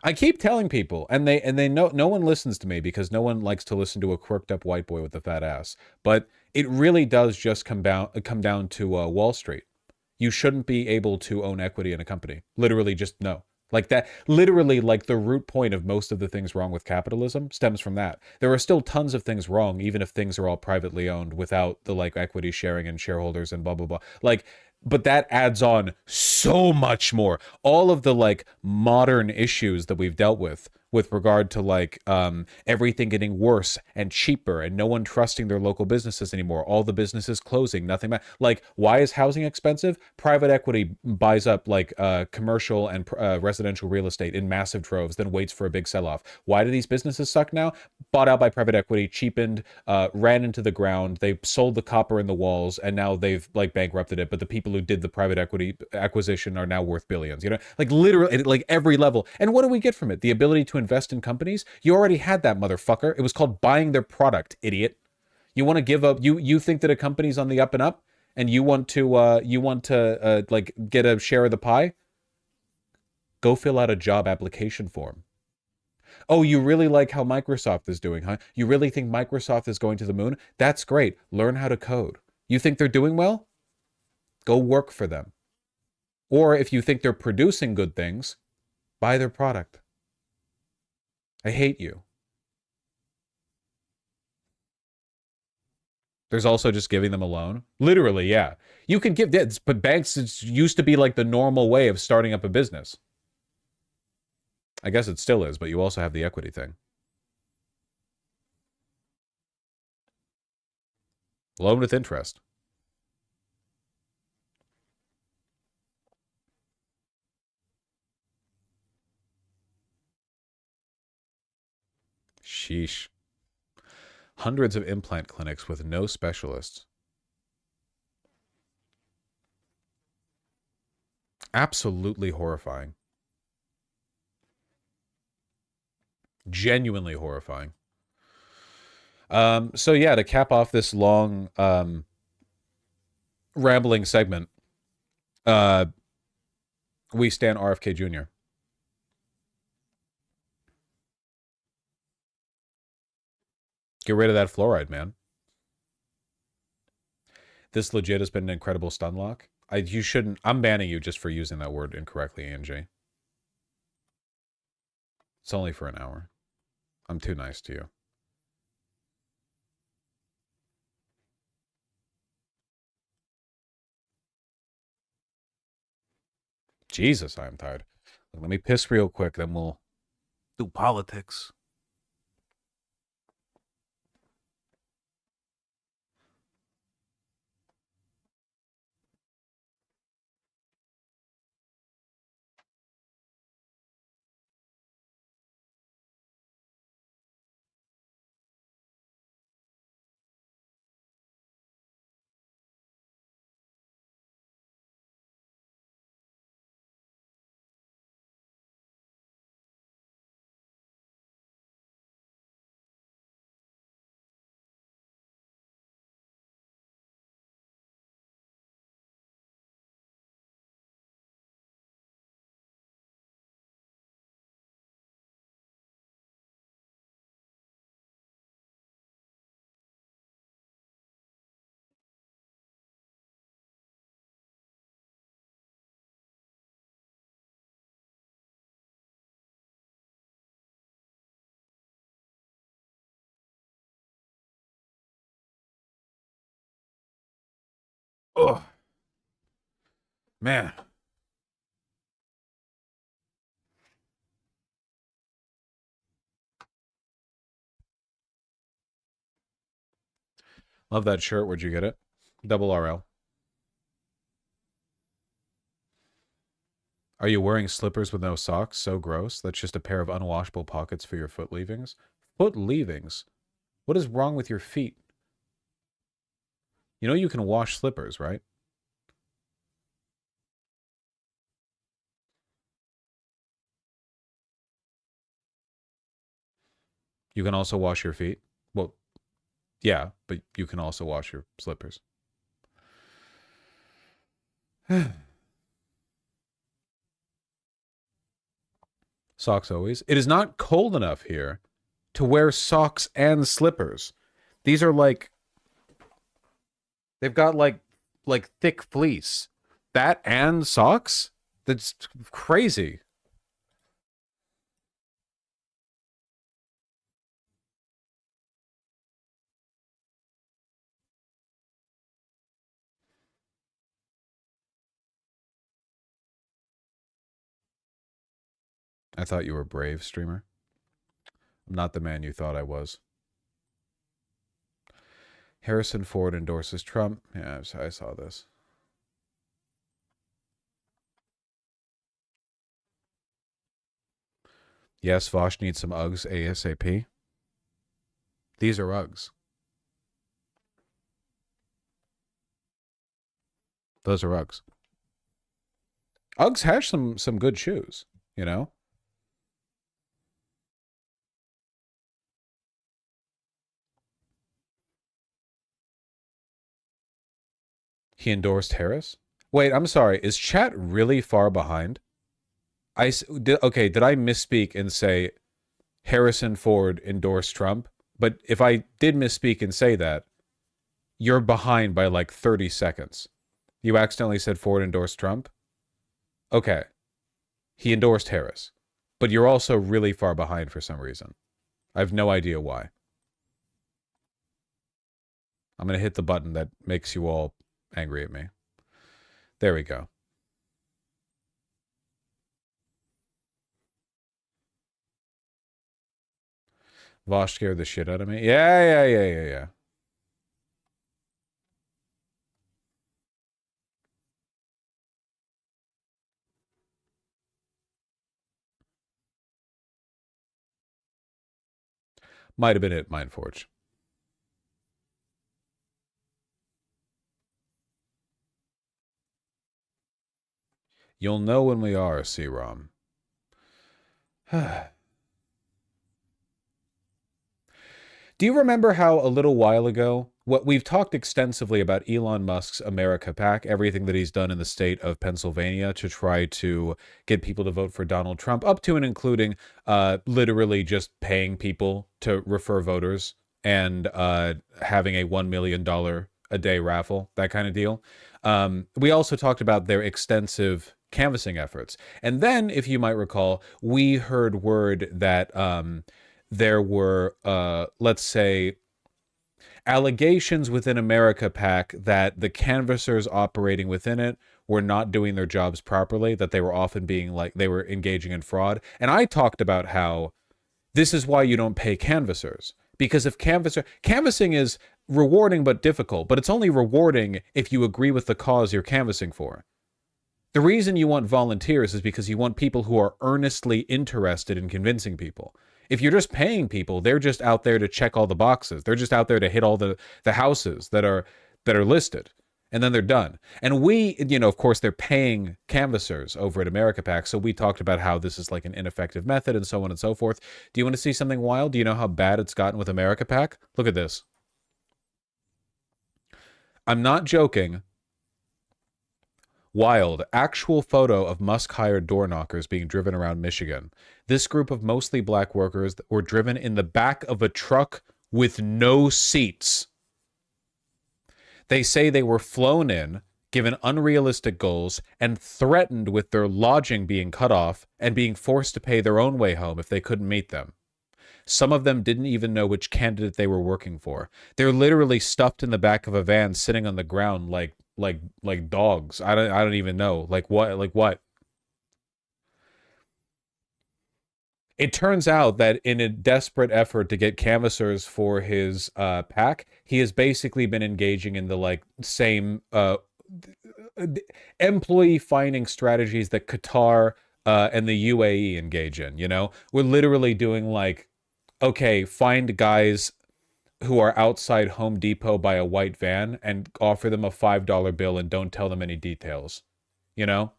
I keep telling people, and they know no one listens to me because no one likes to listen to a quirked up white boy with a fat ass. But it really does just come down to Wall Street. You shouldn't be able to own equity in a company. Literally, just no. Like that, literally, like the root point of most of the things wrong with capitalism stems from that. There are still tons of things wrong, even if things are all privately owned without the like equity sharing and shareholders and blah, blah, blah. Like, but that adds on so much more. All of the like modern issues that we've dealt with regard to like everything getting worse and cheaper and no one trusting their local businesses anymore, all the businesses closing, nothing like, why is housing expensive? Private equity buys up like commercial and residential real estate in massive troves, then waits for a big sell-off. Why do these businesses suck now? Bought out by private equity, cheapened, ran into the ground, they sold the copper in the walls, and now they've like bankrupted it, but the people who did the private equity acquisition are now worth billions, you know, like literally like every level. And what do we get from it? The ability to invest in companies? You already had that, motherfucker. It was called buying their product, idiot. You want to give up, you think that a company's on the up and up and you want to like get a share of the pie? Go fill out a job application form. Oh, you really like how Microsoft is doing, huh? You really think Microsoft is going to the moon? That's great. Learn how to code. You think they're doing well? Go work for them. Or if you think they're producing good things, buy their product. I hate you. There's also just giving them a loan. Literally, yeah. You can give this, but banks used to be like the normal way of starting up a business. I guess it still is, but you also have the equity thing. Loan with interest. Sheesh. Hundreds of implant clinics with no specialists. Absolutely horrifying. Genuinely horrifying. So yeah, to cap off this long rambling segment, we stand RFK Jr. Get rid of that fluoride, man. This legit has been an incredible stun lock. You shouldn't. I'm banning you just for using that word incorrectly, Angie. It's only for an hour. I'm too nice to you. Jesus, I am tired. Let me piss real quick, then we'll do politics. Oh, man. Love that shirt. Where'd you get it? Double RL. Are you wearing slippers with no socks? So gross. That's just a pair of unwashable pockets for your foot leavings. Foot leavings? What is wrong with your feet? You know you can wash slippers, right? You can also wash your feet. Well, yeah, but you can also wash your slippers. Socks always. It is not cold enough here to wear socks and slippers. These are like, they've got like thick fleece. That and socks? That's crazy. I thought you were brave, streamer. I'm not the man you thought I was. Harrison Ford endorses Trump. Yeah, I saw this. Yes, Vosh needs some Uggs ASAP. These are Uggs. Those are Uggs. Uggs has some good shoes, you know? He endorsed Harris? Wait, I'm sorry. Is chat really far behind? Okay, did I misspeak and say Harrison Ford endorsed Trump? But if I did misspeak and say that, you're behind by like 30 seconds. You accidentally said Ford endorsed Trump? Okay. He endorsed Harris. But you're also really far behind for some reason. I have no idea why. I'm going to hit the button that makes you all angry at me. There we go. Vosh scared the shit out of me. Yeah. Might have been it, Mindforge. You'll know when we are, C-ROM. Do you remember how a little while ago, we've talked extensively about Elon Musk's America PAC, everything that he's done in the state of Pennsylvania to try to get people to vote for Donald Trump, up to and including literally just paying people to refer voters and having a $1 million a day raffle, that kind of deal. We also talked about their extensive canvassing efforts. And then, if you might recall, we heard word that there were, let's say, allegations within America PAC that the canvassers operating within it were not doing their jobs properly, that they were often being like, they were engaging in fraud. And I talked about how this is why you don't pay canvassers. Because if canvassing is rewarding but difficult, but it's only rewarding if you agree with the cause you're canvassing for. The reason you want volunteers is because you want people who are earnestly interested in convincing people. If you're just paying people, they're just out there to check all the boxes. They're just out there to hit all the houses that are listed, and then they're done. And we, you know, of course, they're paying canvassers over at America PAC, so we talked about how this is like an ineffective method and so on and so forth. Do you want to see something wild? Do you know how bad it's gotten with America PAC? Look at this. I'm not joking. Wild, actual photo of Musk-hired door knockers being driven around Michigan. This group of mostly black workers were driven in the back of a truck with no seats. They say they were flown in, given unrealistic goals, and threatened with their lodging being cut off and being forced to pay their own way home if they couldn't meet them. Some of them didn't even know which candidate they were working for. They're literally stuffed in the back of a van, sitting on the ground like dogs. I don't even know. Like what? It turns out that in a desperate effort to get canvassers for his PAC, he has basically been engaging in the like same employee finding strategies that Qatar and the UAE engage in. You know, we're literally doing like, okay, find guys who are outside Home Depot by a white van and offer them a $5 bill and don't tell them any details, you know?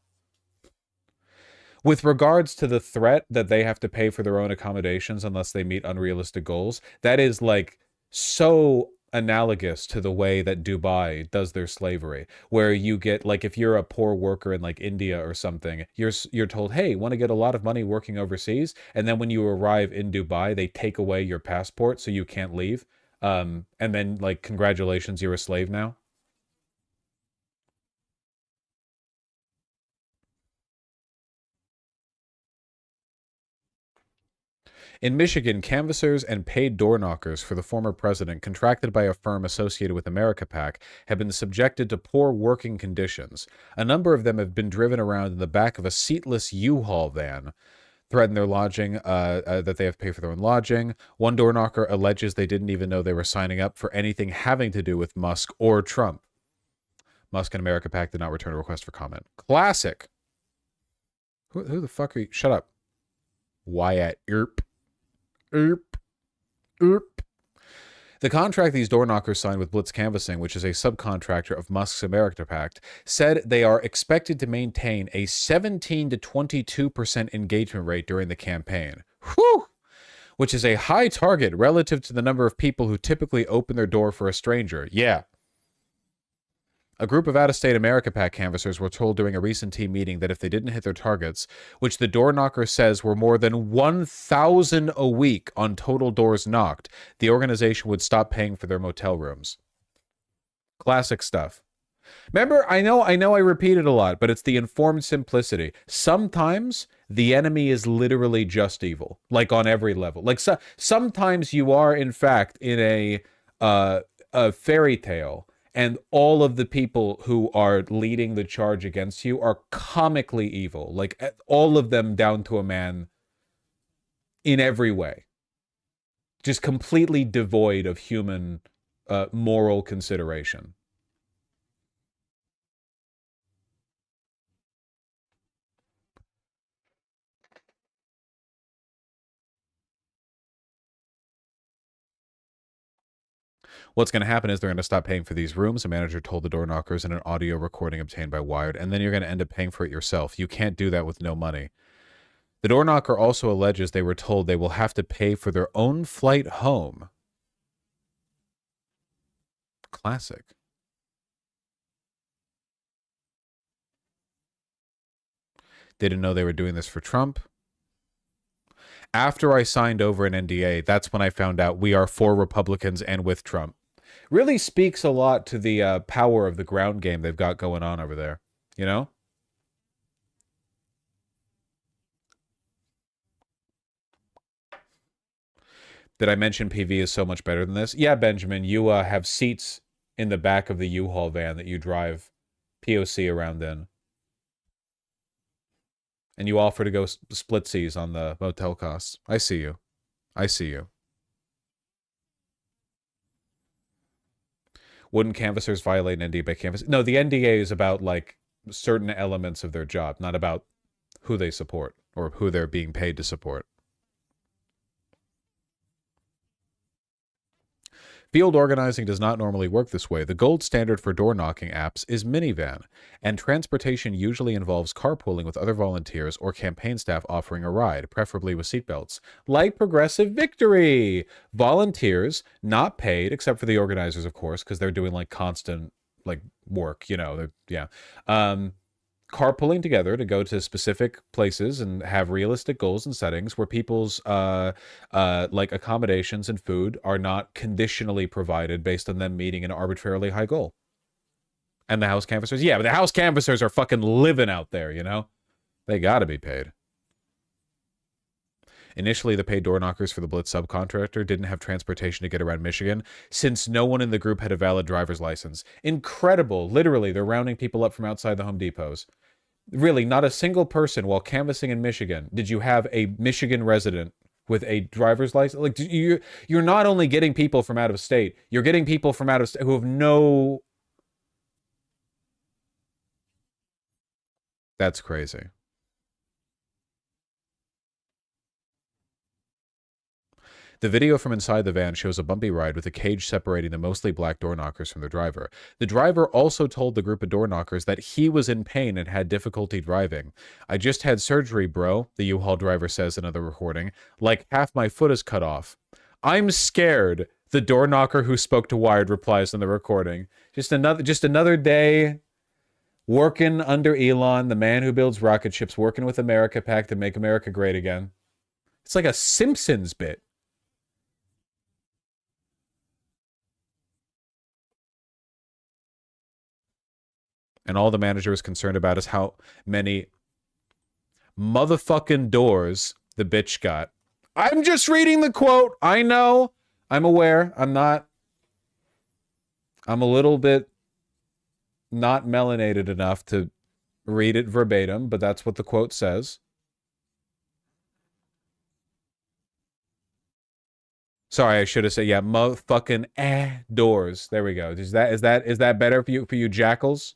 With regards to the threat that they have to pay for their own accommodations unless they meet unrealistic goals, that is like so analogous to the way that Dubai does their slavery, where you get like, if you're a poor worker in like India or something, you're told, hey, want to get a lot of money working overseas? And then when you arrive in Dubai, they take away your passport so you can't leave. And then, like, congratulations, you're a slave now. In Michigan, canvassers and paid door knockers for the former president, contracted by a firm associated with America PAC, have been subjected to poor working conditions. A number of them have been driven around in the back of a seatless U-Haul van, threaten their lodging, that they have to pay for their own lodging. One door knocker alleges they didn't even know they were signing up for anything having to do with Musk or Trump. Musk and America PAC did not return a request for comment. Classic. Who the fuck are you? Shut up. Wyatt Earp. The contract these door knockers signed with Blitz Canvassing, which is a subcontractor of Musk's America PAC, said they are expected to maintain a 17 to 22% engagement rate during the campaign. Whew! Which is a high target relative to the number of people who typically open their door for a stranger. Yeah. A group of out-of-state America PAC canvassers were told during a recent team meeting that if they didn't hit their targets, which the door knocker says were more than 1,000 a week on total doors knocked, the organization would stop paying for their motel rooms. Classic stuff. Remember, I know I repeat it a lot, but it's the informed simplicity. Sometimes the enemy is literally just evil, like on every level. Like sometimes you are, in fact, in a fairy tale, and all of the people who are leading the charge against you are comically evil. Like, all of them down to a man in every way. Just completely devoid of human moral consideration. What's going to happen is they're going to stop paying for these rooms, a manager told the door knockers in an audio recording obtained by Wired, and then you're going to end up paying for it yourself. You can't do that with no money. The door knocker also alleges they were told they will have to pay for their own flight home. Classic. They didn't know they were doing this for Trump. After I signed over an NDA, that's when I found out we are for Republicans and with Trump. Really speaks a lot to the power of the ground game they've got going on over there, you know? Did I mention PV is so much better than this? Yeah, Benjamin, you have seats in the back of the U-Haul van that you drive POC around in. And you offer to go splitsies on the motel costs. I see you. I see you. Wouldn't canvassers violate an NDA by canvassing? No, the NDA is about, like, certain elements of their job, not about who they support or who they're being paid to support. Field organizing does not normally work this way. The gold standard for door knocking apps is Minivan, and transportation usually involves carpooling with other volunteers or campaign staff offering a ride, preferably with seatbelts. Like Progressive Victory! Volunteers, not paid, except for the organizers, of course, because they're doing, like, constant, like, work, you know, yeah. Carpooling together to go to specific places and have realistic goals and settings where people's like accommodations and food are not conditionally provided based on them meeting an arbitrarily high goal. And the house canvassers, yeah, but the house canvassers are fucking living out there, you know? They gotta be paid. Initially, the paid door knockers for the Blitz subcontractor didn't have transportation to get around Michigan since no one in the group had a valid driver's license. Incredible. Literally, they're rounding people up from outside the Home Depots. Really, not a single person while canvassing in Michigan did you have a Michigan resident with a driver's license. Like, you're not only getting people from out of state, you're getting people from out of state who have no... That's crazy. The video from inside the van shows a bumpy ride with a cage separating the mostly black door knockers from the driver. The driver also told the group of door knockers that he was in pain and had difficulty driving. "I just had surgery, bro," the U-Haul driver says in another recording. "Like half my foot is cut off." "I'm scared," the door knocker who spoke to Wired replies in the recording. Just another day working under Elon, the man who builds rocket ships, working with America Pac to make America great again. It's like a Simpsons bit. And all the manager is concerned about is how many motherfucking doors the bitch got. I'm just reading the quote. I know. I'm aware. I'm a little bit not melanated enough to read it verbatim, but that's what the quote says. Sorry, I should have said, yeah, motherfucking doors. There we go. Is that better for you jackals?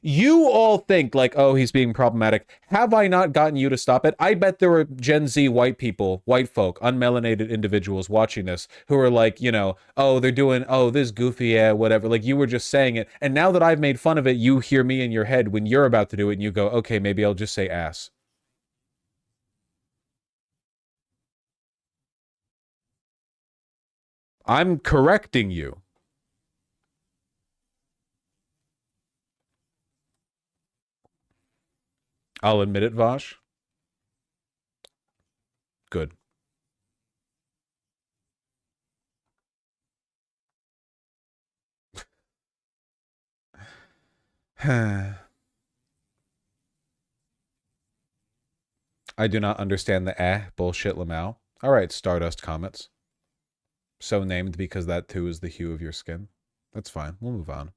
You all think like, oh, he's being problematic. Have I not gotten you to stop it? I bet there were Gen Z white people, white folk, unmelanated individuals watching this who are like, you know, oh, they're doing, oh, this goofy, whatever. Like, you were just saying it. And now that I've made fun of it, you hear me in your head when you're about to do it and you go, okay, maybe I'll just say ass. I'm correcting you. I'll admit it, Vosh. Good. I do not understand the bullshit, Lamau. All right, Stardust Comets. So named because that too is the hue of your skin. That's fine. We'll move on.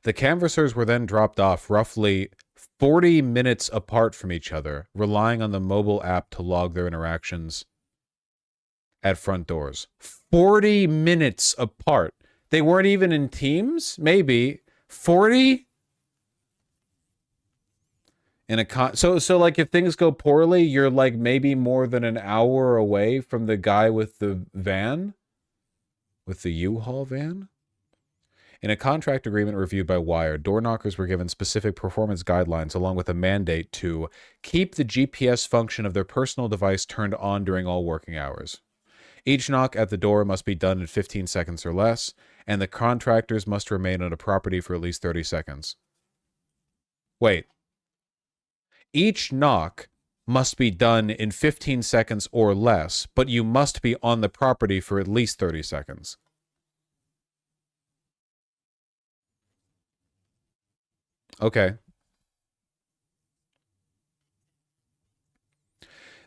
The canvassers were then dropped off roughly 40 minutes apart from each other, relying on the mobile app to log their interactions at front doors. 40 minutes apart. They weren't even in teams? Maybe. 40? In a so like if things go poorly, you're like maybe more than an hour away from the guy with the van? With the U-Haul van? In a contract agreement reviewed by Wired, door knockers were given specific performance guidelines along with a mandate to keep the GPS function of their personal device turned on during all working hours. Each knock at the door must be done in 15 seconds or less, and the contractors must remain on a property for at least 30 seconds. Wait. Each knock must be done in 15 seconds or less, but you must be on the property for at least 30 seconds. Okay.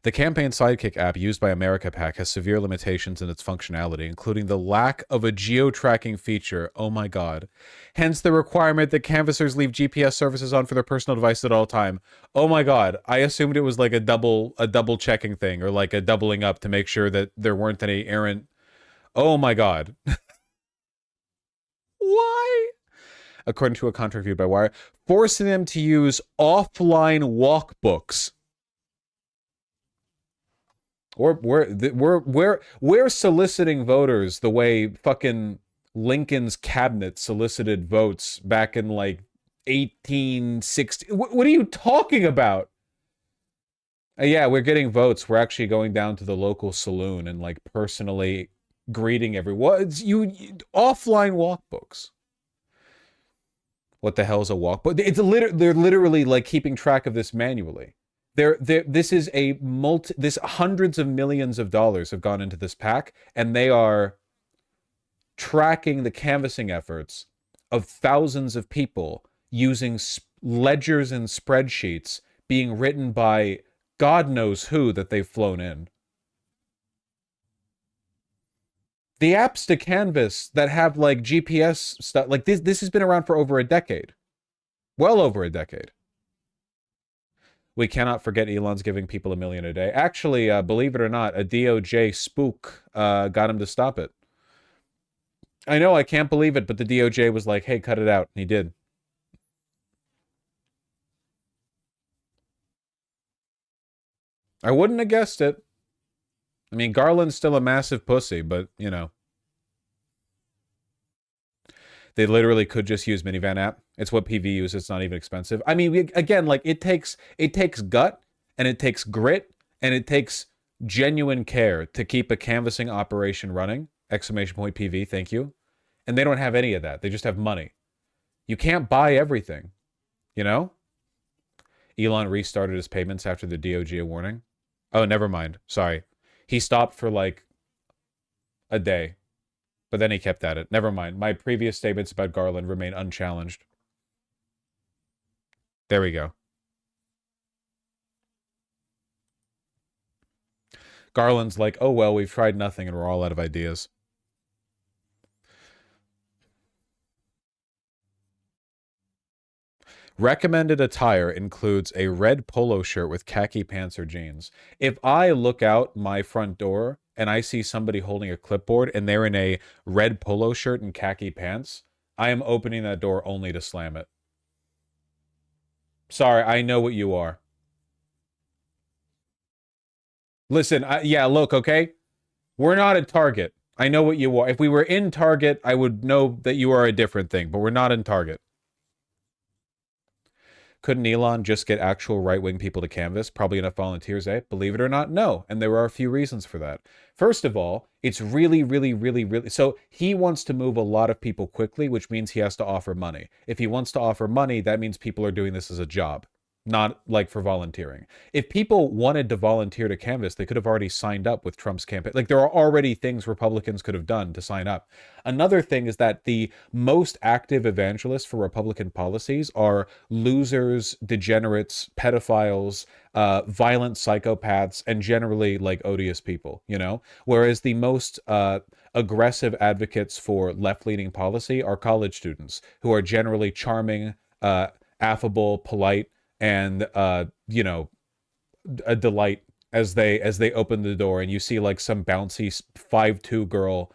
The Campaign Sidekick app used by America Pack has severe limitations in its functionality, including the lack of a geo-tracking feature. Oh my god. Hence the requirement that canvassers leave GPS services on for their personal device at all time. Oh my god. I assumed it was like a double checking thing, or like a doubling up to make sure that there weren't any errant... Oh my god. Why? According to a contract viewed by Wire, forcing them to use offline walkbooks. Or we're soliciting voters the way fucking Lincoln's cabinet solicited votes back in like 1860. What are you talking about? Yeah, we're getting votes. We're actually going down to the local saloon and like personally greeting everyone. You offline walkbooks. What the hell is a walkbook? They're literally like keeping track of this manually. This is hundreds of millions of dollars have gone into this pack, and they are tracking the canvassing efforts of thousands of people using ledgers and spreadsheets being written by God knows who that they've flown in. The apps to canvass that have like GPS stuff, like this has been around for over a decade. Well over a decade. We cannot forget Elon's giving people $1 million a day. Actually, believe it or not, a DOJ spook got him to stop it. I know, I can't believe it, but the DOJ was like, hey, cut it out. And he did. I wouldn't have guessed it. I mean, Garland's still a massive pussy, but, you know. They literally could just use Minivan app. It's what PV uses. It's not even expensive. I mean, again, like it takes gut, and it takes grit, and it takes genuine care to keep a canvassing operation running. Exclamation point PV, thank you. And they don't have any of that. They just have money. You can't buy everything, you know? Elon restarted his payments after the DOJ warning. Oh, never mind. Sorry. He stopped for like a day. But then he kept at it. Never mind. My previous statements about Garland remain unchallenged. There we go. Garland's like, oh, well, we've tried nothing and we're all out of ideas. Recommended attire includes a red polo shirt with khaki pants or jeans. If I look out my front door and I see somebody holding a clipboard and they're in a red polo shirt and khaki pants, I am opening that door only to slam it. Sorry, I know what you are. Listen, yeah, look, okay? We're not at Target. I know what you are. If we were in Target, I would know that you are a different thing, but we're not in Target. Couldn't Elon just get actual right-wing people to canvass? Probably enough volunteers, eh? Believe it or not, no. And there are a few reasons for that. First of all, it's really... So he wants to move a lot of people quickly, which means he has to offer money. If he wants to offer money, that means people are doing this as a job, not like for volunteering. If people wanted to volunteer to canvass, they could have already signed up with Trump's campaign. Like, there are already things Republicans could have done to sign up. Another thing is that the most active evangelists for Republican policies are losers, degenerates, pedophiles, violent psychopaths, and generally like odious people, you know? Whereas the most aggressive advocates for left-leaning policy are college students who are generally charming, affable, polite, and you know, a delight as they open the door and you see like some bouncy 5'2" girl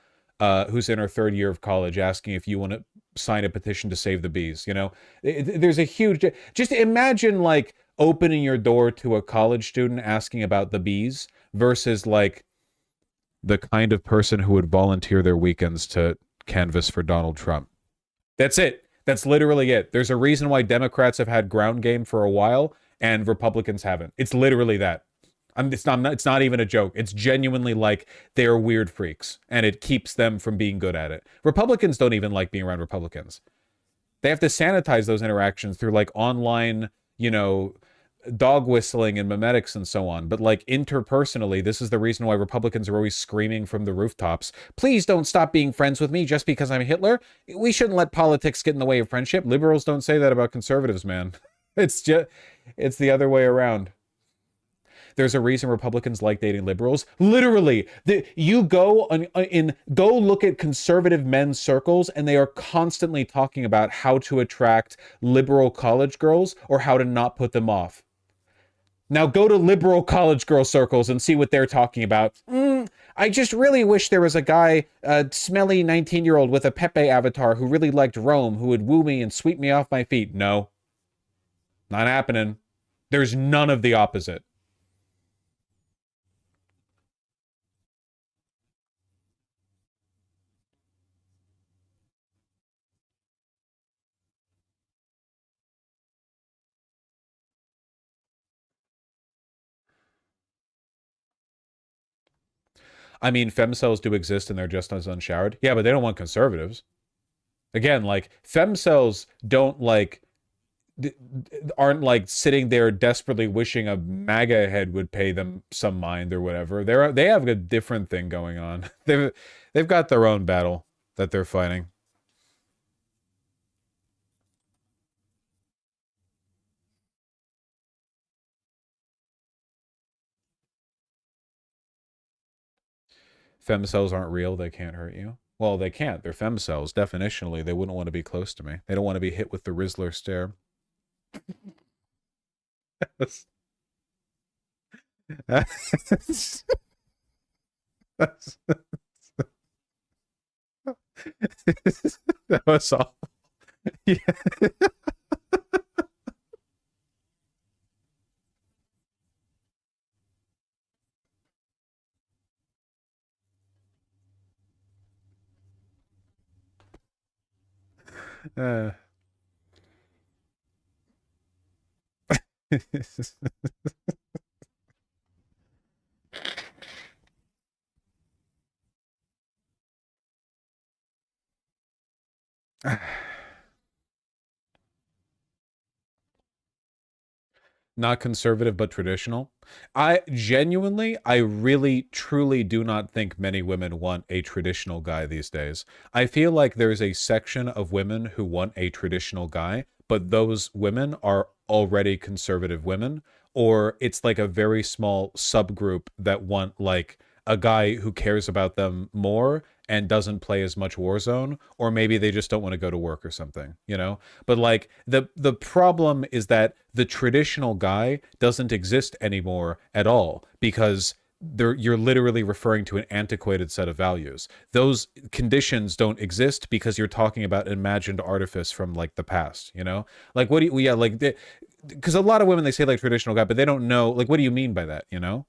who's in her third year of college asking if you want to sign a petition to save the bees. You know, there's a huge... Just imagine like opening your door to a college student asking about the bees versus like the kind of person who would volunteer their weekends to canvass for Donald Trump. That's it. That's literally it. There's a reason why Democrats have had ground game for a while and Republicans haven't. It's literally that. It's not even a joke. It's genuinely like they're weird freaks and it keeps them from being good at it. Republicans don't even like being around Republicans. They have to sanitize those interactions through like online, you know, dog whistling and memetics and so on. But like interpersonally, this is the reason why Republicans are always screaming from the rooftops, please don't stop being friends with me just because I'm Hitler. We shouldn't let politics get in the way of friendship. Liberals don't say that about conservatives, man. It's the other way around. There's a reason Republicans like dating liberals. Literally, you go go look at conservative men's circles, and they are constantly talking about how to attract liberal college girls or how to not put them off. Now go to liberal college girl circles and see what they're talking about. I just really wish there was a guy, a smelly 19-year-old with a Pepe avatar who really liked Rome, who would woo me and sweep me off my feet. No. Not happening. There's none of the opposite. I mean, femcells do exist and they're just as unshowered. Yeah, but they don't want conservatives. Again, like, femcells don't, like, aren't, like, sitting there desperately wishing a MAGA head would pay them some mind or whatever. They have a different thing going on. They've got their own battle that they're fighting. Femcells aren't real. They can't hurt you. Well, they can't. They're femcells. Definitionally, they wouldn't want to be close to me. They don't want to be hit with the Rizzler stare. That was awful. Yeah. Not conservative, but traditional. I really, truly do not think many women want a traditional guy these days. I feel like there's a section of women who want a traditional guy, but those women are already conservative women, or it's like a very small subgroup that want like a guy who cares about them more and doesn't play as much Warzone, or maybe they just don't want to go to work or something, you know? But like the problem is that the traditional guy doesn't exist anymore at all, because you're literally referring to an antiquated set of values. Those conditions don't exist because you're talking about imagined artifice from like the past, you know? Like what do you, yeah, like, because a lot of women, they say like traditional guy, but they don't know, like, what do you mean by that, you know?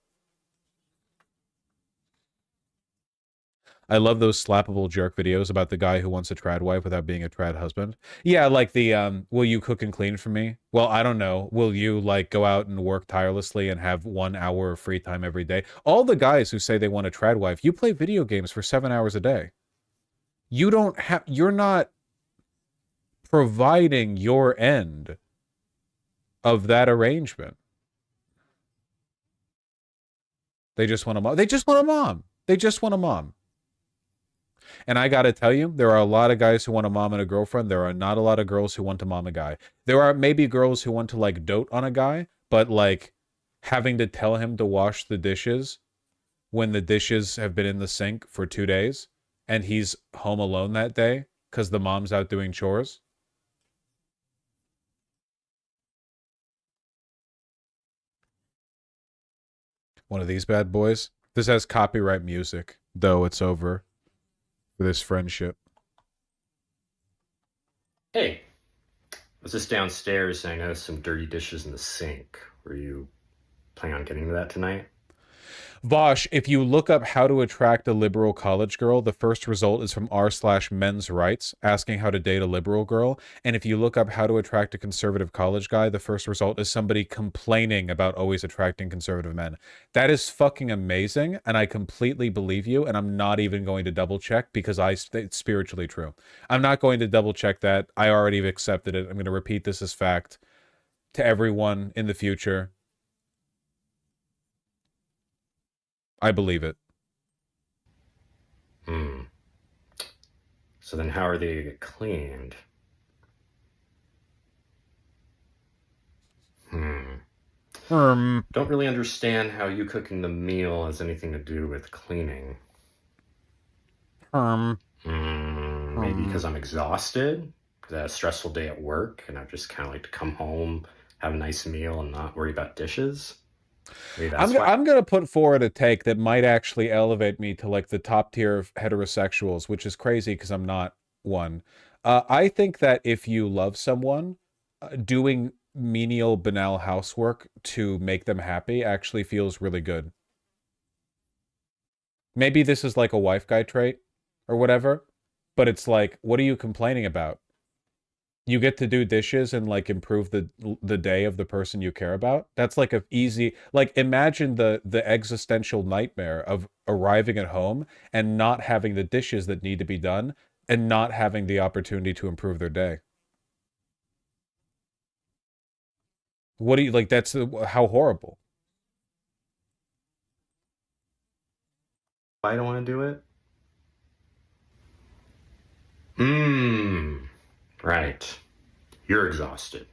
I love those slappable jerk videos about the guy who wants a trad wife without being a trad husband. Yeah, like the, will you cook and clean for me? Well, I don't know. Will you, like, go out and work tirelessly and have 1 hour of free time every day? All the guys who say they want a trad wife, you play video games for 7 hours a day. You're not providing your end of that arrangement. They just want a mom. They just want a mom. They just want a mom. And I gotta tell you, there are a lot of guys who want a mom and a girlfriend. There are not a lot of girls who want to mom a guy. There are maybe girls who want to like dote on a guy, but like having to tell him to wash the dishes when the dishes have been in the sink for 2 days and he's home alone that day because the mom's out doing chores. One of these bad boys. This has copyright music, though it's over for this friendship. Hey, I was just downstairs and I noticed some dirty dishes in the sink. Were you planning on getting to that tonight? Vosh, if you look up how to attract a liberal college girl, the first result is from r/men's rights, asking how to date a liberal girl. And if you look up how to attract a conservative college guy, the first result is somebody complaining about always attracting conservative men. That is fucking amazing, and I completely believe you, and I'm not even going to double check because it's spiritually true. I'm not going to double check that. I already have accepted it. I'm going to repeat this as fact. to everyone in the future. I believe it. So then how are they get cleaned? Don't really understand how you cooking the meal has anything to do with cleaning. Maybe because I'm exhausted, because I had a stressful day at work, and I just kind of like to come home, have a nice meal, and not worry about dishes. Maybe that's why. I'm gonna put forward a take that might actually elevate me to like the top tier of heterosexuals, which is crazy because I'm not one. I think that if you love someone, doing menial, banal housework to make them happy actually feels really good. Maybe this is like a wife guy trait or whatever, but it's like, what are you complaining about? You get to do dishes and like improve the day of the person you care about. That's like a easy, like imagine the existential nightmare of arriving at home and not having the dishes that need to be done and not having the opportunity to improve their day. What do you like? That's how horrible. I don't want to do it. Right. You're exhausted.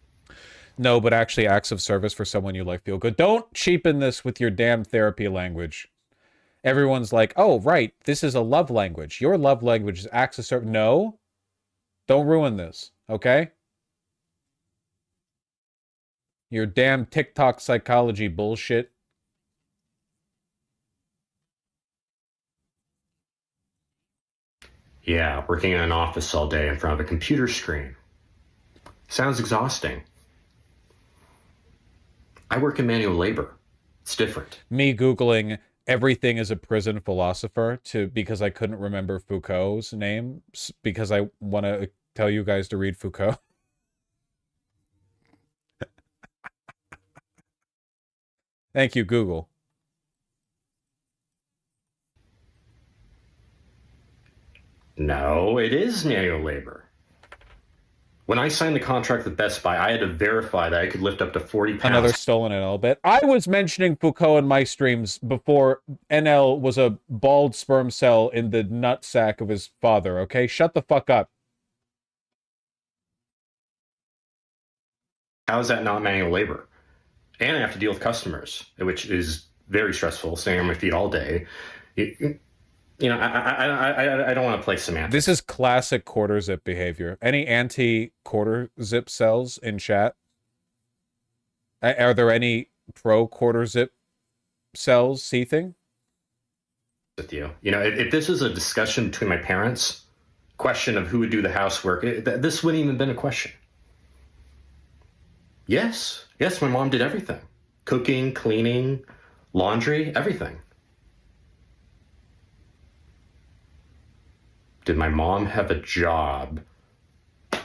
No, but actually acts of service for someone you like feel good. Don't cheapen this with your damn therapy language. Everyone's like, oh, right, this is a love language. Your love language is acts of service. No, don't ruin this, okay? Your damn TikTok psychology bullshit. Yeah, working in an office all day in front of a computer screen. Sounds exhausting. I work in manual labor. It's different. Me Googling everything is a prison philosopher because I couldn't remember Foucault's name because I want to tell you guys to read Foucault. Thank you, Google. No, it is manual labor. When I signed the contract with Best Buy, I had to verify that I could lift up to 40 pounds. Another stolen NL bit. I was mentioning Foucault in my streams before NL was a bald sperm cell in the nutsack of his father, okay? Shut the fuck up. How is that not manual labor? And I have to deal with customers, which is very stressful, staying on my feet all day. You know, I don't want to play semantics. This is classic quarter zip behavior. Any anti-quarter zip cells in chat? Are there any pro quarter zip cells seething? With you, you know, if this was a discussion between my parents, question of who would do the housework, this wouldn't even been a question. Yes, my mom did everything: cooking, cleaning, laundry, everything. Did my mom have a job?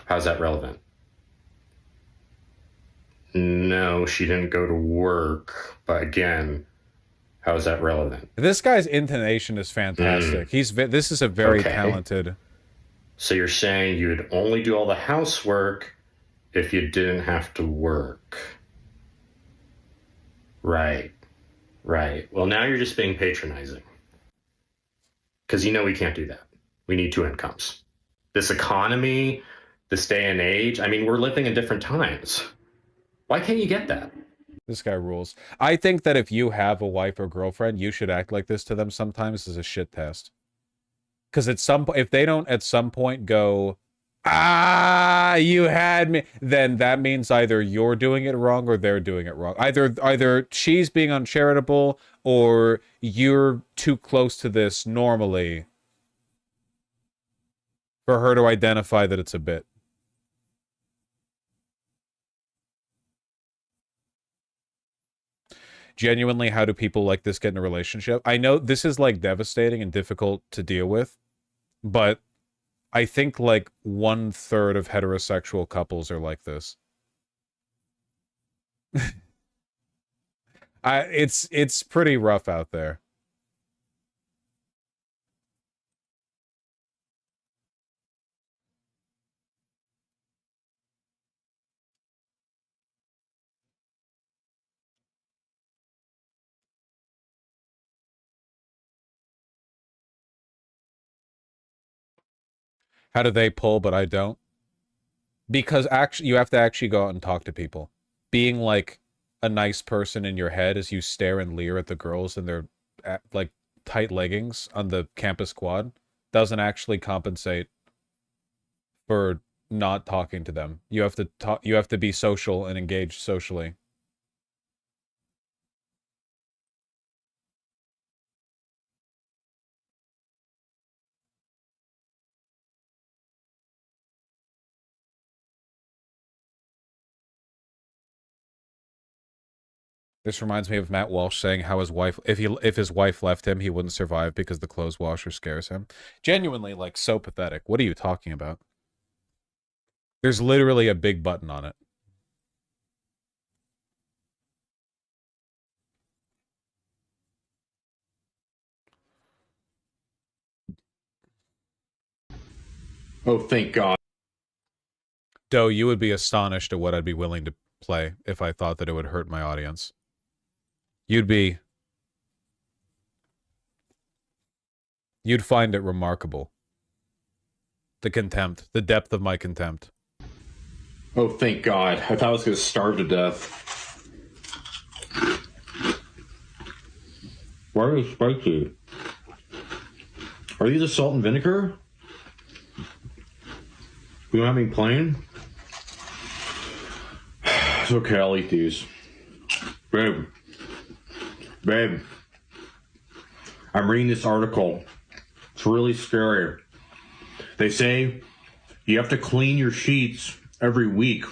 How's that relevant? No, she didn't go to work. But again, how is that relevant? This guy's intonation is fantastic. This is a very talented. So you're saying you would only do all the housework if you didn't have to work. Right. Well, now you're just being patronizing. Because you know we can't do that. We need two incomes. This economy, this day and age, I mean, we're living in different times. Why can't you get that? This guy rules. I think that if you have a wife or girlfriend, you should act like this to them sometimes as a shit test. Because if they don't at some point go, you had me, then that means either you're doing it wrong or they're doing it wrong. Either she's being uncharitable or you're too close to this normally for her to identify that it's a bit. Genuinely, how do people like this get in a relationship? I know this is like devastating and difficult to deal with, but I think like 1/3 of heterosexual couples are like this. It's pretty rough out there. How do they pull, but I don't? Because actually, you have to actually go out and talk to people. Being like a nice person in your head as you stare and leer at the girls in their like tight leggings on the campus quad doesn't actually compensate for not talking to them. You have to talk. You have to be social and engaged socially. This reminds me of Matt Walsh saying how his wife, if his wife left him, he wouldn't survive because the clothes washer scares him. Genuinely, like, so pathetic. What are you talking about? There's literally a big button on it. Oh, thank God. Doe, you would be astonished at what I'd be willing to play if I thought that it would hurt my audience. You'd find it remarkable. The contempt, the depth of my contempt. Oh, thank God. I thought I was going to starve to death. Why are they spicy? Are these a salt and vinegar? We don't have any plain? It's okay, I'll eat these. Babe. Babe. I'm reading this article. It's really scary. They say you have to clean your sheets every week.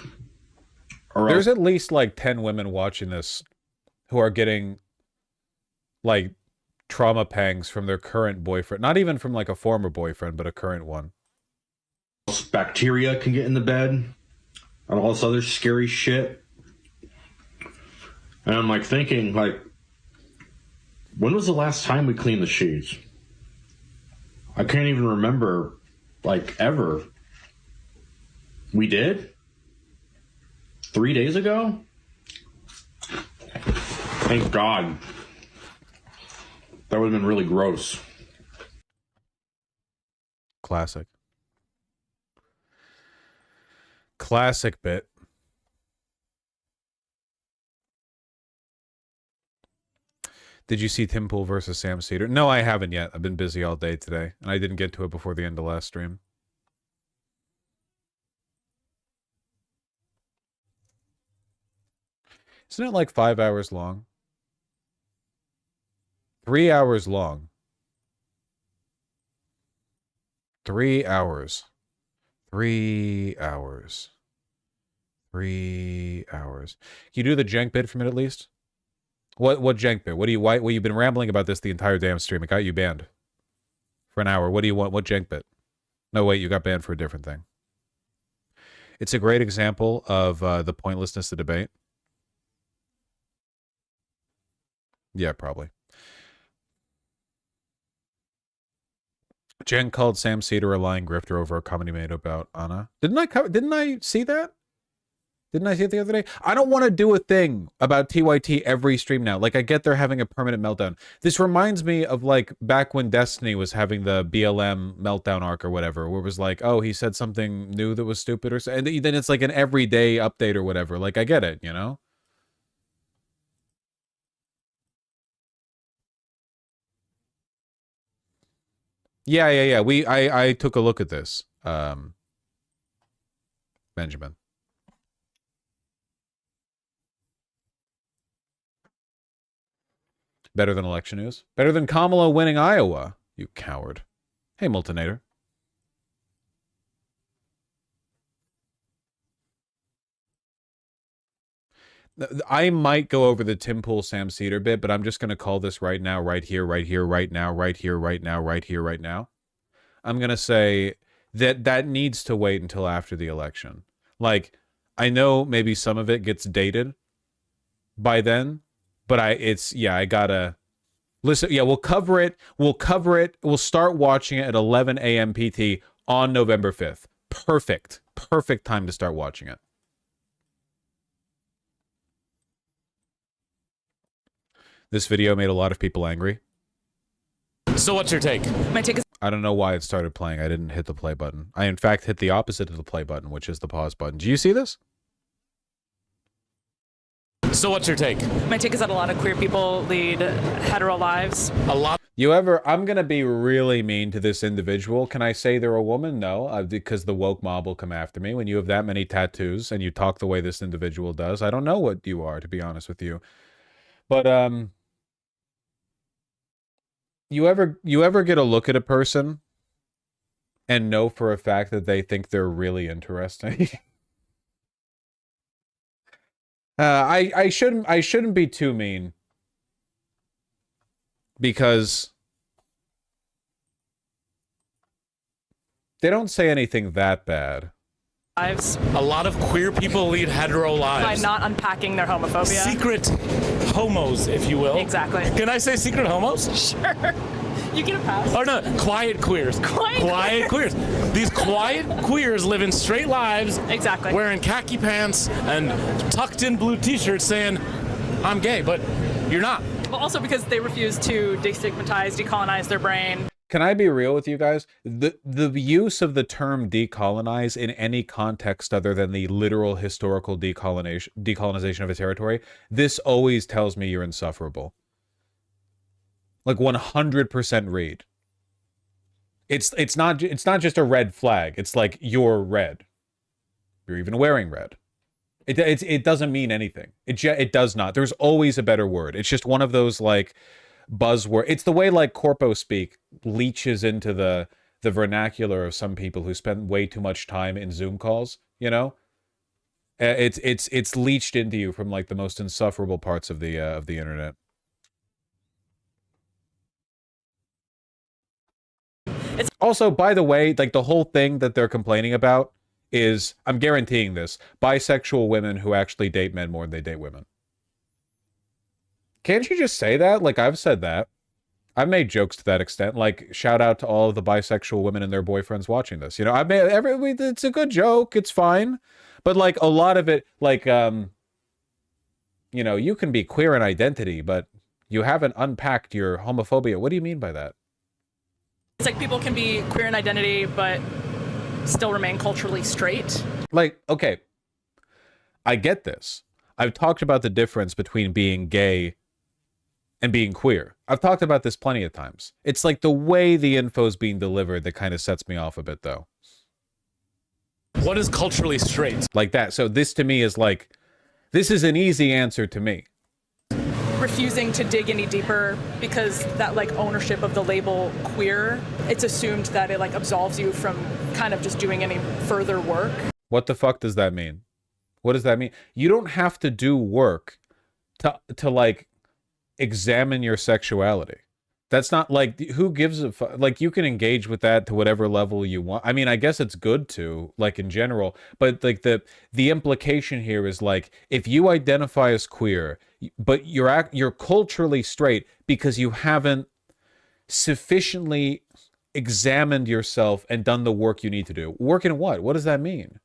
Or There's at least like 10 women watching this who are getting like trauma pangs from their current boyfriend. Not even from like a former boyfriend, but a current one. Bacteria can get in the bed and all this other scary shit. And I'm like thinking, like, when was the last time we cleaned the sheets? I can't even remember, like, ever. We did? 3 days ago? Thank God. That would have been really gross. Classic. Classic bit. Did you see Tim Pool versus Sam Cedar? No, I haven't yet. I've been busy all day today, and I didn't get to it before the end of last stream. Isn't it like 5 hours long? 3 hours long. 3 hours. 3 hours. 3 hours. Can you do the jank bit for a minute at least? What jank bit? What do you why? Well, you've been rambling about this the entire damn stream. It got you banned for an hour. What do you want? What jank bit? No, wait, you got banned for a different thing. It's a great example of the pointlessness of debate. Yeah, probably. Jen called Sam Cedar a lying grifter over a comment he made about Anna. Didn't I see that? Didn't I see it the other day? I don't want to do a thing about TYT every stream now. Like, I get they're having a permanent meltdown. This reminds me of, like, back when Destiny was having the BLM meltdown arc or whatever, where it was like, oh, he said something new that was stupid or something. And then it's like an everyday update or whatever. Like, I get it, you know? Yeah. I took a look at this. Benjamin. Better than election news? Better than Kamala winning Iowa, you coward. Hey, Multinator. I might go over the Tim Pool Sam Cedar bit, but I'm just going to call this right now, right here, right here, right now, right here, right now, right here, right now. I'm going to say that needs to wait until after the election. Like, I know maybe some of it gets dated by then, but I gotta listen. Yeah, we'll cover it. We'll start watching it at 11 a.m. PT on November 5th. Perfect time to start watching it. This video made a lot of people angry. So what's your take? My take is I don't know why it started playing. I didn't hit the play button. I, in fact, hit the opposite of the play button, which is the pause button. Do you see this? So what's your take? my take is that a lot of queer people lead hetero lives. A lot. You ever... I'm going to be really mean to this individual. Can I say they're a woman? No, because the woke mob will come after me. When you have that many tattoos and you talk the way this individual does, I don't know what you are, to be honest with you. But, you ever get a look at a person and know for a fact that they think they're really interesting? I shouldn't be too mean, because they don't say anything that bad. Lives A lot of queer people lead hetero by lives. not unpacking their homophobia. Secret homos, if you will. Exactly. Can I say secret homos? Sure. You get a pass. Or no, quiet queers. Quiet queers. These quiet queers live in straight lives. Exactly. Wearing khaki pants and tucked in blue t-shirts saying, I'm gay, but you're not. Well, also because they refuse to destigmatize, decolonize their brain. Can I be real with you guys? The use of the term decolonize in any context other than the literal historical decolonization of a territory, this always tells me you're insufferable. Like 100% read. It's not just a red flag. It's like you're red. You're even wearing red. It doesn't mean anything. It does not. There's always a better word. It's just one of those like buzzword. It's the way like corpo speak leeches into the vernacular of some people who spend way too much time in Zoom calls, you know? It's leached into you from like the most insufferable parts of the internet. It's also, by the way, like the whole thing that they're complaining about is, I'm guaranteeing this, bisexual women who actually date men more than they date women. Can't you just say that? Like, I've said that. I've made jokes to that extent. Like, shout out to all of the bisexual women and their boyfriends watching this. You know, I've made it's a good joke. It's fine. But like a lot of it, like, you know, you can be queer in identity, but you haven't unpacked your homophobia. What do you mean by that? It's like people can be queer in identity, but still remain culturally straight. Like, okay, I get this. I've talked about the difference between being gay and being queer. I've talked about this plenty of times. It's like the way the info's being delivered that kind of sets me off a bit, though. What is culturally straight? Like that. So this to me is like, this is an easy answer to me. Refusing to dig any deeper because that like ownership of the label queer, it's assumed that it like absolves you from kind of just doing any further work. What the fuck does that mean? What does that mean? You don't have to do work to like examine your sexuality. That's not like, who gives a fuck? Like, you can engage with that to whatever level you want. I mean, I guess it's good to, like, in general, but like the implication here is like, if you identify as queer, but you're culturally straight because you haven't sufficiently examined yourself and done the work you need to do. Work in what? What does that mean?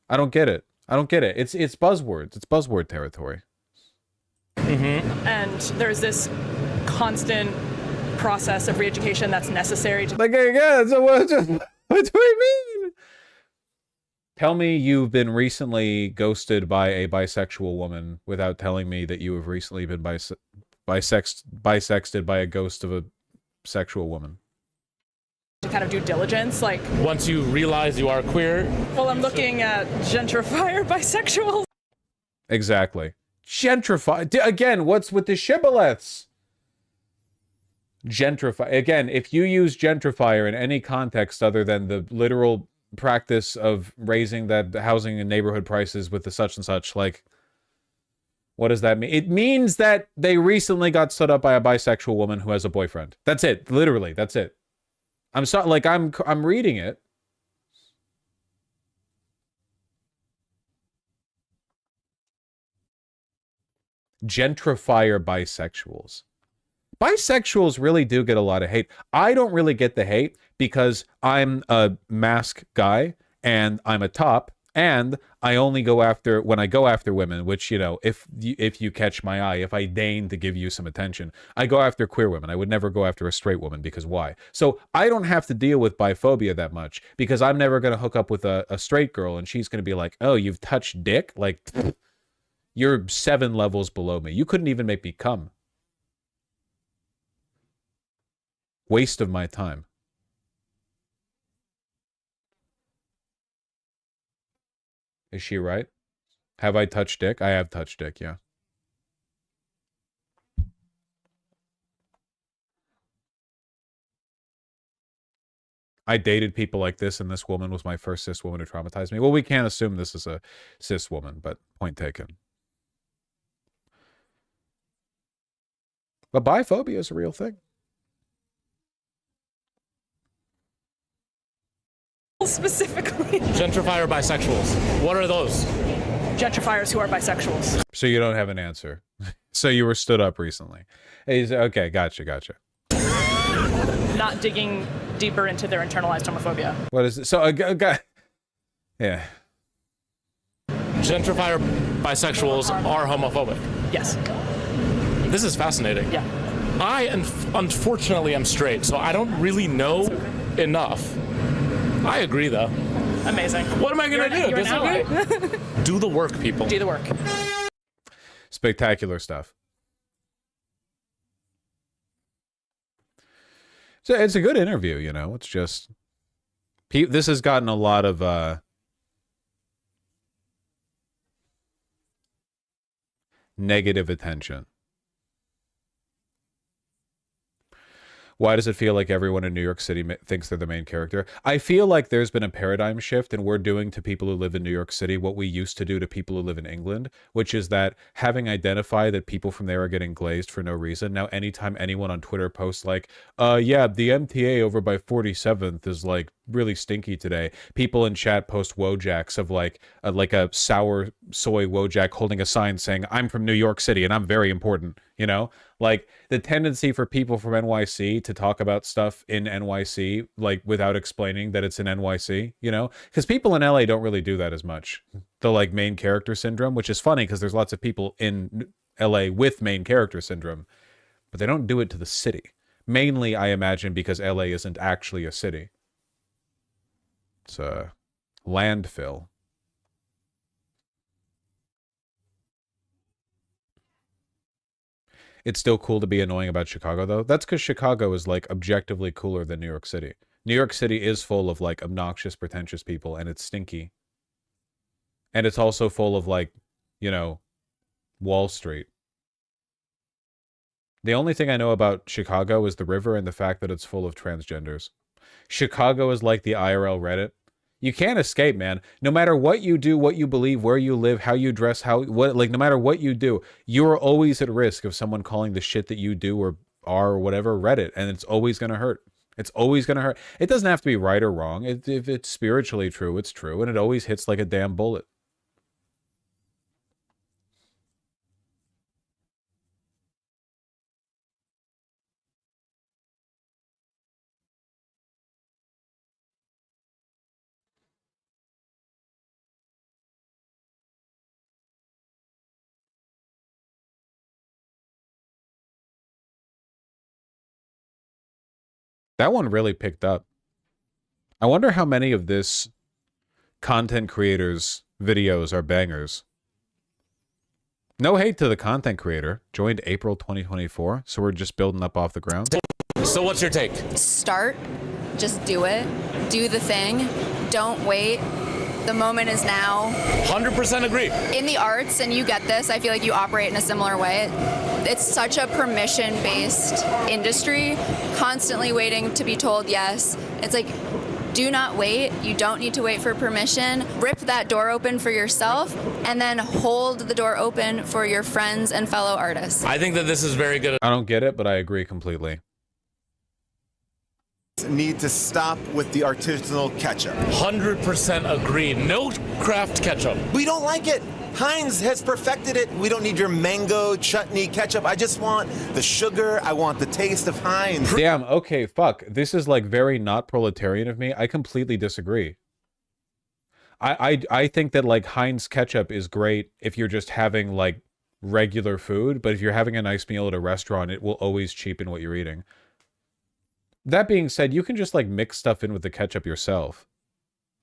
I don't get it. I don't get it. It's buzzwords. It's buzzword territory. Mm-hmm. And there's this constant process of re-education that's necessary to... Like, yeah, so what do I mean? Tell me you've been recently ghosted by a bisexual woman without telling me that you have recently been bisexted by a ghost of a sexual woman. to kind of due diligence, like... Once you realize you are queer... Well, I'm looking at gentrifier bisexuals. Exactly. Gentrify. Again, what's with the shibboleths? Gentrify. Again, if you use gentrifier in any context other than the literal practice of raising the housing and neighborhood prices with the such and such, like, what does that mean? It means that they recently got stood up by a bisexual woman who has a boyfriend. That's it. Literally, that's it. I'm sorry, like, I'm reading it. Gentrifier bisexuals. Bisexuals really do get a lot of hate. I don't really get the hate because I'm a mask guy and I'm a top And I only go after, when I go after women, which, you know, if you catch my eye, if I deign to give you some attention, I go after queer women. I would never go after a straight woman, because why? So I don't have to deal with biphobia that much, because I'm never going to hook up with a straight girl and she's going to be like, oh, you've touched dick? Like, you're 7 levels below me. You couldn't even make me come. Waste of my time. Is she right? Have I touched dick? I have touched dick, yeah. I dated people like this, and this woman was my first cis woman to traumatize me. Well, we can't assume this is a cis woman, but point taken. But biphobia is a real thing. Specifically. Gentrifier bisexuals. What are those? Gentrifiers who are bisexuals. So you don't have an answer. So you were stood up recently. Okay, gotcha. Not digging deeper into their internalized homophobia. What is it? So a guy... Yeah. Gentrifier bisexuals are homophobic. Yes. This is fascinating. Yeah. I, unfortunately, am straight, so I don't really know enough. I agree, though. Amazing. What am I going to do? Disagree? Do the work, people. Do the work. Spectacular stuff. So it's a good interview, you know. It's just... This has gotten a lot of... negative attention. Why does it feel like everyone in New York City thinks they're the main character? I feel like there's been a paradigm shift, and we're doing to people who live in New York City what we used to do to people who live in England, which is that having identified that people from there are getting glazed for no reason, now anytime anyone on Twitter posts like, yeah, the MTA over by 47th is like really stinky today, people in chat post Wojaks of like a sour soy Wojak holding a sign saying, I'm from New York City and I'm very important, you know? Like, the tendency for people from NYC to talk about stuff in NYC, like, without explaining that it's in NYC, you know? Because people in LA don't really do that as much. The, like, main character syndrome, which is funny because there's lots of people in LA with main character syndrome, but they don't do it to the city. Mainly, I imagine, because LA isn't actually a city. It's a landfill. It's still cool to be annoying about Chicago, though. That's because Chicago is, like, objectively cooler than New York City. New York City is full of, like, obnoxious, pretentious people, and it's stinky. And it's also full of, like, you know, Wall Street. The only thing I know about Chicago is the river and the fact that it's full of transgenders. Chicago is like the IRL Reddit. You can't escape, man. No matter what you do, what you believe, where you live, how you dress, no matter what you do, you're always at risk of someone calling the shit that you do or are or whatever Reddit, and it's always going to hurt. It's always going to hurt. It doesn't have to be right or wrong. If it's spiritually true, it's true, and it always hits like a damn bullet. That one really picked up. I wonder how many of this content creators' videos are bangers. No hate to the content creator. Joined April 2024, so we're just building up off the ground. So what's your take? Start. Just do it. Do the thing. Don't wait. The moment is now. 100% agree. In the arts, and you get this, I feel like you operate in a similar way. It's such a permission-based industry, constantly waiting to be told yes. It's like, do not wait. You don't need to wait for permission. Rip that door open for yourself, and then hold the door open for your friends and fellow artists. I think that this is very good. I don't get it, but I agree completely. Need to stop with the artisanal ketchup. 100% agreed. No craft ketchup. We don't like it. Heinz has perfected it. We don't need your mango chutney ketchup. I just want the sugar. I want the taste of Heinz. Damn, okay, fuck. This is like very not proletarian of me. I completely disagree. I think that like Heinz ketchup is great if you're just having like regular food, but if you're having a nice meal at a restaurant, it will always cheapen what you're eating. That being said, you can just like mix stuff in with the ketchup yourself,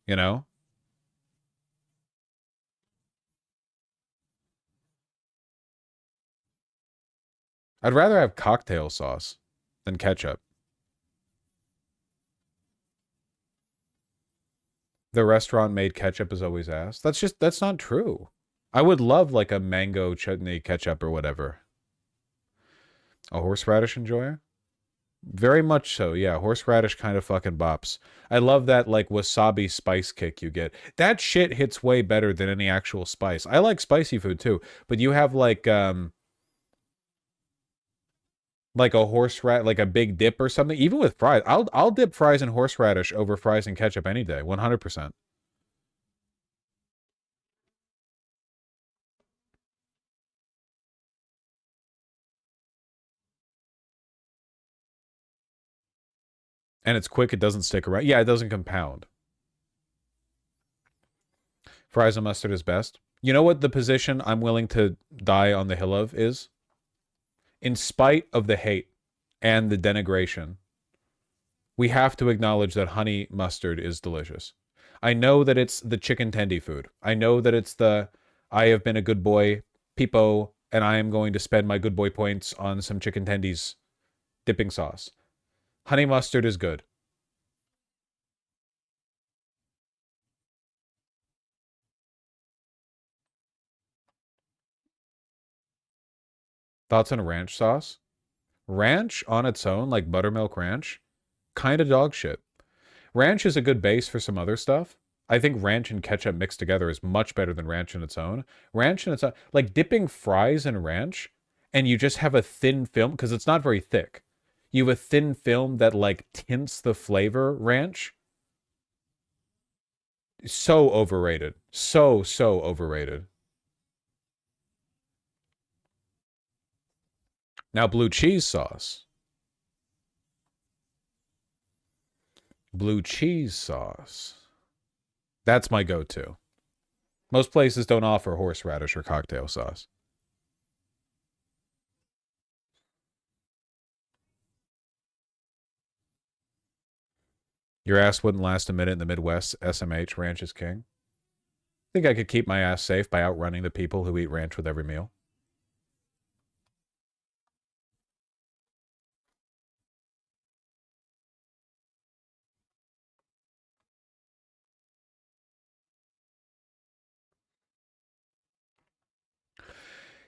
you know? I'd rather have cocktail sauce than ketchup. The restaurant made ketchup is always asked. That's not true. I would love like a mango chutney ketchup or whatever. A horseradish enjoyer? Very much so, yeah. Horseradish kind of fucking bops. I love that like wasabi spice kick you get. That shit hits way better than any actual spice. I like spicy food too, but you have like a like a big dip or something. Even with fries, I'll dip fries in horseradish over fries and ketchup any day, 100%. And it's quick, it doesn't stick around. Yeah, it doesn't compound. Fries and mustard is best. You know what the position I'm willing to die on the hill of is? In spite of the hate and the denigration, we have to acknowledge that honey mustard is delicious. I know that it's the chicken tendy food. I know that it's the I have been a good boy, peepo, and I am going to spend my good boy points on some chicken tendies dipping sauce. Honey mustard is good. Thoughts on ranch sauce? Ranch on its own, like buttermilk ranch, kind of dog shit. Ranch is a good base for some other stuff. I think ranch and ketchup mixed together is much better than ranch on its own. Ranch on its own, like dipping fries in ranch, and you just have a thin film, because it's not very thick. You have a thin film that like tints the flavor ranch. So overrated. So overrated. Now blue cheese sauce. Blue cheese sauce. That's my go-to. Most places don't offer horseradish or cocktail sauce. Your ass wouldn't last a minute in the Midwest. SMH, ranch is king. Think I could keep my ass safe by outrunning the people who eat ranch with every meal.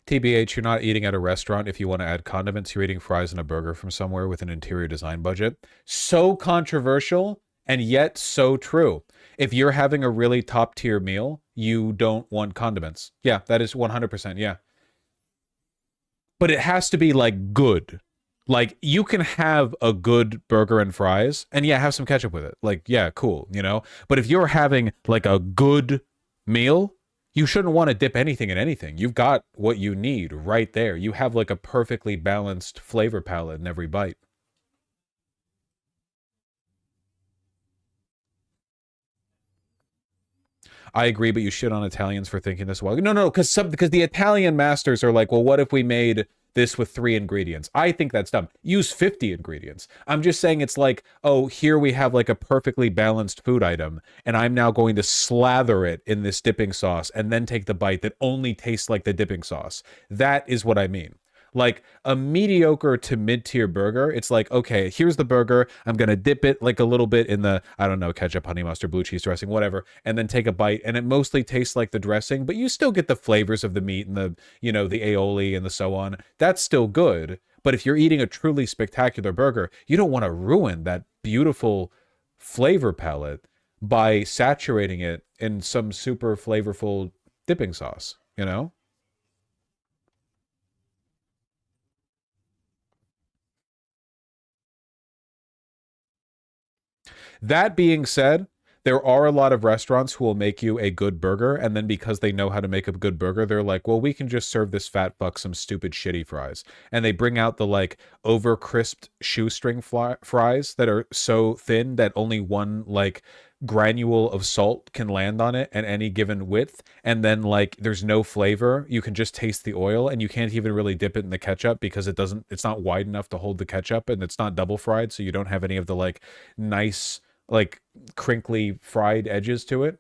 TBH, you're not eating at a restaurant if you want to add condiments. You're eating fries and a burger from somewhere with an interior design budget. So controversial and yet so true. If you're having a really top tier meal, you don't want condiments. Yeah, that is 100%. Yeah. But it has to be like good. Like you can have a good burger and fries and yeah, have some ketchup with it. Like, yeah, cool, you know? But if you're having like a good meal, you shouldn't want to dip anything in anything. You've got what you need right there. You have like a perfectly balanced flavor palette in every bite. I agree, but you shit on Italians for thinking this well. No, because the Italian masters are like, well, what if we made this with 3 ingredients? I think that's dumb. Use 50 ingredients. I'm just saying it's like, oh, here we have like a perfectly balanced food item, and I'm now going to slather it in this dipping sauce and then take the bite that only tastes like the dipping sauce. That is what I mean. Like a mediocre to mid-tier burger, it's like, okay, here's the burger. I'm going to dip it like a little bit in the, I don't know, ketchup, honey mustard, blue cheese dressing, whatever, and then take a bite. And it mostly tastes like the dressing, but you still get the flavors of the meat and the, you know, the aioli and the so on. That's still good. But if you're eating a truly spectacular burger, you don't want to ruin that beautiful flavor palette by saturating it in some super flavorful dipping sauce, you know? That being said, there are a lot of restaurants who will make you a good burger, and then because they know how to make a good burger, they're like, well, we can just serve this fat fuck some stupid shitty fries. And they bring out the like over crisped shoestring fries that are so thin that only one like granule of salt can land on it at any given width, and then like there's no flavor. You can just taste the oil, and you can't even really dip it in the ketchup because it's not wide enough to hold the ketchup, and it's not double fried, so you don't have any of the like nice like crinkly fried edges to it.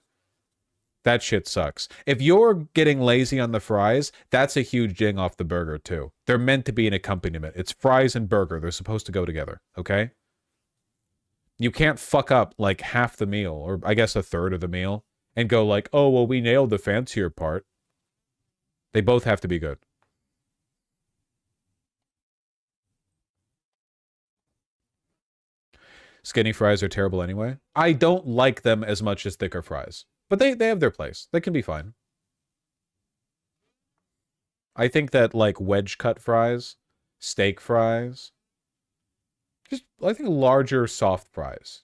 That shit sucks. If you're getting lazy on the fries, that's a huge ding off the burger too. They're meant to be an accompaniment. It's fries and burger. They're supposed to go together, okay? You can't fuck up like half the meal, or I guess a third of the meal, and go like, oh, well, we nailed the fancier part. They both have to be good. Skinny fries are terrible anyway. I don't like them as much as thicker fries. But they have their place. They can be fine. I think that like wedge cut fries, steak fries, just I think larger soft fries.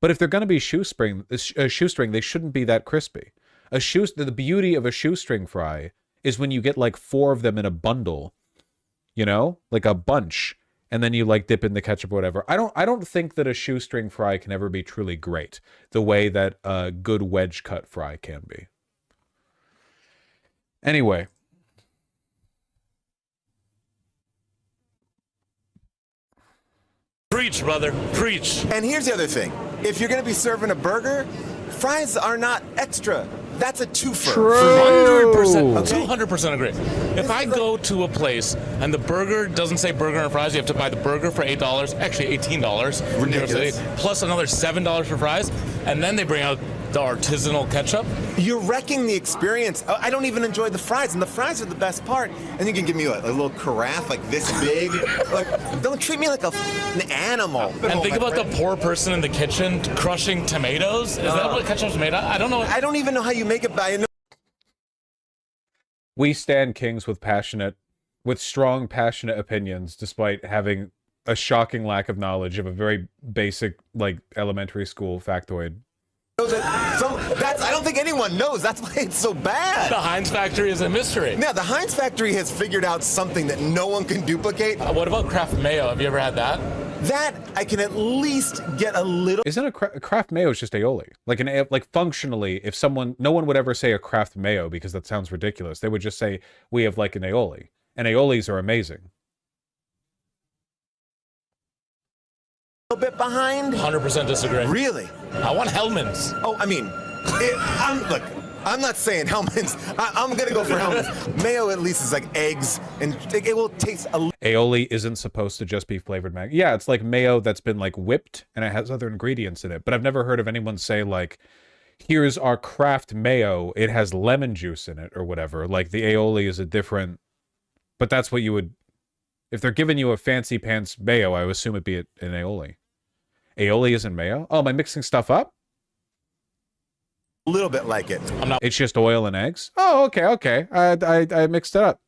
But if they're going to be shoestring, they shouldn't be that crispy. The beauty of a shoestring fry is when you get like 4 of them in a bundle, you know, like a bunch. And then you like dip in the ketchup or whatever. I don't think that a shoestring fry can ever be truly great the way that a good wedge cut fry can be. Anyway. Preach, brother. Preach. And here's the other thing. If you're going to be serving a burger, fries are not extra. That's a twofer. 100%. Okay? 200% agree. If I go to a place and the burger doesn't say burger and fries, you have to buy the burger for $8, actually $18 in New York City, plus another $7 for fries, and then they bring out the artisanal ketchup. You're wrecking the experience. I don't even enjoy the fries, and the fries are the best part. And you can give me a little carafe like this big. Like, don't treat me like an animal. And think about the poor person in the kitchen crushing tomatoes. Is that what ketchup's made of? I don't know. I don't even know how you make it, but I know. We stand kings with strong, passionate opinions, despite having a shocking lack of knowledge of a very basic, like, elementary school factoid. I don't think anyone knows. That's why it's so bad. The Heinz factory is a mystery. Yeah, the Heinz factory has figured out something that no one can duplicate. What about Kraft mayo? Have you ever had that? That I can at least get a little. Isn't a Kraft mayo just aioli? Like functionally, if no one would ever say a Kraft mayo because that sounds ridiculous. They would just say we have like an aioli, and aiolis are amazing. A little bit behind. 100% disagree. Really? I want Hellmann's. Oh, I mean, I'm not saying Hellmann's. I'm gonna go for Hellmann's. Mayo at least is like eggs, and it will taste a. Aioli isn't supposed to just be flavored mayo. Yeah, it's like mayo that's been like whipped and it has other ingredients in it. But I've never heard of anyone say like, "Here's our Kraft mayo. It has lemon juice in it or whatever." Like the aioli is a different. But that's what you would. If they're giving you a fancy pants mayo, I would assume it'd be an aioli. Aioli isn't mayo? Oh, am I mixing stuff up? A little bit like it. It's just oil and eggs? Oh, okay. I mixed it up.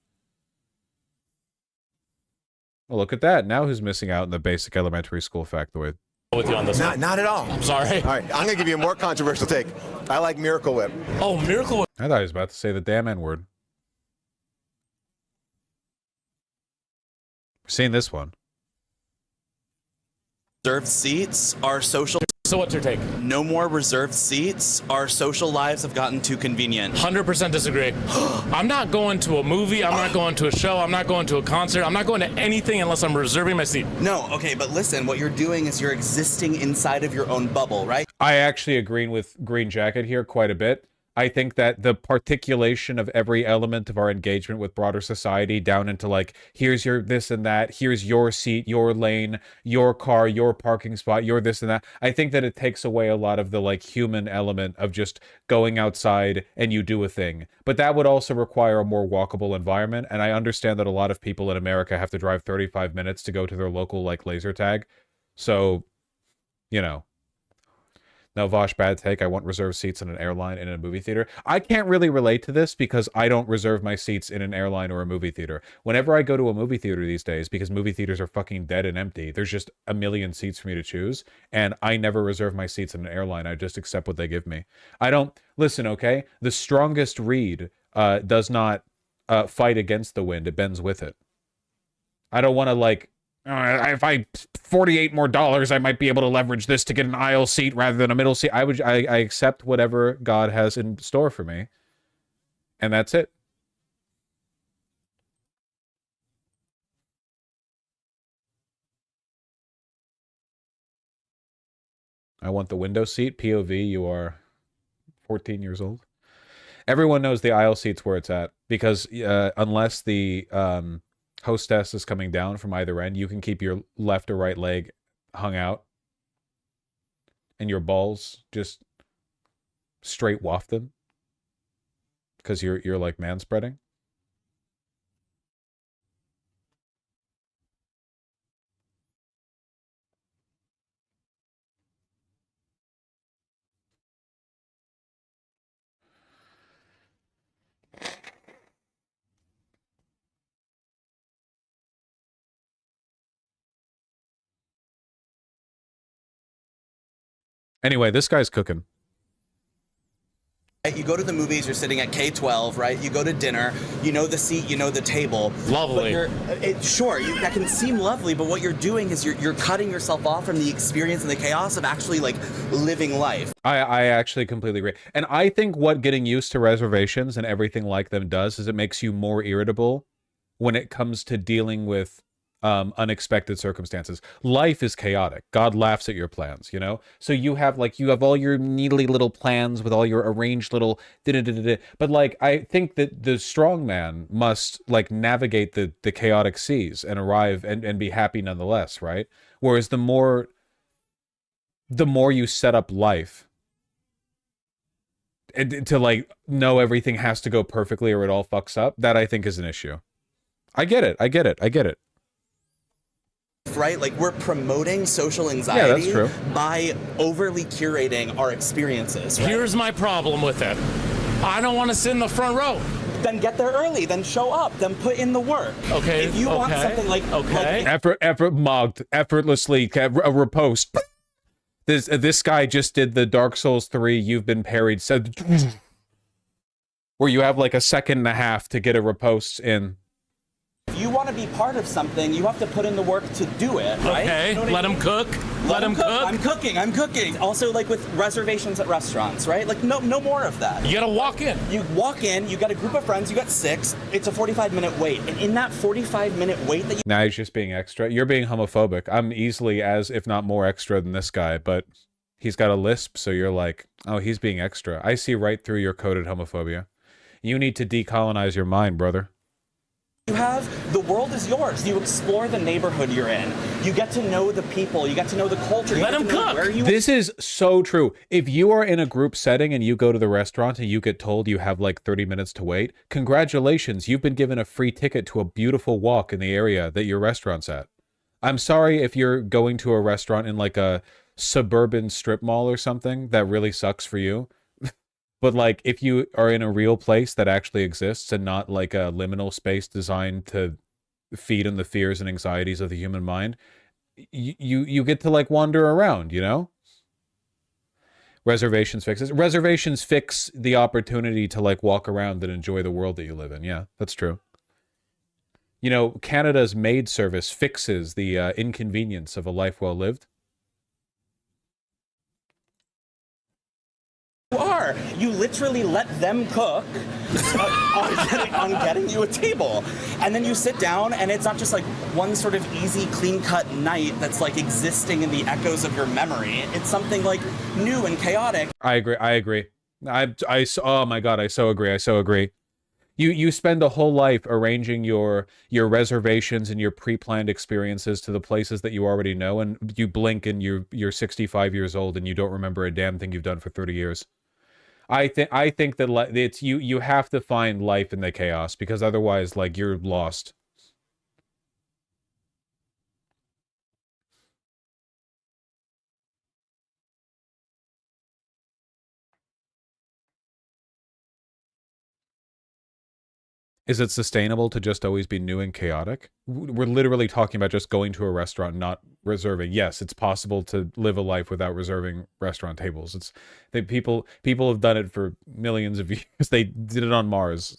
Well, look at that. Now who's missing out in the basic elementary school factoid? With you on this one. Not at all. I'm sorry. All right, I'm going to give you a more controversial take. I like Miracle Whip. Oh, Miracle Whip. I thought he was about to say the damn N-word. We're seeing this one. Reserved seats are social. So what's your take? No more reserved seats. Our social lives have gotten too convenient. 100% disagree. I'm not going to a movie. I'm not going to a show. I'm not going to a concert. I'm not going to anything unless I'm reserving my seat. No, okay, but listen, what you're doing is you're existing inside of your own bubble, right? I actually agree with Green Jacket here quite a bit. I think that the particulation of every element of our engagement with broader society down into like, here's your this and that, here's your seat, your lane, your car, your parking spot, your this and that. I think that it takes away a lot of the like human element of just going outside and you do a thing. But that would also require a more walkable environment. And I understand that a lot of people in America have to drive 35 minutes to go to their local like laser tag. So, you know. No, Vosh, bad take. I want reserved seats in an airline in a movie theater. I can't really relate to this because I don't reserve my seats in an airline or a movie theater. Whenever I go to a movie theater these days, because movie theaters are fucking dead and empty, there's just a million seats for me to choose, and I never reserve my seats in an airline. I just accept what they give me. I don't... Listen, okay? The strongest reed does not fight against the wind. It bends with it. I don't want to, like, If I $48 more, I might be able to leverage this to get an aisle seat rather than a middle seat. I accept whatever God has in store for me, and that's it. I want the window seat. POV, you are 14 years old. Everyone knows the aisle seat's where it's at, because unless the hostess is coming down from either end, you can keep your left or right leg hung out and your balls just straight waft them, because you're like man spreading. Anyway, this guy's cooking. You go to the movies, you're sitting at K-12, right? You go to dinner, you know the seat, you know the table. Lovely. But sure, that can seem lovely, but what you're doing is you're cutting yourself off from the experience and the chaos of actually, like, living life. I actually completely agree. And I think what getting used to reservations and everything like them does is it makes you more irritable when it comes to dealing with unexpected circumstances. Life is chaotic. God laughs at your plans, you know? So you have all your needly little plans with all your arranged little da-da-da-da-da. But like, I think that the strong man must like navigate the chaotic seas and arrive and be happy nonetheless, right? Whereas the more you set up life and to like know everything has to go perfectly or it all fucks up, that I think is an issue. I get it. Right? Like, we're promoting social anxiety that's true. by overly curating our experiences. Right? Here's my problem with it. I don't want to sit in the front row. Then get there early, then show up, then put in the work. Okay. If you want something like... Okay. Effortlessly, a repost. This guy just did the Dark Souls 3, you've been parried, said... where you have like a second and a half to get a repost in. If you want to be part of something, you have to put in the work to do it, right? Okay, you know let him cook. Let him cook. I'm cooking. Also, like with reservations at restaurants, right? Like, no more of that. You gotta walk in. You walk in, you got a group of friends, you got 6, it's a 45-minute wait. And in that 45-minute wait that you... Now he's just being extra. You're being homophobic. I'm easily as, if not more extra than this guy, but he's got a lisp, so you're like, oh, he's being extra. I see right through your coded homophobia. You need to decolonize your mind, brother. You have, the world is yours. You explore the neighborhood you're in. You get to know the people. You get to know the culture. Let him cook. This is so true. If you are in a group setting and you go to the restaurant and you get told you have like 30 minutes to wait, congratulations. You've been given a free ticket to a beautiful walk in the area that your restaurant's at. I'm sorry if you're going to a restaurant in like a suburban strip mall or something. That really sucks for you. But like, if you are in a real place that actually exists and not like a liminal space designed to feed on the fears and anxieties of the human mind, you get to like wander around, you know? Reservations fix the opportunity to like walk around and enjoy the world that you live in. Yeah, that's true. You know, Canada's maid service fixes the inconvenience of a life well lived. You literally let them cook on getting you a table. And then you sit down and it's not just like one sort of easy, clean-cut night that's like existing in the echoes of your memory. It's something like new and chaotic. I agree. Oh my God, I so agree. You spend a whole life arranging your reservations and your pre-planned experiences to the places that you already know, and you blink and you're 65 years old and you don't remember a damn thing you've done for 30 years. I think that it's you have to find life in the chaos, because otherwise, like, you're lost. Is it sustainable to just always be new and chaotic? We're literally talking about just going to a restaurant, not reserving. Yes, it's possible to live a life without reserving restaurant tables. People have done it for millions of years. They did it on Mars.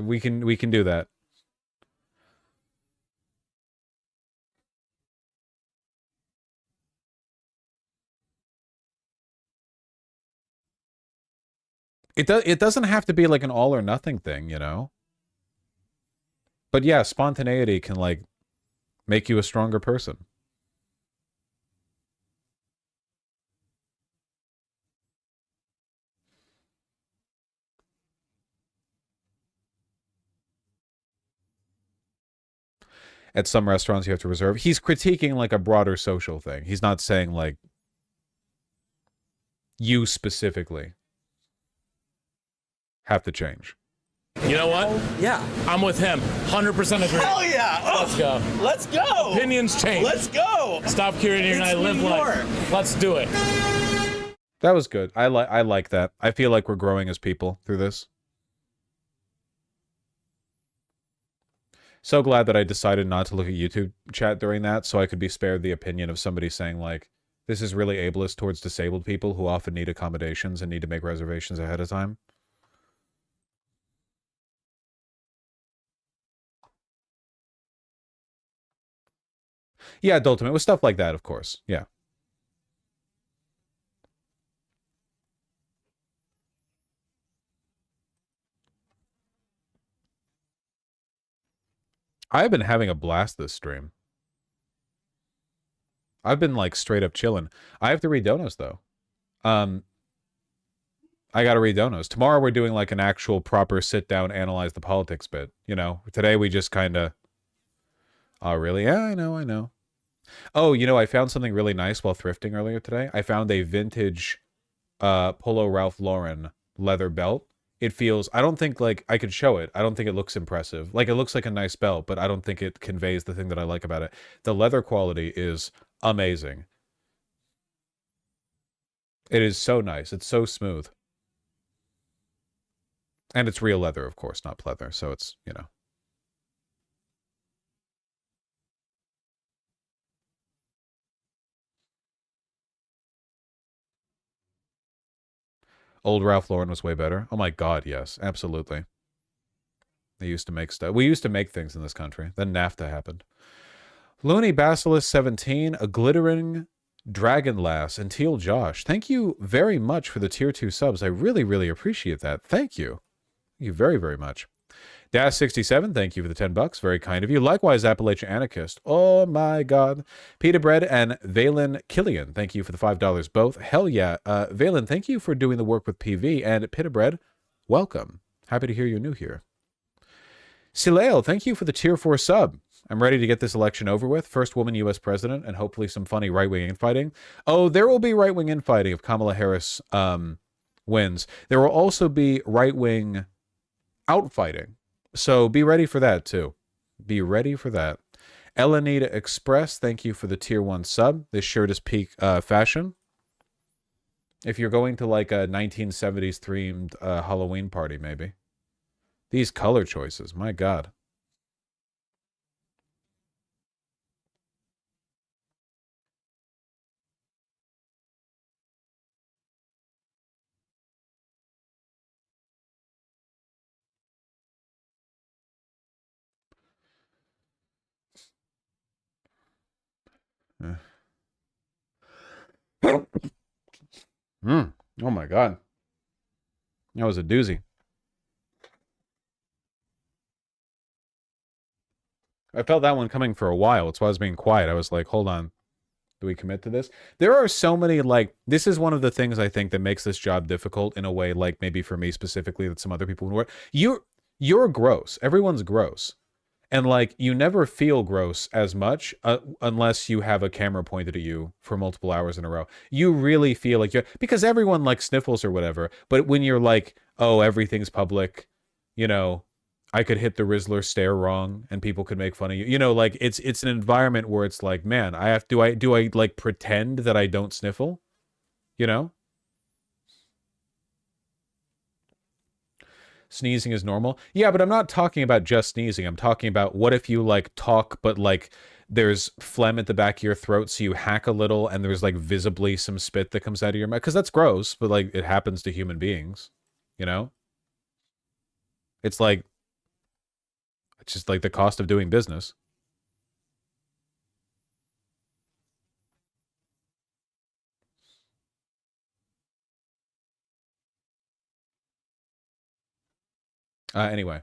We can do that. It doesn't have to be like an all or nothing thing, you know? But yeah, spontaneity can like make you a stronger person. At some restaurants you have to reserve. He's critiquing like a broader social thing. He's not saying like you specifically have to change. You know what? Yeah. I'm with him. 100% agree. Hell yeah! Let's go. Let's go! Opinions change. Let's go! Stop curating and I live life. Let's do it. That was good. I like that. I feel like we're growing as people through this. So glad that I decided not to look at YouTube chat during that so I could be spared the opinion of somebody saying like, this is really ableist towards disabled people who often need accommodations and need to make reservations ahead of time. Yeah, Adultimate, with stuff like that, of course. Yeah. I've been having a blast this stream. I've been like straight up chilling. I have to read donos though. I gotta read donos. Tomorrow we're doing like an actual proper sit down, analyze the politics bit. You know, today we just kind of. Oh, really? Yeah, I know. Oh, you know, I found something really nice while thrifting earlier today. I found a vintage Polo Ralph Lauren leather belt. It feels, I don't think like I could show it. I don't think it looks impressive. Like it looks like a nice belt, but I don't think it conveys the thing that I like about it. The leather quality is amazing. It is so nice. It's so smooth. And it's real leather, of course, not pleather. So it's, you know. Old Ralph Lauren was way better. Oh my God, yes, absolutely. They used to make stuff. We used to make things in this country. Then NAFTA happened. Looney Basilisk 17, a glittering dragon lass, and Teal Josh. Thank you very much for the tier 2 subs. I really, really appreciate that. Thank you. Thank you very, very much. Dash 67, thank you for the $10. Very kind of you. Likewise, Appalachian Anarchist. Oh my God. Pita Bread and Valen Killian, thank you for the $5 both. Hell yeah. Valen, thank you for doing the work with PV. And Pita Bread, welcome. Happy to hear you're new here. Sileo, thank you for the tier 4 sub. I'm ready to get this election over with. First woman U.S. president and hopefully some funny right-wing infighting. Oh, there will be right-wing infighting if Kamala Harris wins. There will also be right-wing outfighting. So be ready for that, too. Be ready for that. Elenita Express, thank you for the tier 1 sub. This shirt is peak fashion. If you're going to like a 1970s themed Halloween party, maybe. These color choices, my God. Oh my God. That was a doozy. I felt that one coming for a while. That's why I was being quiet. I was like, hold on. Do we commit to this? There are so many, like, this is one of the things I think that makes this job difficult in a way, like maybe for me specifically, that some other people would work. You're gross. Everyone's gross. And like, you never feel gross as much unless you have a camera pointed at you for multiple hours in a row. You really feel like you're, because everyone like sniffles or whatever. But when you're like, oh, everything's public, you know, I could hit the Rizzler stare wrong and people could make fun of you. You know, like it's an environment where it's like, man, do I like pretend that I don't sniffle? You know? Sneezing is normal. Yeah, but I'm not talking about just sneezing. I'm talking about what if you like talk, but like there's phlegm at the back of your throat, so you hack a little and there's like visibly some spit that comes out of your mouth. Because that's gross, but like it happens to human beings, you know? It's just like the cost of doing business. Anyway.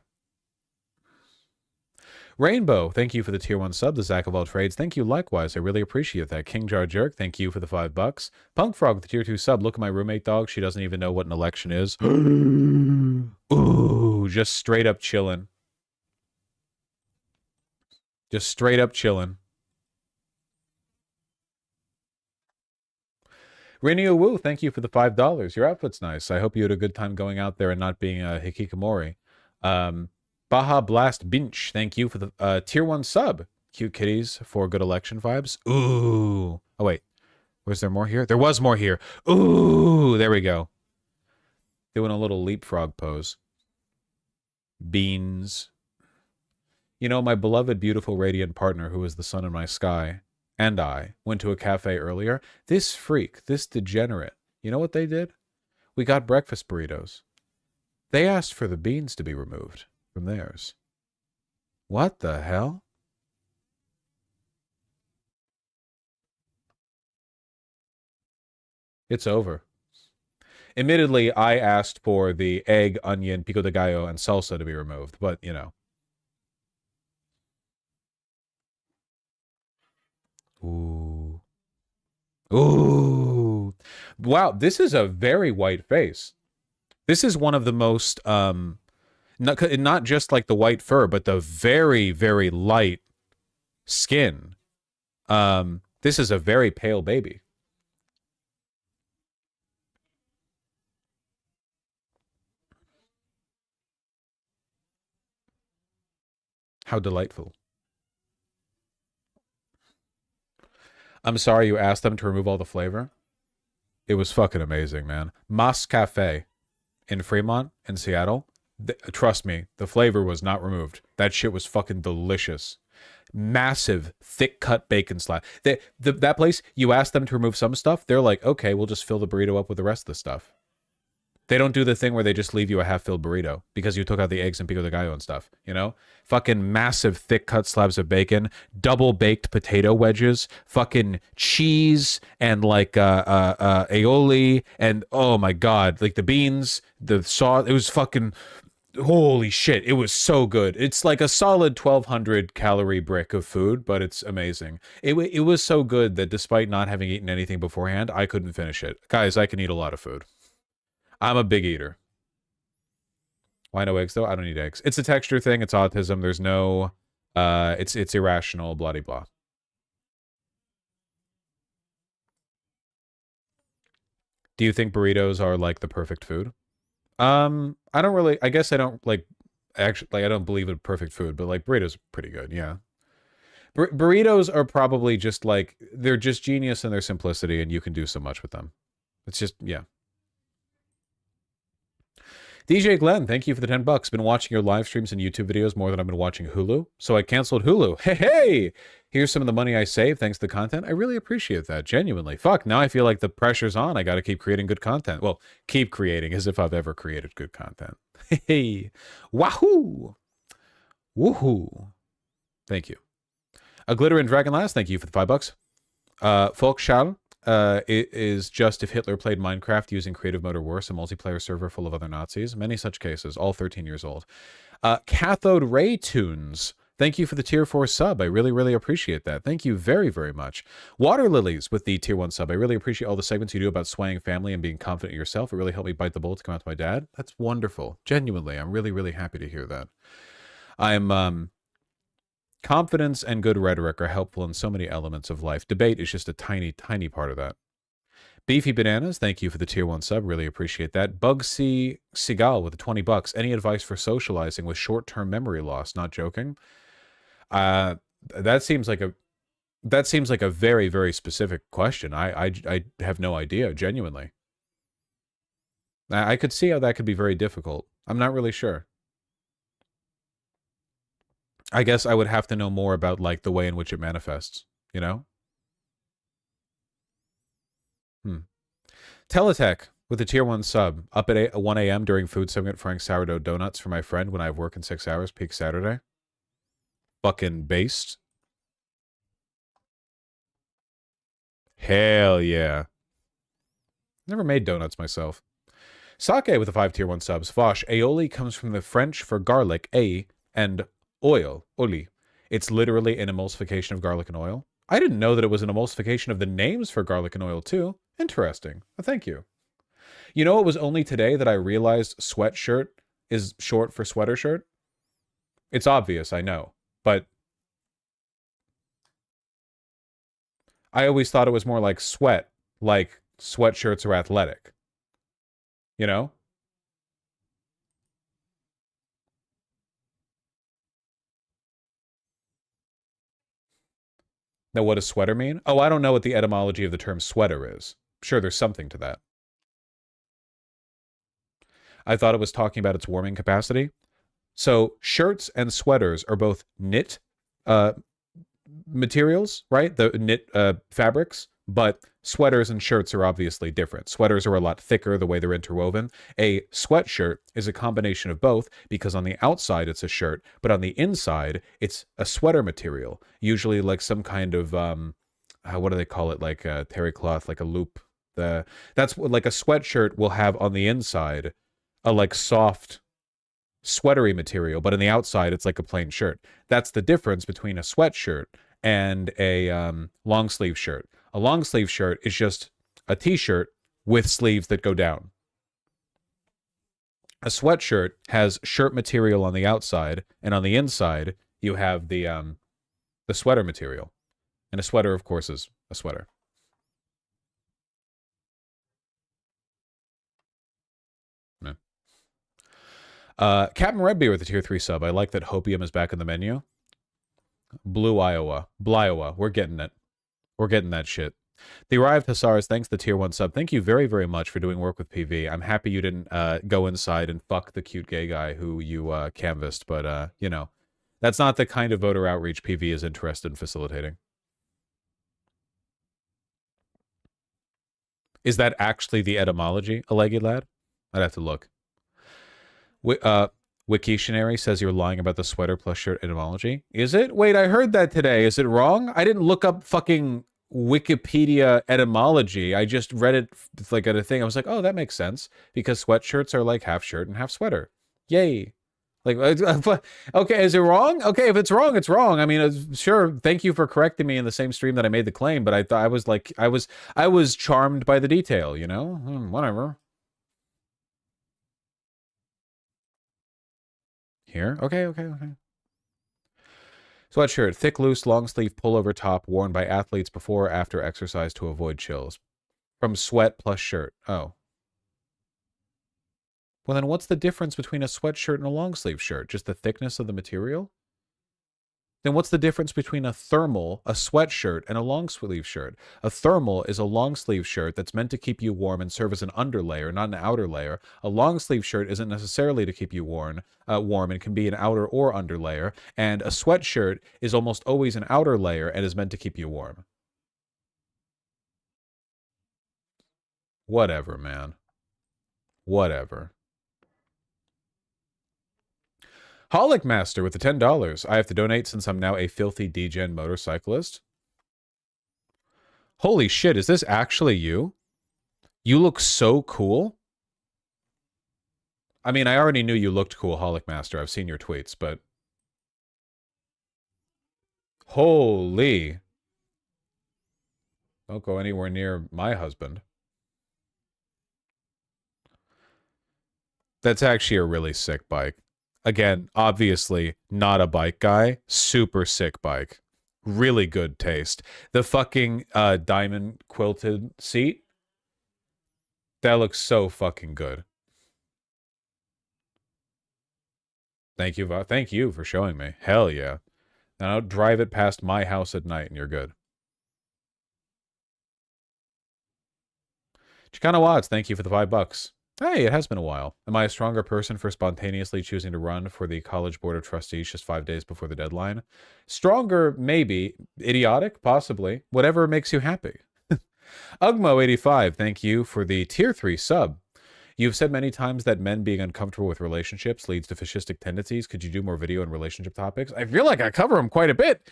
Rainbow, thank you for the tier 1 sub. The Zach of all trades, thank you likewise. I really appreciate that. King Jar Jerk, thank you for the $5. Punk Frog, the tier 2 sub. Look at my roommate dog. She doesn't even know what an election is. Ooh, just straight up chilling. Just straight up chilling. Rinio Wu, thank you for the $5. Your outfit's nice. I hope you had a good time going out there and not being a hikikomori. Baja Blast Binch, thank you for the tier 1 sub. Cute kitties for good election vibes. Ooh. Oh, wait. Was there more here? There was more here. Ooh, there we go. Doing a little leapfrog pose. Beans. You know, my beloved, beautiful, radiant partner, who is the sun in my sky, and I went to a cafe earlier. This freak, this degenerate, you know what they did? We got breakfast burritos. They asked for the beans to be removed from theirs. What the hell? It's over. Admittedly, I asked for the egg, onion, pico de gallo, and salsa to be removed, but, you know. Ooh. Ooh. Wow, this is a very white face. This is one of the most, not just like the white fur, but the very, very light skin. This is a very pale baby. How delightful. I'm sorry you asked them to remove all the flavor. It was fucking amazing, man. Mas Cafe in Fremont, in Seattle. Trust me, the flavor was not removed. That shit was fucking delicious. Massive, thick-cut bacon slab. That place, you ask them to remove some stuff, they're like, okay, we'll just fill the burrito up with the rest of the stuff. They don't do the thing where they just leave you a half-filled burrito because you took out the eggs and pico de gallo and stuff, you know? Fucking massive, thick-cut slabs of bacon, double-baked potato wedges, fucking cheese, and like aioli, and oh my god, like the beans, the sauce, it was fucking... Holy shit, it was so good. It's like a solid 1,200 calorie brick of food, but it's amazing. It was so good that despite not having eaten anything beforehand, I couldn't finish it. Guys, I can eat a lot of food. I'm a big eater. Why no eggs, though? I don't eat eggs. It's a texture thing. It's autism. There's no... It's irrational, blah, blah, blah. Do you think burritos are, like, the perfect food? I don't really... I guess I don't, like... Actually, like, I don't believe in perfect food, but, like, burritos are pretty good, yeah. Burritos are probably just, like... They're just genius in their simplicity, and you can do so much with them. It's just... Yeah. DJ Glenn, thank you for the $10. Been watching your live streams and YouTube videos more than I've been watching Hulu, so I canceled Hulu. Hey! Here's some of the money I saved thanks to the content. I really appreciate that, genuinely. Fuck, now I feel like the pressure's on. I gotta keep creating good content. Well, keep creating as if I've ever created good content. Hey! Wahoo! Woohoo! Thank you. A Glitter and Dragonlast, thank you for the $5. Folkschall. It is just if Hitler played Minecraft using creative mode or worse, a multiplayer server full of other Nazis. Many such cases, all 13 years old. Cathode Ray Tunes, thank you for the tier 4 sub. I really, really appreciate that. Thank you very, very much. Water Lilies with the tier 1 sub. I really appreciate all the segments you do about swaying family and being confident in yourself. It really helped me bite the bullet to come out to my dad. That's wonderful. Genuinely, I'm really, really happy to hear that. I'm, confidence and good rhetoric are helpful in so many elements of life. Debate is just a tiny, tiny part of that. Beefy Bananas, thank you for the tier 1 sub. Really appreciate that. Bugsy Seagal with the $20. Any advice for socializing with short-term memory loss? Not joking. That seems like a very, very specific question. I have no idea, genuinely. I could see how that could be very difficult. I'm not really sure. I guess I would have to know more about, like, the way in which it manifests, you know? Teletech with a tier 1 sub. Up at 1 a.m. during food segment frying sourdough donuts for my friend when I have work in 6 hours, peak Saturday. Fucking based. Hell yeah. Never made donuts myself. Sake with the 5 tier 1 subs. Vosh, aioli comes from the French for garlic, a, and oil, oli. It's literally an emulsification of garlic and oil. I didn't know that it was an emulsification of the names for garlic and oil too. Interesting. Well, thank you. You know, it was only today that I realized sweatshirt is short for sweater shirt. It's obvious, I know, but I always thought it was more like sweat, like sweatshirts are athletic. You know? Now, what does sweater mean? Oh, I don't know what the etymology of the term sweater is. Sure, there's something to that. I thought it was talking about its warming capacity. So shirts and sweaters are both knit materials, right? The knit fabrics, but sweaters and shirts are obviously different. Sweaters are a lot thicker the way they're interwoven. A sweatshirt is a combination of both because on the outside it's a shirt, but on the inside it's a sweater material, usually like some kind of what do they call it, like a terry cloth, like a loop. That's what, like a sweatshirt will have on the inside a like soft sweatery material, but on the outside it's like a plain shirt. That's the difference between a sweatshirt and a long sleeve shirt. A long sleeve shirt is just a t-shirt with sleeves that go down. A sweatshirt has shirt material on the outside, and on the inside you have the sweater material. And a sweater, of course, is a sweater. Captain Redbeard with the tier 3 sub. I like that Hopium is back in the menu. Blue Iowa. Bliowa. We're getting it. We're getting that shit. The Arrived Hussars, thanks the tier 1 sub. Thank you very, very much for doing work with PV. I'm happy you didn't go inside and fuck the cute gay guy who you canvassed, but, you know, that's not the kind of voter outreach PV is interested in facilitating. Is that actually the etymology, a leggy lad? I'd have to look. Wiktionary says you're lying about the sweater plus shirt etymology. Is it? Wait, I heard that today. Is it wrong? I didn't look up fucking Wikipedia etymology. I just read it like at a thing. I was like, oh, that makes sense because sweatshirts are like half shirt and half sweater. Yay. Like, okay, is it wrong? Okay, if it's wrong, it's wrong. I mean, sure. Thank you for correcting me in the same stream that I made the claim, but I thought I was charmed by the detail, you know? Whatever. Here? Okay. Sweatshirt. Thick, loose, long sleeve pullover top worn by athletes before or after exercise to avoid chills. From sweat plus shirt. Oh. Well, then what's the difference between a sweatshirt and a long sleeve shirt? Just the thickness of the material? Then what's the difference between a thermal, a sweatshirt, and a long sleeve shirt? A thermal is a long sleeve shirt that's meant to keep you warm and serve as an underlayer, not an outer layer. A long sleeve shirt isn't necessarily to keep you warm and can be an outer or underlayer. And a sweatshirt is almost always an outer layer and is meant to keep you warm. Whatever, man. Whatever. Holic Master with the $10. I have to donate since I'm now a filthy degen motorcyclist. Holy shit, is this actually you? You look so cool. I mean, I already knew you looked cool, Holic Master. I've seen your tweets, but... Holy. Don't go anywhere near my husband. That's actually a really sick bike. Again, obviously not a bike guy. Super sick bike. Really good taste. The fucking diamond quilted seat. That looks so fucking good. Thank you for showing me. Hell yeah. Now drive it past my house at night and you're good. Chicana Watts, thank you for the $5. Hey, it has been a while. Am I a stronger person for spontaneously choosing to run for the College Board of Trustees just 5 days before the deadline? Stronger, maybe. Idiotic, possibly. Whatever makes you happy. Ugmo85, thank you for the tier 3 sub. You've said many times that men being uncomfortable with relationships leads to fascistic tendencies. Could you do more video on relationship topics? I feel like I cover them quite a bit.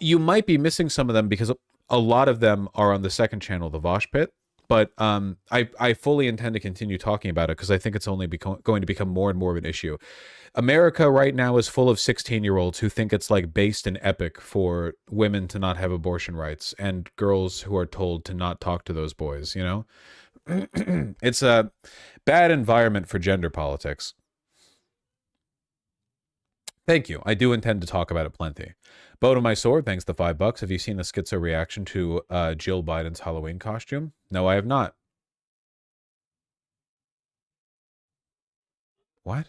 You might be missing some of them because a lot of them are on the second channel, the Vosh Pit. But I fully intend to continue talking about it because I think it's only going to become more and more of an issue. America right now is full of 16-year-olds who think it's like based and epic for women to not have abortion rights and girls who are told to not talk to those boys, you know? It's a bad environment for gender politics. Thank you. I do intend to talk about it plenty. Bow to my sword, thanks to $5. Have you seen the schizo reaction to Jill Biden's Halloween costume? No, I have not. What?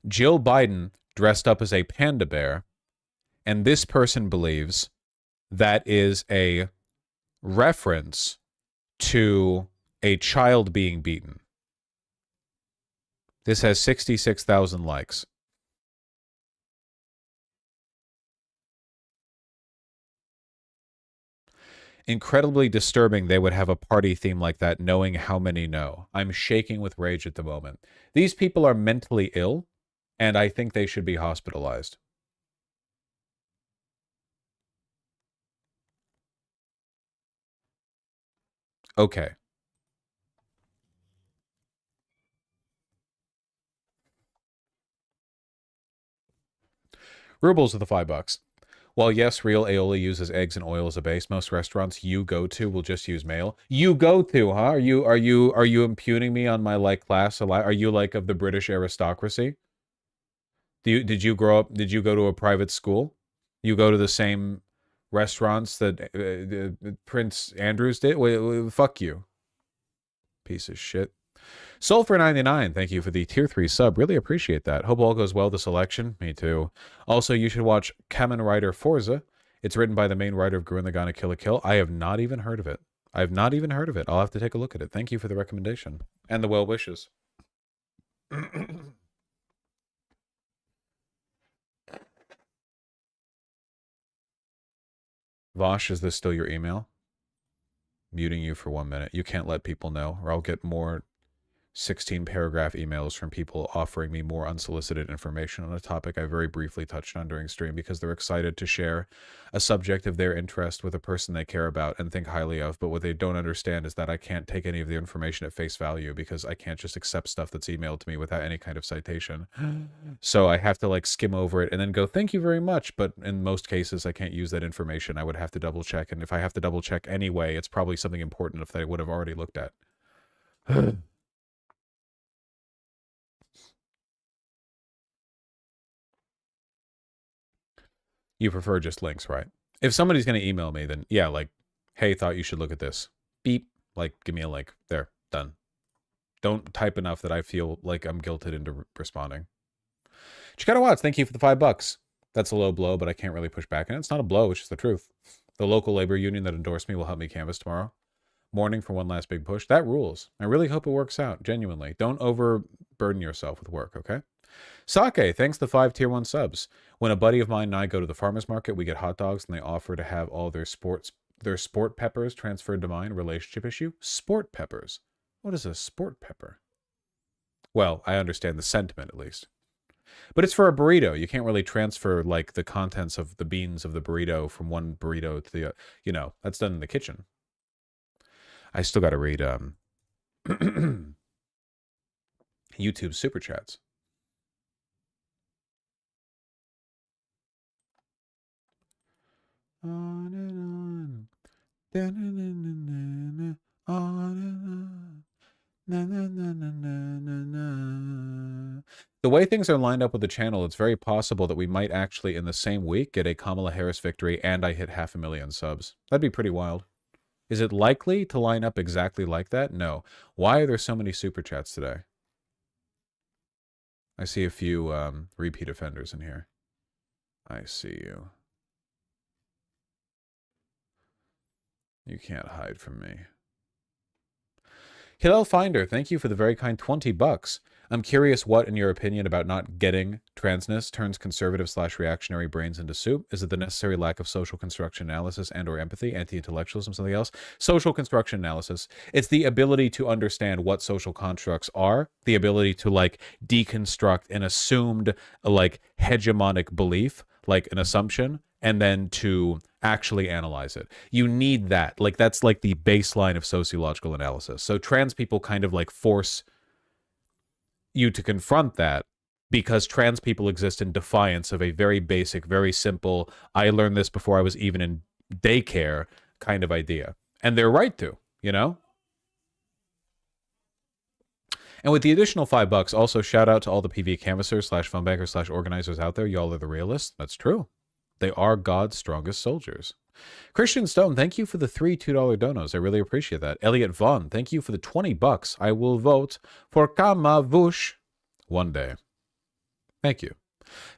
Jill Biden dressed up as a panda bear, and this person believes that is a reference to a child being beaten. This has 66,000 likes. Incredibly disturbing they would have a party theme like that, knowing how many know. I'm shaking with rage at the moment. These people are mentally ill, and I think they should be hospitalized. Okay. Rubles with the $5. While yes, real aioli uses eggs and oil as a base, most restaurants you go to will just use mayo. You go to, huh? Are you impugning me on my like class? Are you like of the British aristocracy? Did you grow up? Did you go to a private school? You go to the same restaurants that Prince Andrews did? Fuck you, piece of shit. Sulfur99, thank you for the tier 3 sub. Really appreciate that. Hope all goes well this election. Me too. Also, you should watch Kamen Rider Forza. It's written by the main writer of Gurren Lagann Kill la Kill. I have not even heard of it. I have not even heard of it. I'll have to take a look at it. Thank you for the recommendation and the well wishes. Vosh, is this still your email? Muting you for 1 minute. You can't let people know, or I'll get more 16-paragraph emails from people offering me more unsolicited information on a topic I very briefly touched on during stream because they're excited to share a subject of their interest with a person they care about and think highly of. But what they don't understand is that I can't take any of the information at face value because I can't just accept stuff that's emailed to me without any kind of citation. So I have to like skim over it and then go, thank you very much. But in most cases, I can't use that information. I would have to double check. And if I have to double check anyway, it's probably something important if they would have already looked at. You prefer just links, right? If somebody's going to email me, then yeah, like, hey, thought you should look at this. Beep. Like, give me a link. There. Done. Don't type enough that I feel like I'm guilted into responding. Chicago Watts, thank you for the $5. That's a low blow, but I can't really push back. And it's not a blow, it's just the truth. The local labor union that endorsed me will help me canvass tomorrow morning for one last big push. That rules. I really hope it works out, genuinely. Don't overburden yourself with work, okay? Sake, thanks to 5 tier 1 subs. When a buddy of mine and I go to the farmer's market, we get hot dogs and they offer to have all their sport peppers transferred to mine. Relationship issue? Sport peppers. What is a sport pepper? Well, I understand the sentiment at least. But it's for a burrito. You can't really transfer like the contents of the beans of the burrito from one burrito to the, you know, that's done in the kitchen. I still got to read YouTube super chats. On and on. On and on. The way things are lined up with the channel, it's very possible that we might actually, in the same week, get a Kamala Harris victory and I hit 500,000 subs. That'd be pretty wild. Is it likely to line up exactly like that? No. Why are there so many super chats today? I see a few repeat offenders in here. I see you. You can't hide from me. Hillel Finder, thank you for the very kind $20. I'm curious what, in your opinion, about not getting transness turns conservative/reactionary brains into soup. Is it the necessary lack of social construction analysis and or empathy, anti-intellectualism, something else? Social construction analysis. It's the ability to understand what social constructs are, the ability to like deconstruct an assumed like hegemonic belief, like an assumption, and then to actually analyze it. You need that. Like, that's like the baseline of sociological analysis. So trans people kind of like force you to confront that, because trans people exist in defiance of a very basic, very simple, I learned this before I was even in daycare kind of idea. And they're right to, you know? And with the additional $5, also shout out to all the PV canvassers / phone bankers / organizers out there. Y'all are the realists. That's true. They are God's strongest soldiers. Christian Stone, thank you for the 3 $2 donos. I really appreciate that. Elliot Vaughn, thank you for the $20. I will vote for Kama Vush one day. Thank you.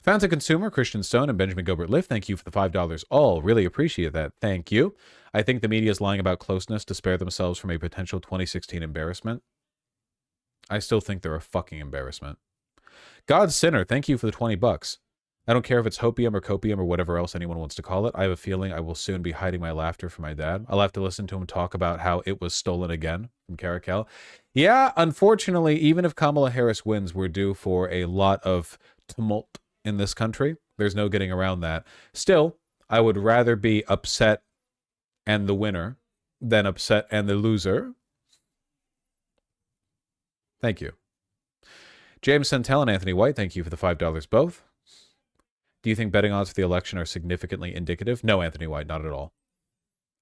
Fanta Consumer, Christian Stone, and Benjamin Gilbert Lift, thank you for the $5 all. Really appreciate that. Thank you. I think the media is lying about closeness to spare themselves from a potential 2016 embarrassment. I still think they're a fucking embarrassment. God's Sinner, thank you for the $20. I don't care if it's hopium or copium or whatever else anyone wants to call it. I have a feeling I will soon be hiding my laughter from my dad. I'll have to listen to him talk about how it was stolen again from Caracal. Yeah, unfortunately, even if Kamala Harris wins, we're due for a lot of tumult in this country. There's no getting around that. Still, I would rather be upset and the winner than upset and the loser. Thank you. James Santel and Anthony White, thank you for the $5 both. Do you think betting odds for the election are significantly indicative? No, Anthony White, not at all.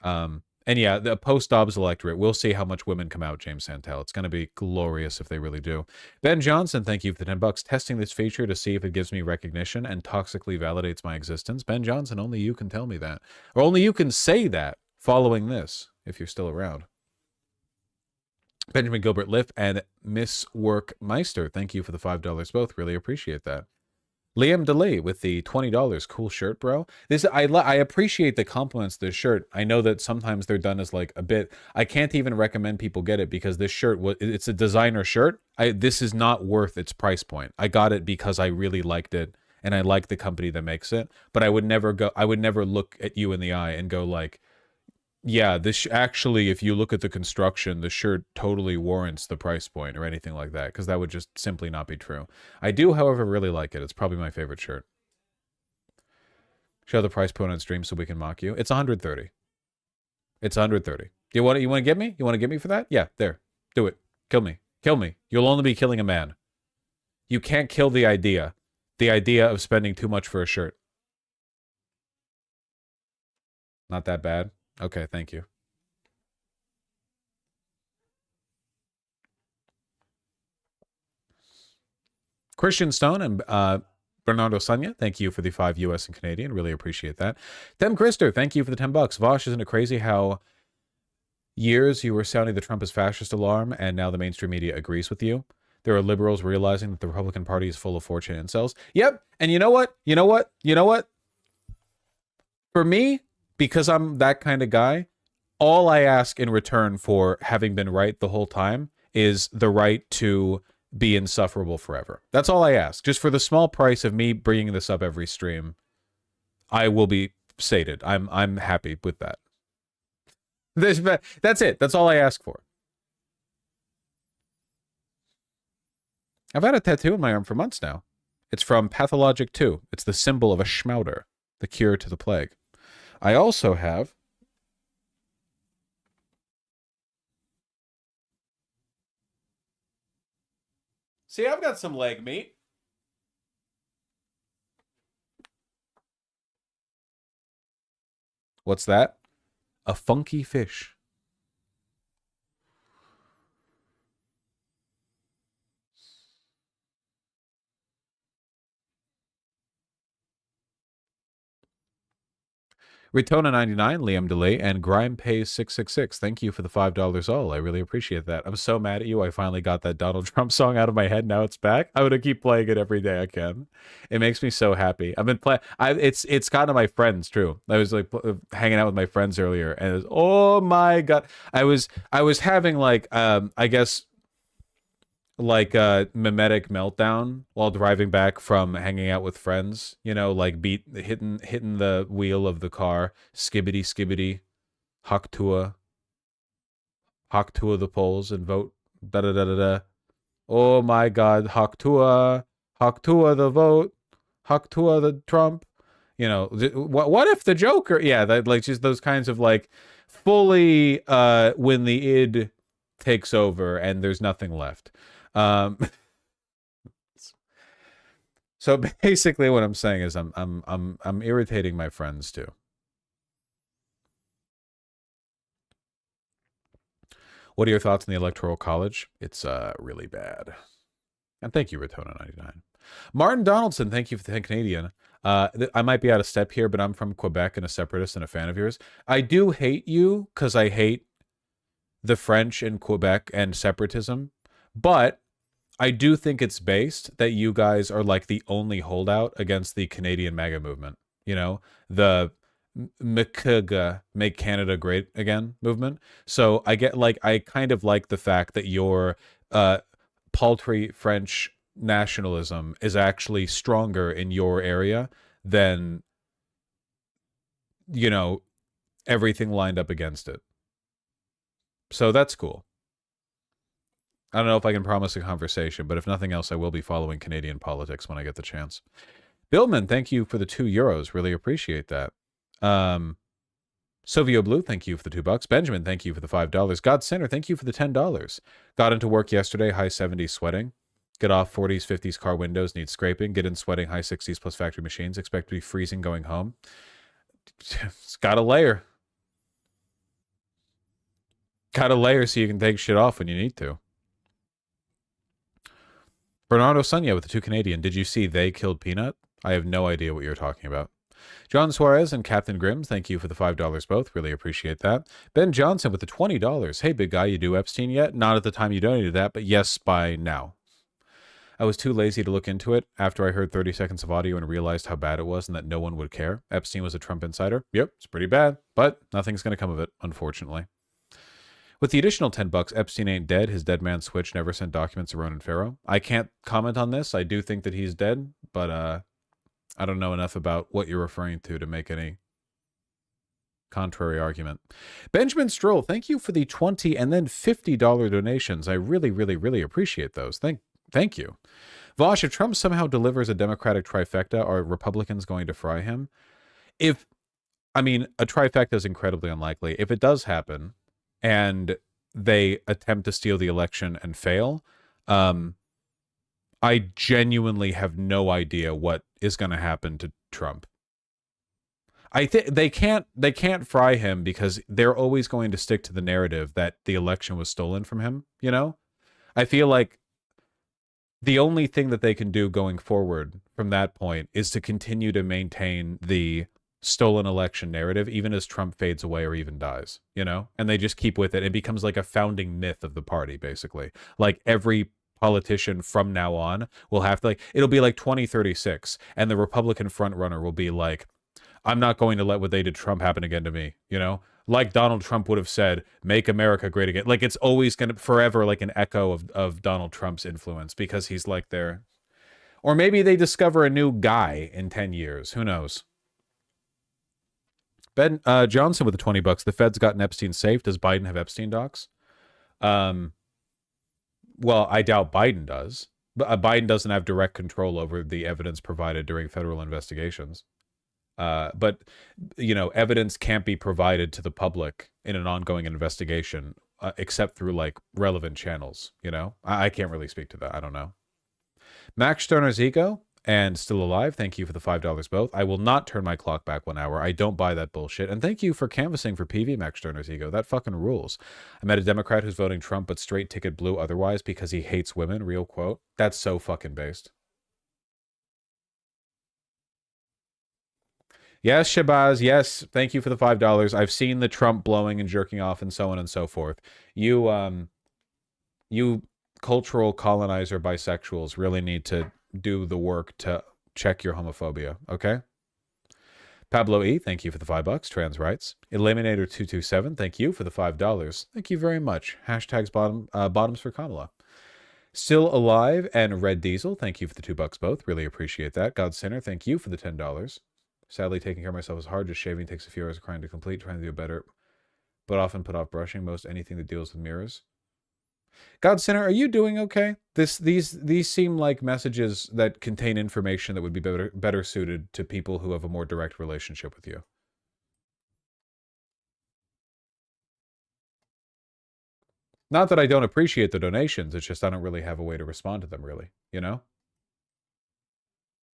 And yeah, the post-Dobbs electorate, we'll see how much women come out, James Santel. It's going to be glorious if they really do. Ben Johnson, thank you for the $10. Testing this feature to see if it gives me recognition and toxically validates my existence. Ben Johnson, only you can tell me that. Or only you can say that following this, if you're still around. Benjamin Gilbert Liff and Miss Work Meister, thank you for the $5 both. Really appreciate that. Liam DeLee with the $20. Cool shirt, bro. This I appreciate the compliments to this shirt. I know that sometimes they're done as like a bit. I can't even recommend people get it because this shirt, it's a designer shirt. This is not worth its price point. I got it because I really liked it and I like the company that makes it. But I would never look at you in the eye and go like, yeah, this actually, if you look at the construction, the shirt totally warrants the price point or anything like that, because that would just simply not be true. I do, however, really like it. It's probably my favorite shirt. Show the price point on stream so we can mock you. It's 130. It's 130. You want to get me? You want to get me for that? Yeah, there. Do it. Kill me. Kill me. You'll only be killing a man. You can't kill the idea. The idea of spending too much for a shirt. Not that bad. Okay, thank you. Christian Stone and Bernardo Sanya, thank you for the 5 US and Canadian. Really appreciate that. Tim Christer, thank you for the $10. Vosh, isn't it crazy how years you were sounding the Trump is fascist alarm and now the mainstream media agrees with you? There are liberals realizing that the Republican Party is full of fortune incels. Yep, and you know what? You know what? You know what? For me, because I'm that kind of guy, all I ask in return for having been right the whole time is the right to be insufferable forever. That's all I ask. Just for the small price of me bringing this up every stream, I will be sated. I'm happy with that. That's it. That's all I ask for. I've had a tattoo on my arm for months now. It's from Pathologic 2. It's the symbol of a schmouder, the cure to the plague. I also have see, I've got some leg meat. What's that? A funky fish. Retona99, Liam DeLay, and GrimePays666. Thank you for the $5 all. I really appreciate that. I'm so mad at you. I finally got that Donald Trump song out of my head. Now it's back. I'm gonna keep playing it every day I can. It makes me so happy. I've been playing. It's gotten to my friends too. I was like hanging out with my friends earlier, and it was, oh my god, I was having like I guess like a mimetic meltdown while driving back from hanging out with friends, you know, like hitting the wheel of the car, skibbity Haktua the polls and vote da da da da da. Oh my god, Haktua the vote, Haktua the Trump, You know, what if the Joker? Yeah, that, like, just those kinds of like fully when the id takes over and there's nothing left. So basically, what I'm saying is I'm irritating my friends too. What are your thoughts on the Electoral College? It's really bad. And thank you, Ratona99. Martin Donaldson, thank you for the 10 Canadian. I might be out of step here, but I'm from Quebec and a separatist and a fan of yours. I do hate you because I hate the French in Quebec and separatism, but I do think it's based that you guys are like the only holdout against the Canadian MAGA movement. You know, the McCuga, Make Canada Great Again movement. So I get like, I kind of like the fact that your paltry French nationalism is actually stronger in your area than, you know, everything lined up against it. So that's cool. I don't know if I can promise a conversation, but if nothing else, I will be following Canadian politics when I get the chance. Billman, thank you for the €2. Really appreciate that. Sovio Blue, thank you for the $2. Benjamin, thank you for the $5. God Sinner, thank you for the $10. Got into work yesterday, high 70s sweating. Get off 40s, 50s car windows, need scraping. Get in sweating, high 60s plus factory machines. Expect to be freezing going home. It's got a layer. Got a layer so you can take shit off when you need to. Bernardo Sunya with the 2 Canadian. Did you see They Killed Peanut? I have no idea what you're talking about. John Suarez and Captain Grims, thank you for the $5 both. Really appreciate that. Ben Johnson with the $20. Hey, big guy, you do Epstein yet? Not at the time you donated that, but yes, by now. I was too lazy to look into it after I heard 30 seconds of audio and realized how bad it was and that no one would care. Epstein was a Trump insider. Yep, it's pretty bad, but nothing's going to come of it, unfortunately. With the additional $10, Epstein ain't dead. His dead man Switch never sent documents to Ronan Farrow. I can't comment on this. I do think that he's dead, but I don't know enough about what you're referring to make any contrary argument. Benjamin Stroll, thank you for the $20 and then $50 donations. I really, really, really appreciate those. Thank you. Vosh, if Trump somehow delivers a Democratic trifecta, are Republicans going to fry him? A trifecta is incredibly unlikely. If it does happen, and they attempt to steal the election and fail, I genuinely have no idea what is going to happen to Trump. I think they can't fry him because they're always going to stick to the narrative that the election was stolen from him, you know? I feel like the only thing that they can do going forward from that point is to continue to maintain the stolen election narrative, even as Trump fades away or even dies, you know? And they just keep with it. It becomes like a founding myth of the party, basically. Like every politician from now on will have to, like, it'll be like 2036, and the Republican frontrunner will be like, I'm not going to let what they did to Trump happen again to me, you know? Like Donald Trump would have said, make America great again. Like it's always going to forever like an echo of Donald Trump's influence because he's like there. Or maybe they discover a new guy in 10 years. Who knows? Ben Johnson with the $20. The Fed's gotten Epstein safe. Does Biden have Epstein docs? Well, I doubt Biden does. But Biden doesn't have direct control over the evidence provided during federal investigations. But you know, evidence can't be provided to the public in an ongoing investigation except through like relevant channels. You know, I can't really speak to that. I don't know. Max Sterner's Ego and Still Alive, thank you for the $5 both. I will not turn my clock back 1 hour. I don't buy that bullshit. And thank you for canvassing for PV, Max Sterner's Ego. That fucking rules. I met a Democrat who's voting Trump but straight ticket blue otherwise because he hates women. Real quote. That's so fucking based. Yes, Shabazz. Yes, thank you for the $5. I've seen the Trump blowing and jerking off and so on and so forth. You cultural colonizer bisexuals really need to do the work to check your homophobia, okay? Pablo E, thank you for the $5. Trans rights. Eliminator227, thank you for the $5. Thank you very much. Hashtags bottoms for Kamala. Still Alive and Red Diesel, thank you for the $2 both. Really appreciate that. God Sinner, thank you for the $10. Sadly, taking care of myself is hard. Just shaving takes a few hours of crying to complete. Trying to do better, but often put off brushing. Most anything that deals with mirrors. God Sinner, are you doing okay? These seem like messages that contain information that would be better suited to people who have a more direct relationship with you. Not that I don't appreciate the donations, it's just I don't really have a way to respond to them, really, you know?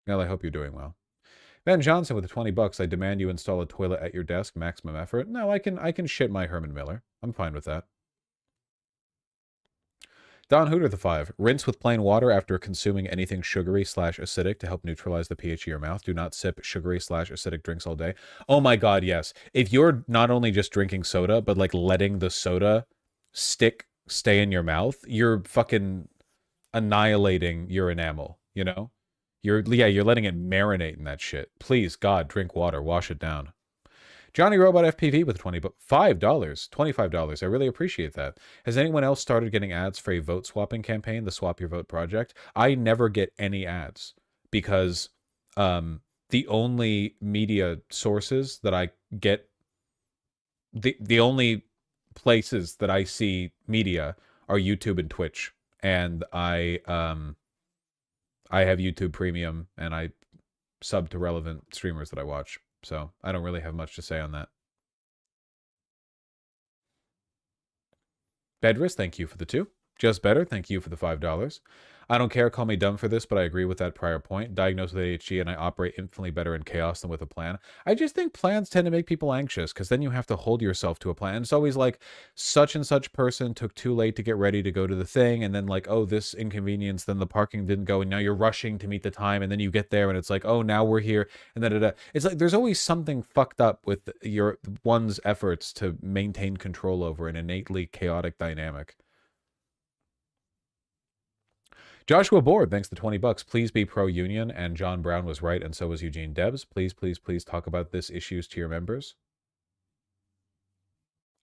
Well, I hope you're doing well. Ben Johnson with the $20. I demand you install a toilet at your desk, maximum effort. No, I can shit my Herman Miller. I'm fine with that. Don Hooter the 5. Rinse with plain water after consuming anything sugary/acidic to help neutralize the pH of your mouth. Do not sip sugary/acidic drinks all day. Oh my god, yes. If you're not only just drinking soda, but like letting the soda stay in your mouth, you're fucking annihilating your enamel, you know? You're letting it marinate in that shit. Please, God, drink water. Wash it down. Johnny Robot FPV with $5, $25. I really appreciate that. Has anyone else started getting ads for a vote swapping campaign, the Swap Your Vote project? I never get any ads because the only media sources that I get, the only places that I see media are YouTube and Twitch, and I have YouTube Premium and I sub to relevant streamers that I watch. So I don't really have much to say on that. Bedris, thank you for the 2. Just Better, thank you for the $5. I don't care, call me dumb for this, but I agree with that prior point. Diagnosed with ADHD and I operate infinitely better in chaos than with a plan. I just think plans tend to make people anxious because then you have to hold yourself to a plan. It's always like such and such person took too late to get ready to go to the thing, and then like, oh, this inconvenience, then the parking didn't go, and now you're rushing to meet the time, and then you get there and it's like, oh, now we're here, and then it's like there's always something fucked up with one's efforts to maintain control over an innately chaotic dynamic. Joshua Board, thanks to $20. Please be pro-union, and John Brown was right, and so was Eugene Debs. Please, please, please talk about this issues to your members.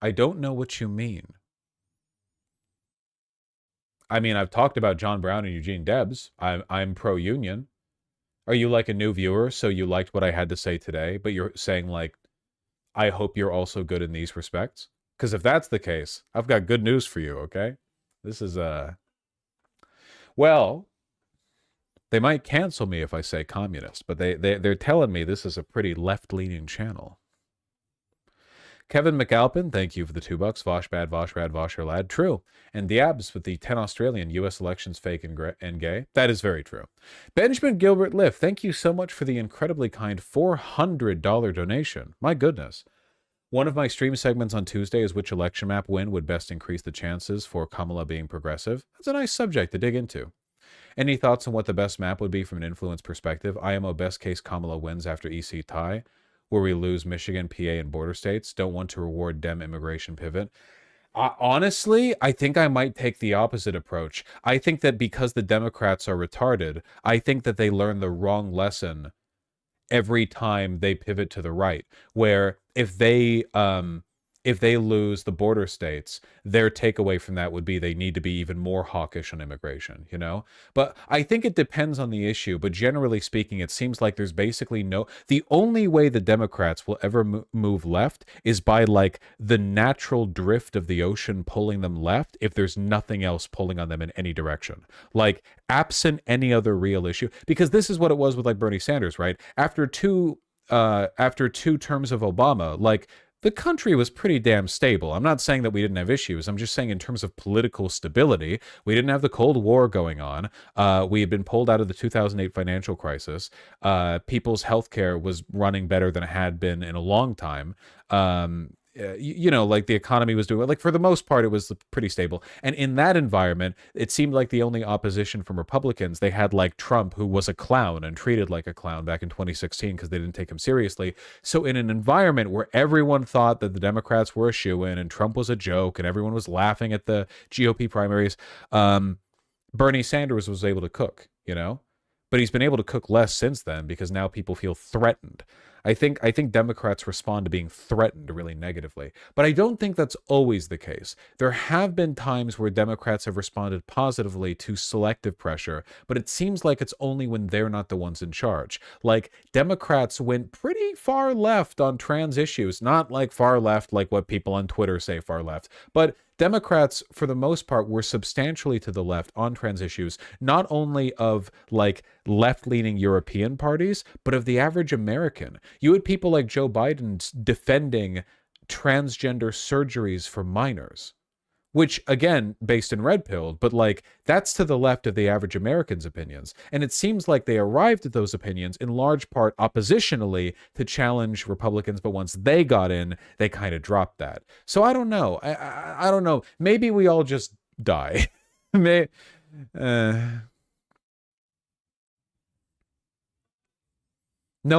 I don't know what you mean. I mean, I've talked about John Brown and Eugene Debs. I'm pro-union. Are you like a new viewer, so you liked what I had to say today, but you're saying like, I hope you're also good in these respects? Because if that's the case, I've got good news for you, okay? This is well, they might cancel me if I say communist, but they're telling me this is a pretty left-leaning channel. Kevin McAlpin, thank you for the $2. Vosh bad, Vosh rad, Vosher lad. True. And Diabs with the 10 Australian U.S. elections fake and gay. That is very true. Benjamin Gilbert Liff, thank you so much for the incredibly kind $400 donation. My goodness. One of my stream segments on Tuesday is which election map win would best increase the chances for Kamala being progressive. That's a nice subject to dig into. Any thoughts on what the best map would be from an influence perspective? IMO best case Kamala wins after EC tie, where we lose Michigan, PA, and border states. Don't want to reward Dem immigration pivot. Honestly, I think I might take the opposite approach. I think that because the Democrats are retarded, I think that they learn the wrong lesson every time they pivot to the right, where if they lose the border states, their takeaway from that would be they need to be even more hawkish on immigration, you know? But I think it depends on the issue, but generally speaking, it seems like there's basically the only way the Democrats will ever move left is by like the natural drift of the ocean pulling them left if there's nothing else pulling on them in any direction. Like, absent any other real issue, because this is what it was with like Bernie Sanders, right? After two terms of Obama, like, the country was pretty damn stable. I'm not saying that we didn't have issues. I'm just saying in terms of political stability, we didn't have the Cold War going on. We had been pulled out of the 2008 financial crisis. People's healthcare was running better than it had been in a long time. Like the economy was doing, like for the most part, it was pretty stable. And in that environment, it seemed like the only opposition from Republicans, they had like Trump, who was a clown and treated like a clown back in 2016 because they didn't take him seriously. So in an environment where everyone thought that the Democrats were a shoo-in and Trump was a joke and everyone was laughing at the GOP primaries, Bernie Sanders was able to cook, you know? But he's been able to cook less since then because now people feel threatened. I think Democrats respond to being threatened really negatively. But I don't think that's always the case. There have been times where Democrats have responded positively to selective pressure, but it seems like it's only when they're not the ones in charge. Like, Democrats went pretty far left on trans issues, not like far left like what people on Twitter say far left, but Democrats, for the most part, were substantially to the left on trans issues, not only of like left-leaning European parties, but of the average American. You had people like Joe Biden defending transgender surgeries for minors, which, again, based in red pill, but like that's to the left of the average American's opinions. And it seems like they arrived at those opinions in large part oppositionally to challenge Republicans, but once they got in, they kind of dropped that. So I don't know. I don't know. Maybe we all just die. No,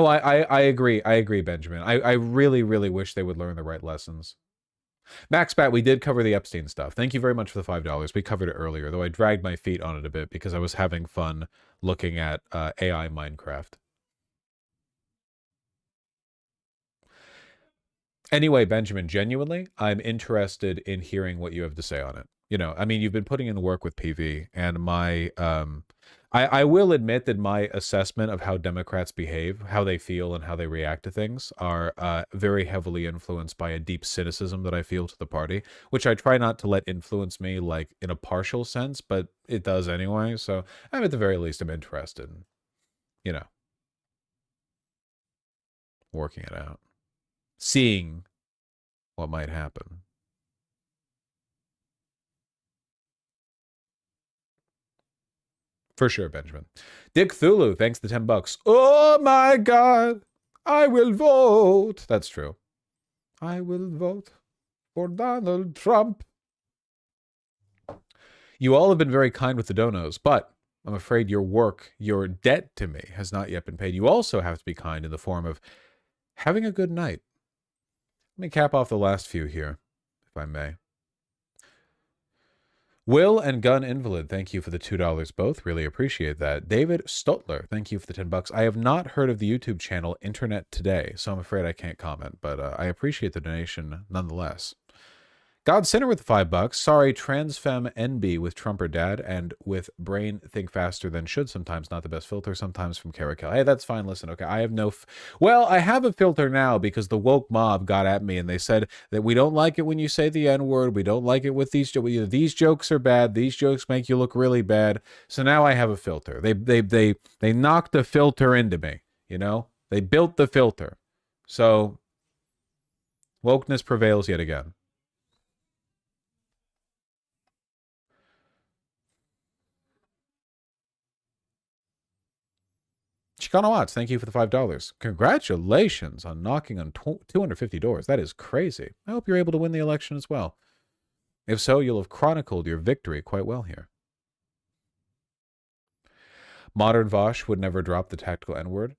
I agree. I agree, Benjamin. I really, really wish they would learn the right lessons. Max Bat, we did cover the Epstein stuff. Thank you very much for the $5. We covered it earlier, though I dragged my feet on it a bit because I was having fun looking at AI Minecraft. Anyway, Benjamin, genuinely, I'm interested in hearing what you have to say on it. You know, I mean, you've been putting in the work with PV, and my I will admit that my assessment of how Democrats behave, how they feel, and how they react to things are very heavily influenced by a deep cynicism that I feel to the party, which I try not to let influence me like in a partial sense, but it does anyway. So I'm at the very least, I'm interested in, you know, working it out, seeing what might happen. For sure, Benjamin. Dick Thulu, thanks the $10. Oh my God, I will vote. That's true. I will vote for Donald Trump. You all have been very kind with the donos, but I'm afraid your work, your debt to me has not yet been paid. You also have to be kind in the form of having a good night. Let me cap off the last few here, if I may. Will and Gun Invalid, thank you for the $2 both. Really appreciate that. David Stotler, thank you for the $10. I have not heard of the YouTube channel Internet Today, so I'm afraid I can't comment, but I appreciate the donation nonetheless. God Sinner with the $5. Sorry, Transfem NB with Trump or Dad, and with Brain Think Faster Than Should sometimes, not the best filter, sometimes from Caracal. Hey, that's fine. Listen, okay, I have no... Well, I have a filter now because the woke mob got at me and they said that we don't like it when you say the N-word. We don't like it with these jokes. These jokes are bad. These jokes make you look really bad. So now I have a filter. They knocked the filter into me, you know? They built the filter. So wokeness prevails yet again. Chicano Watts, thank you for the $5. Congratulations on knocking on 250 doors. That is crazy. I hope you're able to win the election as well. If so, you'll have chronicled your victory quite well here. Modern Vosh would never drop the tactical N-word.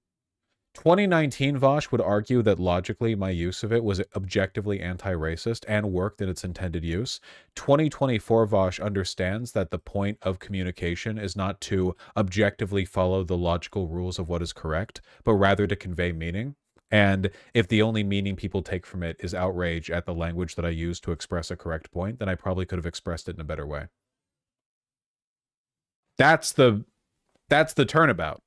2019 Vosh would argue that logically my use of it was objectively anti-racist and worked in its intended use. 2024 Vosh understands that the point of communication is not to objectively follow the logical rules of what is correct, but rather to convey meaning. And if the only meaning people take from it is outrage at the language that I use to express a correct point, then I probably could have expressed it in a better way. That's the turnabout.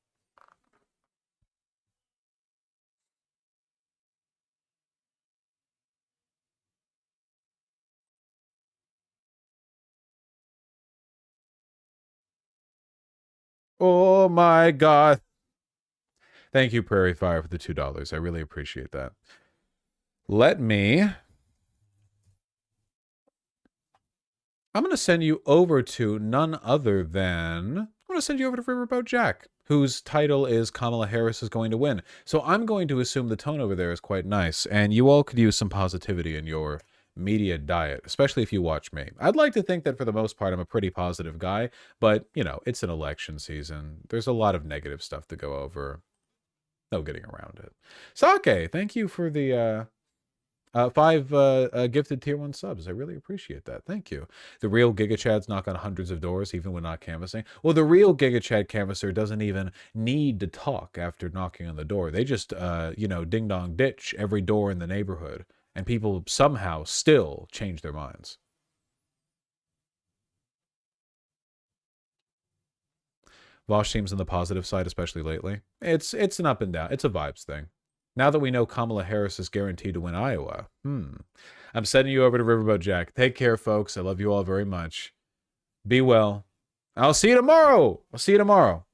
Oh my God. Thank you, Prairie Fire, for the $2. I really appreciate that. I'm going to send you over to none other than... I'm going to send you over to Riverboat Jack, whose title is Kamala Harris is going to win. So I'm going to assume the tone over there is quite nice, and you all could use some positivity in your media diet, especially if you watch me. I'd like to think that for the most part I'm a pretty positive guy, but you know, it's an election season. There's a lot of negative stuff to go over. No getting around it. Sake, thank you for the 5 gifted tier 1 subs. I really appreciate that. Thank you. The real Giga Chads knock on hundreds of doors even when not canvassing. Well, the real Giga Chad canvasser doesn't even need to talk after knocking on the door. They just, ding dong ditch every door in the neighborhood, and people somehow still change their minds. Vosh seems on the positive side, especially lately. It's an up and down. It's a vibes thing. Now that we know Kamala Harris is guaranteed to win Iowa, I'm sending you over to Riverboat Jack. Take care, folks. I love you all very much. Be well. I'll see you tomorrow.